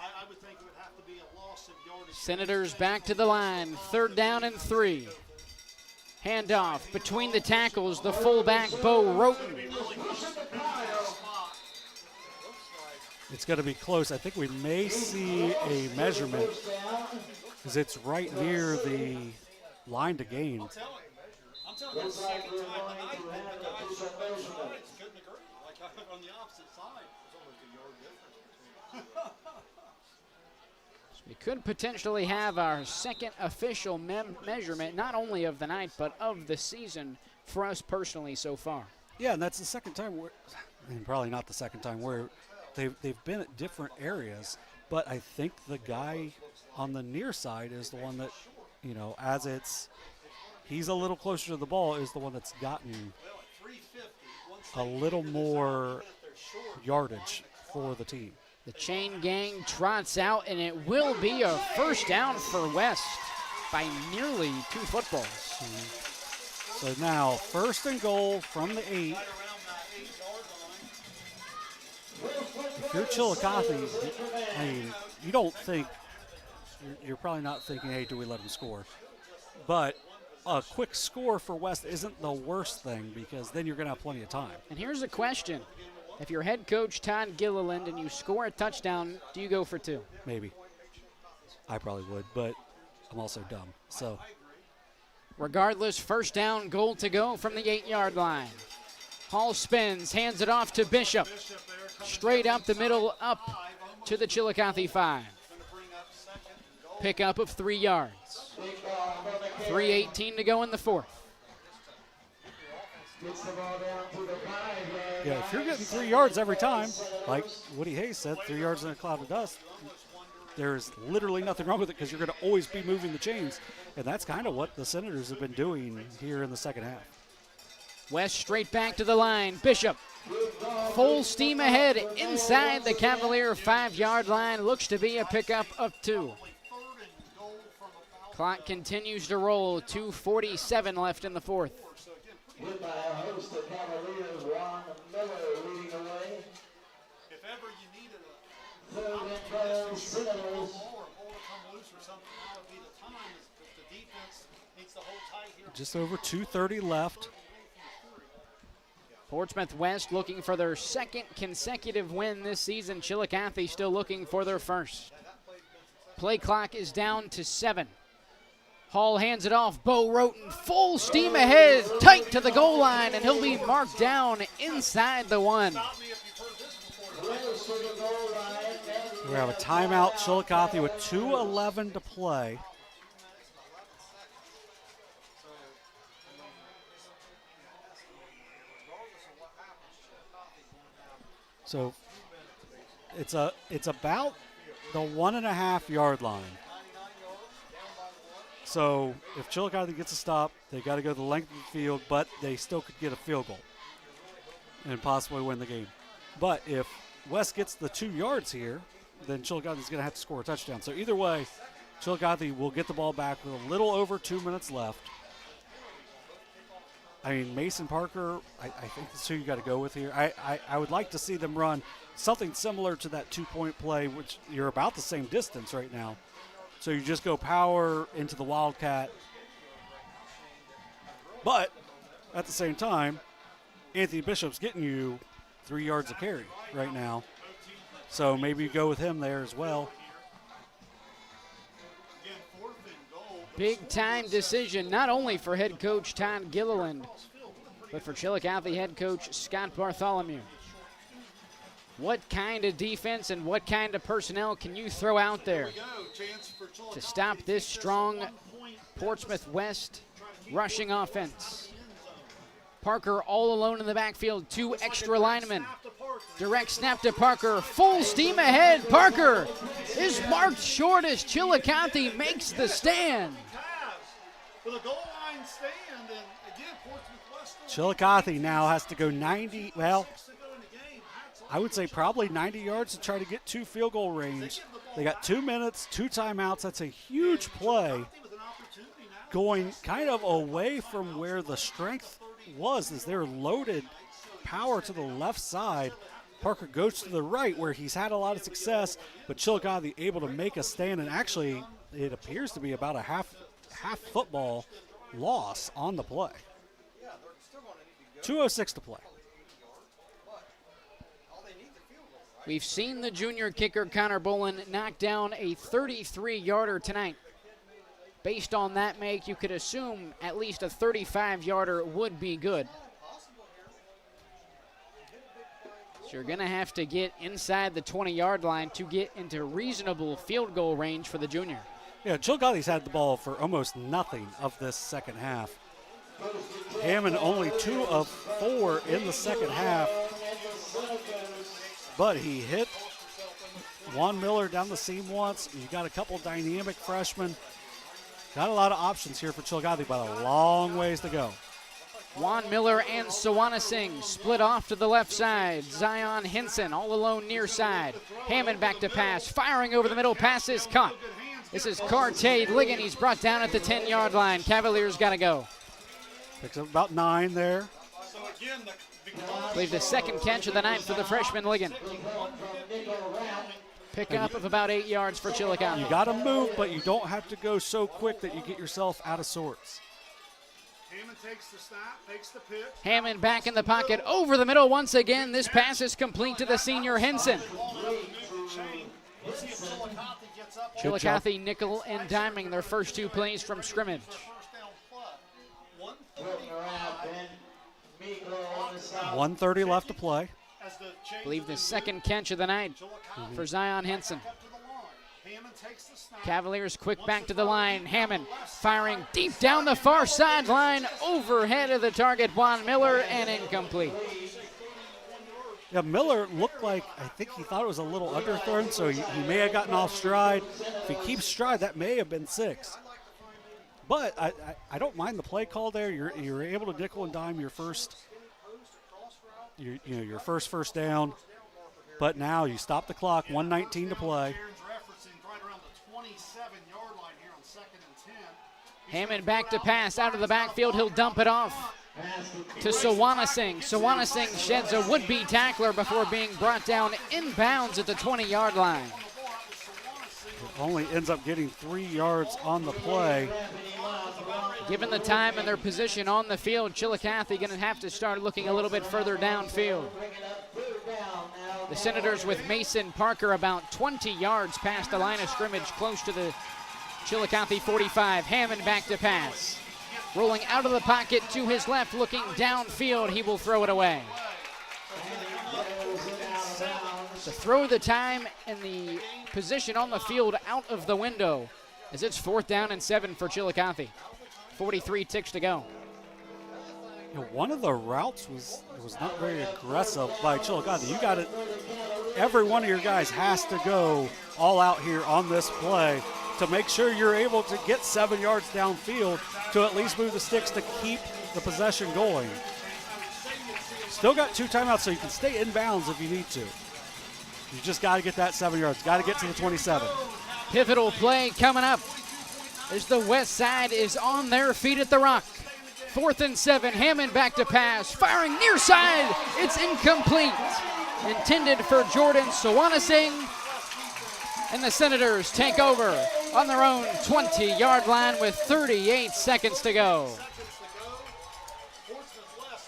I would think it would have to be a loss of yardage. Senators back to the line, 3rd down and 3. Handoff between the tackles, the fullback Bo Roten. It's going to be close. I think we may see a measurement because it's right near the line to gain. I'm telling you, the second time tonight, the guys couldn't agree. Like on the opposite side. It's almost a yard difference. We could potentially have our second official measurement, not only of the night, but of the season for us personally so far. Yeah, and that's the second time, and probably not the second time, where they've been at different areas, but I think the guy on the near side is the one that, as he's a little closer to the ball, is the one that's gotten a little more yardage for the team. The chain gang trots out, and it will be a first down for West by nearly 2 footballs. So now 1st and goal from the 8. you're Chillicothe, I mean, you don't think, you're probably not thinking, hey, do we let them score? But a quick score for West isn't the worst thing because then you're going to have plenty of time. And here's a question. If you're head coach Todd Gilliland and you score a touchdown, do you go for 2? Maybe. I probably would, but I'm also dumb. So, regardless, first down, goal to go from the 8-yard line. Hall spins, hands it off to Bishop. Straight up the middle, up to the Chillicothe 5. Pickup of 3 yards. 3:18 to go in the fourth. Yeah, if you're getting 3 yards every time, like Woody Hayes said, 3 yards in a cloud of dust, there's literally nothing wrong with it because you're going to always be moving the chains. And that's kind of what the Senators have been doing here in the second half. West straight back to the line. Bishop full steam ahead inside the Cavalier 5-yard line. Looks to be a pickup of 2. Clock continues to roll. 2:47 left in the fourth. With my host, the Cavaliers, Ron Miller, leading the way. If ever you needed a third and goal, Senators. Ball come loose or something, that would be the time. If the defense needs to hold tight here. Just over 2:30 left. Portsmouth West looking for their second consecutive win this season. Chillicothe still looking for their first. Play clock is down to 7. Hall hands it off. Bo Roten full steam ahead, tight to the goal line, and he'll be marked down inside the 1. We have a timeout, Chillicothe with 2:11 to play. So it's about the 1.5 yard line. So if Chillicothe gets a stop, they got to go the length of the field, but they still could get a field goal and possibly win the game. But if West gets the 2 yards here, then Chillicothe is going to have to score a touchdown. So either way, Chillicothe will get the ball back with a little over 2 minutes left. I mean, Mason Parker, I think that's who you got to go with here. I would like to see them run something similar to that 2-point play, which you're about the same distance right now. So you just go power into the Wildcat. But at the same time, Anthony Bishop's getting you 3 yards of carry right now. So maybe you go with him there as well. Big time decision, not only for head coach Todd Gilliland, but for Chillicothe head coach Scott Bartholomew. What kind of defense and what kind of personnel can you throw out there to stop this strong Portsmouth West rushing offense? Parker all alone in the backfield, 2 extra linemen. Direct snap to Parker, full steam ahead. Parker is marked short as Chillicothe makes the stand. Chillicothe now has to go 90, well, I would say probably 90 yards to try to get 2 field goal range. They got 2 minutes, 2 timeouts. That's a huge play. Going kind of away from where the strength was as they're loaded power to the left side. Parker goes to the right where he's had a lot of success, but Chillicothe able to make a stand, and actually it appears to be about a half football loss on the play. 2:06 to play. We've seen the junior kicker Connor Bolin knock down a 33-yarder tonight. Based on that make, you could assume at least a 35-yarder would be good. So you're going to have to get inside the 20-yard line to get into reasonable field goal range for the junior. Yeah, Chillicothe's had the ball for almost nothing of this second half. Hammond only 2 of 4 in the second half. But he hit Juan Miller down the seam once. You got a couple dynamic freshmen. Got a lot of options here for Chillicothe, but a long ways to go. Juan Miller and Sawana Singh split off to the left side. Zion Henson all alone near side. Hammond back to pass, firing over the middle. Pass is caught. This is Cartade Ligon. He's brought down at the 10-yard line. Cavaliers got to go. Picks up about 9 there. So again, I believe the second catch of the night for the freshman Ligon. Pickup of about 8 yards for Chillicothe. You got to move, but you don't have to go so quick that you get yourself out of sorts. Hammond takes the snap, takes the pitch. Hammond back in the pocket over the middle once again. This pass is complete to the senior Henson. Chillicothe nickel and diming their first 2 plays from scrimmage. 1:30 left to play. I believe the second catch of the night for Zion Henson. Cavaliers quick back to the line. Hammond firing deep down the far sideline, overhead of the target, Juan Miller, and incomplete. Yeah, Miller looked like, I think he thought it was a little underthrown, so he may have gotten off stride. If he keeps stride, that may have been 6. But I don't mind the play call there. You're able to nickel and dime your first first down. But now you stop the clock, 1:19 to play. Hammond back to pass out of the backfield. He'll dump it off to Sawanasing. Sawanasing sheds a would-be tackler before being brought down inbounds at the 20-yard line. Only ends up getting 3 yards on the play. Given the time and their position on the field, Chillicothe going to have to start looking a little bit further downfield. The Senators with Mason Parker about 20 yards past the line of scrimmage, close to the Chillicothe 45. Hammond back to pass. Rolling out of the pocket to his left, looking downfield. He will throw it away. To throw the time and the position on the field out of the window, as it's 4th down and 7 for Chillicothe. 43 ticks to go. One of the routes was not very aggressive by Chillicothe. You got it. Every one of your guys has to go all out here on this play to make sure you're able to get 7 yards downfield to at least move the sticks to keep the possession going. Still got 2 timeouts, so you can stay in bounds if you need to. You just got to get that 7 yards. Got to get to the 27. Pivotal play coming up as the west side is on their feet at the Rock. 4th and 7. Hammond back to pass. Firing near side. It's incomplete. Intended for Jordan Sawanasing. And the Senators take over on their own 20-yard line with 38 seconds to go.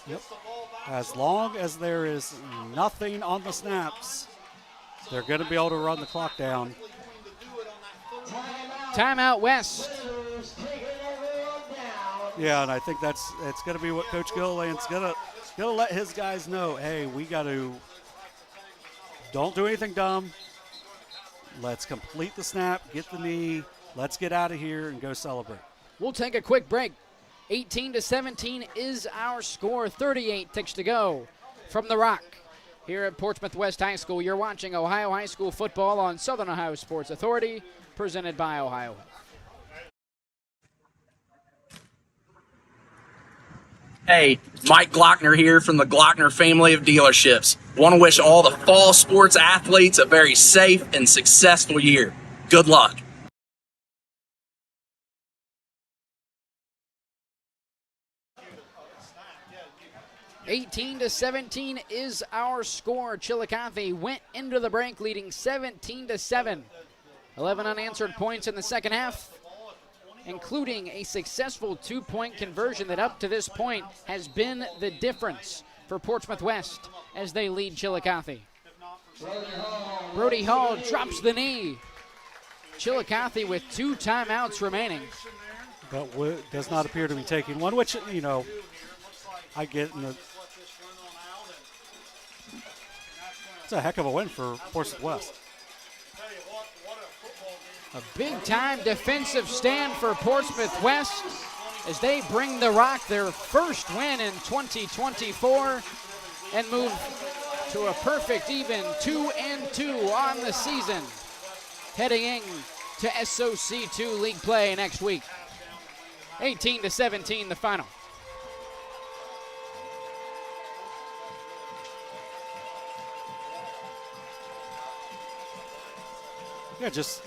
Yep. As long as there is nothing on the snaps, they're going to be able to run the clock down. Timeout West. Yeah, and I think it's going to be what Coach Gilliland's going to let his guys know. Hey, we got to don't do anything dumb. Let's complete the snap, get the knee. Let's get out of here and go celebrate. We'll take a quick break. 18-17 is our score. 38 ticks to go from the Rock. Here at Portsmouth West High School, you're watching Ohio High School football on Southern Ohio Sports Authority, presented by Ohio. Hey, Mike Glockner here from the Glockner family of dealerships. Want to wish all the fall sports athletes a very safe and successful year. Good luck. (18-17) is our score. Chillicothe went into the break leading 17-7. 11 unanswered points in the second half, including a successful 2-point conversion that up to this point has been the difference for Portsmouth West as they lead Chillicothe. Brody Hall drops the knee. Chillicothe with 2 timeouts remaining. But does not appear to be taking one, which, I get. It's a heck of a win for Portsmouth West. A big-time defensive stand for Portsmouth West as they bring the Rock their first win in 2024 and move to a perfect even 2-2 on the season, heading in to SOC2 league play next week. 18-17 the final. Yeah, just,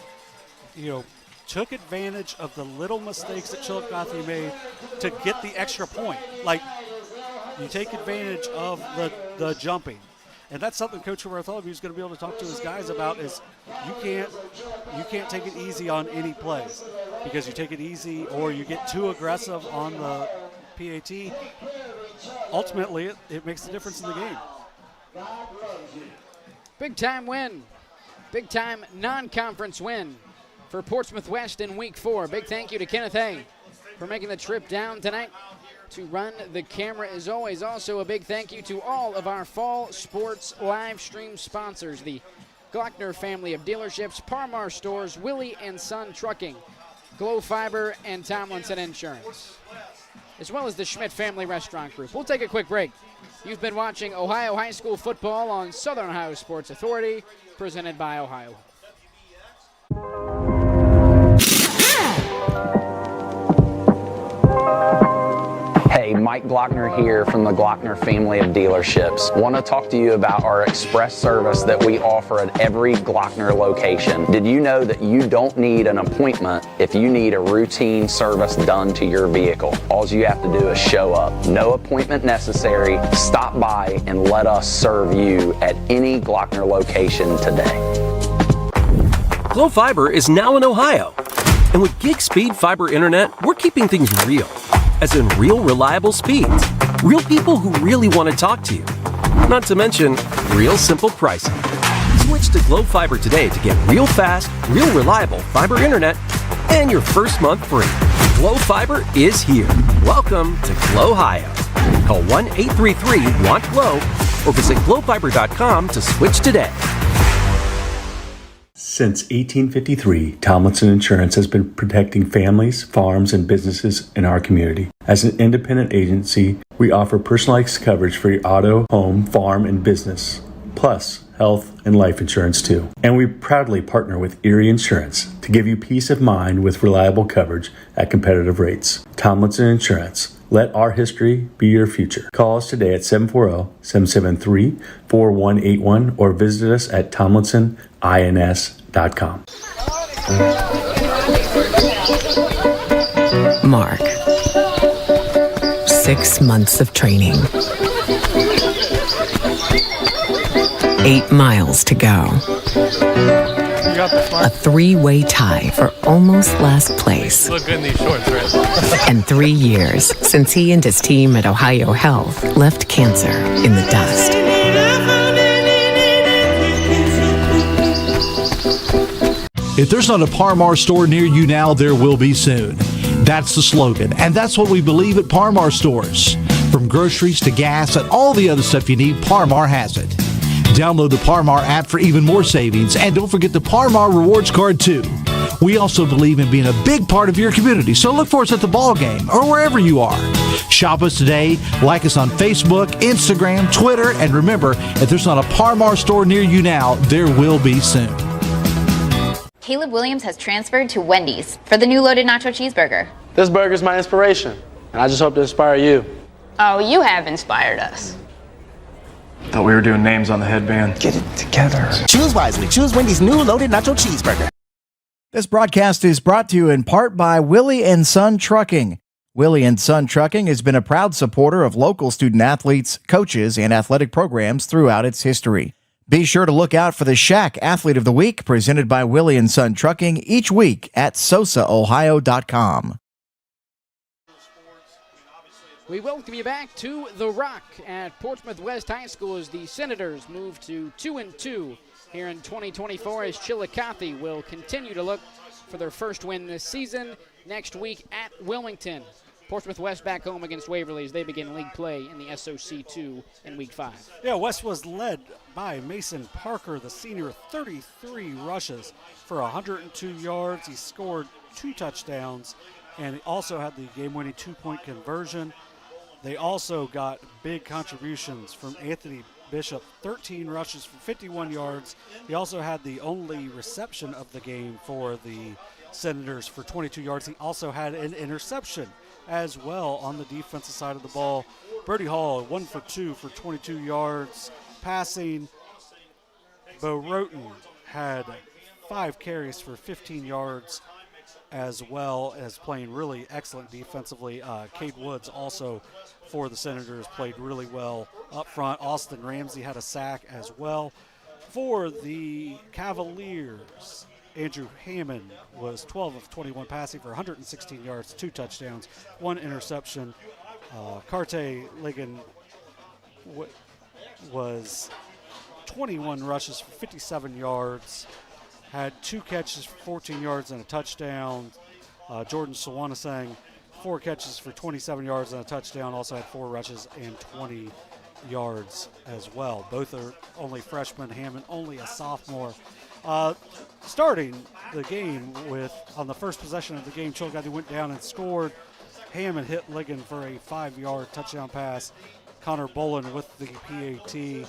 took advantage of the little mistakes that Chillicothe made to get the extra point. Like, you take advantage of the jumping. And that's something Coach Bartholomew is going to be able to talk to his guys about is you can't take it easy on any plays, because you take it easy or you get too aggressive on the PAT, ultimately it makes the difference in the game. Big time win. Big time non-conference win for Portsmouth West in week 4. Big thank you to Kenneth Hay for making the trip down tonight to run the camera as always. Also a big thank you to all of our fall sports live stream sponsors, the Glockner family of dealerships, Parmar Stores, Willie and Son Trucking, Glow Fiber, and Tomlinson Insurance, as well as the Schmidt Family Restaurant Group. We'll take a quick break. You've been watching Ohio High School football on Southern Ohio Sports Authority, presented by Ohio. Hey, Mike Glockner here from the Glockner family of dealerships. Want to talk to you about our express service that we offer at every Glockner location. Did you know that you don't need an appointment if you need a routine service done to your vehicle? All you have to do is show up. No appointment necessary. Stop by and let us serve you at any Glockner location today. Glow Fiber is now in Ohio. And with gig speed fiber internet, we're keeping things real. As in real reliable speeds. Real people who really want to talk to you. Not to mention, real simple pricing. Switch to Glow Fiber today to get real fast, real reliable fiber internet and your first month free. Glow Fiber is here. Welcome to Glow Ohio. Call 1-833-WANT-GLOW or visit glowfiber.com to switch today. Since 1853, Tomlinson Insurance has been protecting families, farms, and businesses in our community. As an independent agency, we offer personalized coverage for your auto, home, farm, and business, plus health and life insurance too. And we proudly partner with Erie Insurance to give you peace of mind with reliable coverage at competitive rates. Tomlinson Insurance. Let our history be your future. Call us today at 740-773-4181 or visit us at tomlinsonins.com. Mark. 6 months of training. 8 miles to go. A 3-way tie for almost last place. You look good in these shorts, right? And 3 years since he and his team at Ohio Health left cancer in the dust. If there's not a Parmar store near you now, there will be soon. That's the slogan, and that's what we believe at Parmar Stores. From groceries to gas and all the other stuff you need, Parmar has it. Download the Parmar app for even more savings, and don't forget the Parmar Rewards Card too. We also believe in being a big part of your community, so look for us at the ball game or wherever you are. Shop us today, like us on Facebook, Instagram, Twitter, and remember, if there's not a Parmar store near you now, there will be soon. Caleb Williams has transferred to Wendy's for the new loaded nacho cheeseburger. This burger's my inspiration, and I just hope to inspire you. Oh, you have inspired us. Thought we were doing names on the headband. Get it together. Choose wisely. Choose Wendy's new loaded nacho cheeseburger. This broadcast is brought to you in part by Willie and Son Trucking. Willie and Son Trucking has been a proud supporter of local student athletes, coaches, and athletic programs throughout its history. Be sure to look out for the Shack Athlete of the Week presented by Willie and Son Trucking each week at sosaohio.com. We welcome you back to The Rock at Portsmouth West High School as the Senators move to 2-2 here in 2024 as Chillicothe will continue to look for their first win this season next week at Wilmington. Portsmouth West back home against Waverly as they begin league play in the SOC2 in Week 5. Yeah, West was led by Mason Parker, the senior, 33 rushes for 102 yards. He scored 2 touchdowns, and he also had the game-winning 2-point conversion. They also got big contributions from Anthony Bishop, 13 rushes for 51 yards. He also had the only reception of the game for the Senators for 22 yards. He also had an interception as well on the defensive side of the ball. Brody Hall, 1 for 2 for 22 yards passing. Bo Roten had 5 carries for 15 yards. as well as playing really excellent defensively. Cade Woods also for the Senators played really well up front. Austin Ramsey had a sack as well. For the Cavaliers, Andrew Hammond was 12 of 21 passing for 116 yards, 2 touchdowns, 1 interception. Carte Ligon was 21 rushes for 57 yards, had 2 catches for 14 yards and a touchdown. Jordan Sawanasang, 4 catches for 27 yards and a touchdown, also had 4 rushes and 20 yards as well. Both are only freshmen. Hammond only a sophomore. Starting the game with, on the first possession of the game, Chillicothe went down and scored. Hammond hit Ligon for a 5-yard touchdown pass. Connor Bolin with the PAT.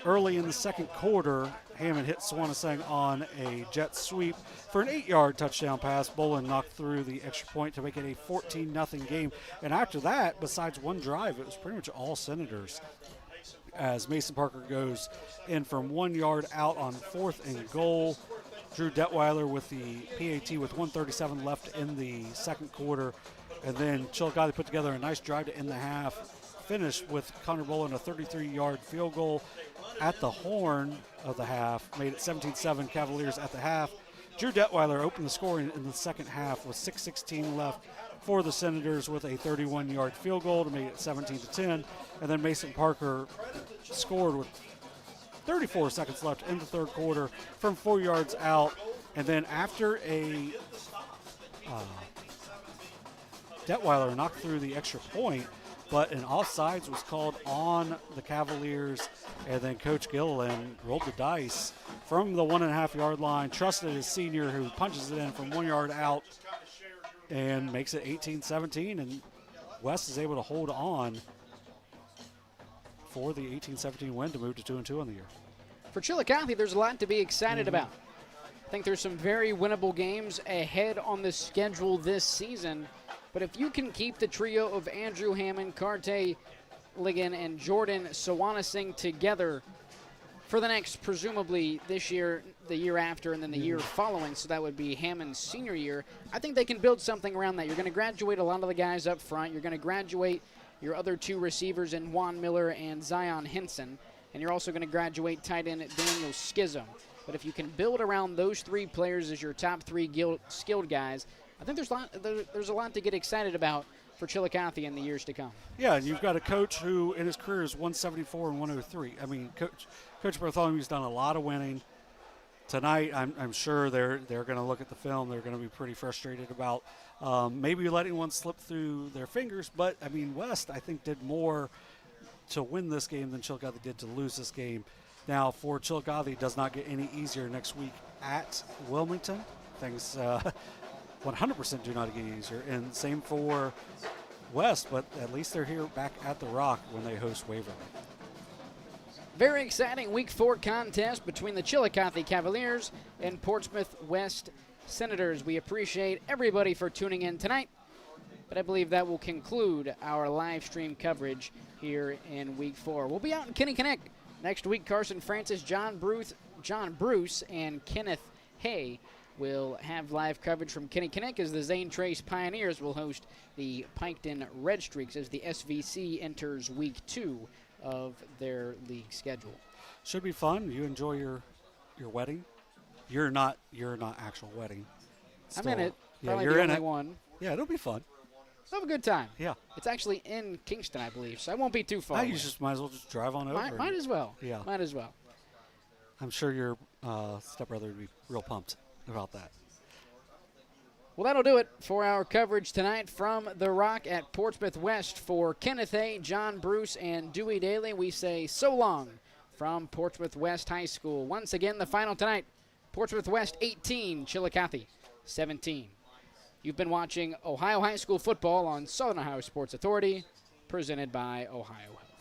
Early in the second quarter, Hammond hit Sawanasang on a jet sweep for an 8-yard touchdown pass. Bolin knocked through the extra point to make it a 14-0 game. And after that, besides one drive, it was pretty much all Senators, as Mason Parker goes in from 1 yard out on 4th and goal. Drew Detweiler with the PAT with 1:37 left in the second quarter. And then Chillicothe put together a nice drive to end the half. Finished with Connor Bolin a 33-yard field goal at the horn of the half. Made it 17-7 Cavaliers at the half. Drew Detweiler opened the scoring in the second half with 6:16 left for the Senators with a 31-yard field goal to make it 17-10. And then Mason Parker scored with 34 seconds left in the third quarter from 4 yards out. And then after a Detweiler knocked through the extra point, but an offsides was called on the Cavaliers, and then Coach Gilliland rolled the dice from the 1.5-yard line, trusted his senior who punches it in from 1 yard out and makes it 18-17, and West is able to hold on for the 18-17 win to move to 2-2 on the year. For Chillicothe, there's a lot to be excited about. I think there's some very winnable games ahead on the schedule this season. But if you can keep the trio of Andrew Hammond, Carte Ligon, and Jordan Sawanasing together for the next, presumably this year, the year after, and then the year following, so that would be Hammond's senior year, I think they can build something around that. You're going to graduate a lot of the guys up front. You're going to graduate your other 2 receivers in Juan Miller and Zion Henson, and you're also going to graduate tight end Daniel Skizzo. But if you can build around those 3 players as your top 3 skilled guys, I think there's a lot to get excited about for Chillicothe in the years to come. Yeah, and you've got a coach who in his career is 174 and 103. I mean, Coach Bartholomew's done a lot of winning. Tonight, I'm sure they're going to look at the film. They're going to be pretty frustrated about maybe letting one slip through their fingers. But, I mean, West, I think, did more to win this game than Chillicothe did to lose this game. Now, for Chillicothe, it does not get any easier next week at Wilmington. Things 100% do not get easier. And same for West, but at least they're here back at the Rock when they host Waverly. Very exciting Week 4 contest between the Chillicothe Cavaliers and Portsmouth West Senators. We appreciate everybody for tuning in tonight, but I believe that will conclude our live stream coverage here in Week 4. We'll be out in Chillicothe next week. Carson Francis, John Bruce, and Kenneth Hay will have live coverage from Chillicothe as the Zane Trace Pioneers will host the Piketon Red Streaks as the SVC enters Week 2 of their league schedule. Should be fun. You enjoy your wedding. You're not actual wedding. I'm in it. Yeah, Probably you're the in only it. one. Yeah, it'll be fun. We'll have a good time. Yeah. It's actually in Kingston, I believe, so I won't be too far. You just might as well just drive on over. Might as well. Yeah. Might as well. I'm sure your stepbrother would be real pumped about that. Well, that'll do it for our coverage tonight from the Rock at Portsmouth West. For Kenneth Hay, John Bruce, and Dewey Daly, we say so long from Portsmouth West High School. Once again, the final tonight, Portsmouth West 18, Chillicothe 17. You've been watching Ohio High School football on Southern Ohio Sports Authority, presented by Ohio Health.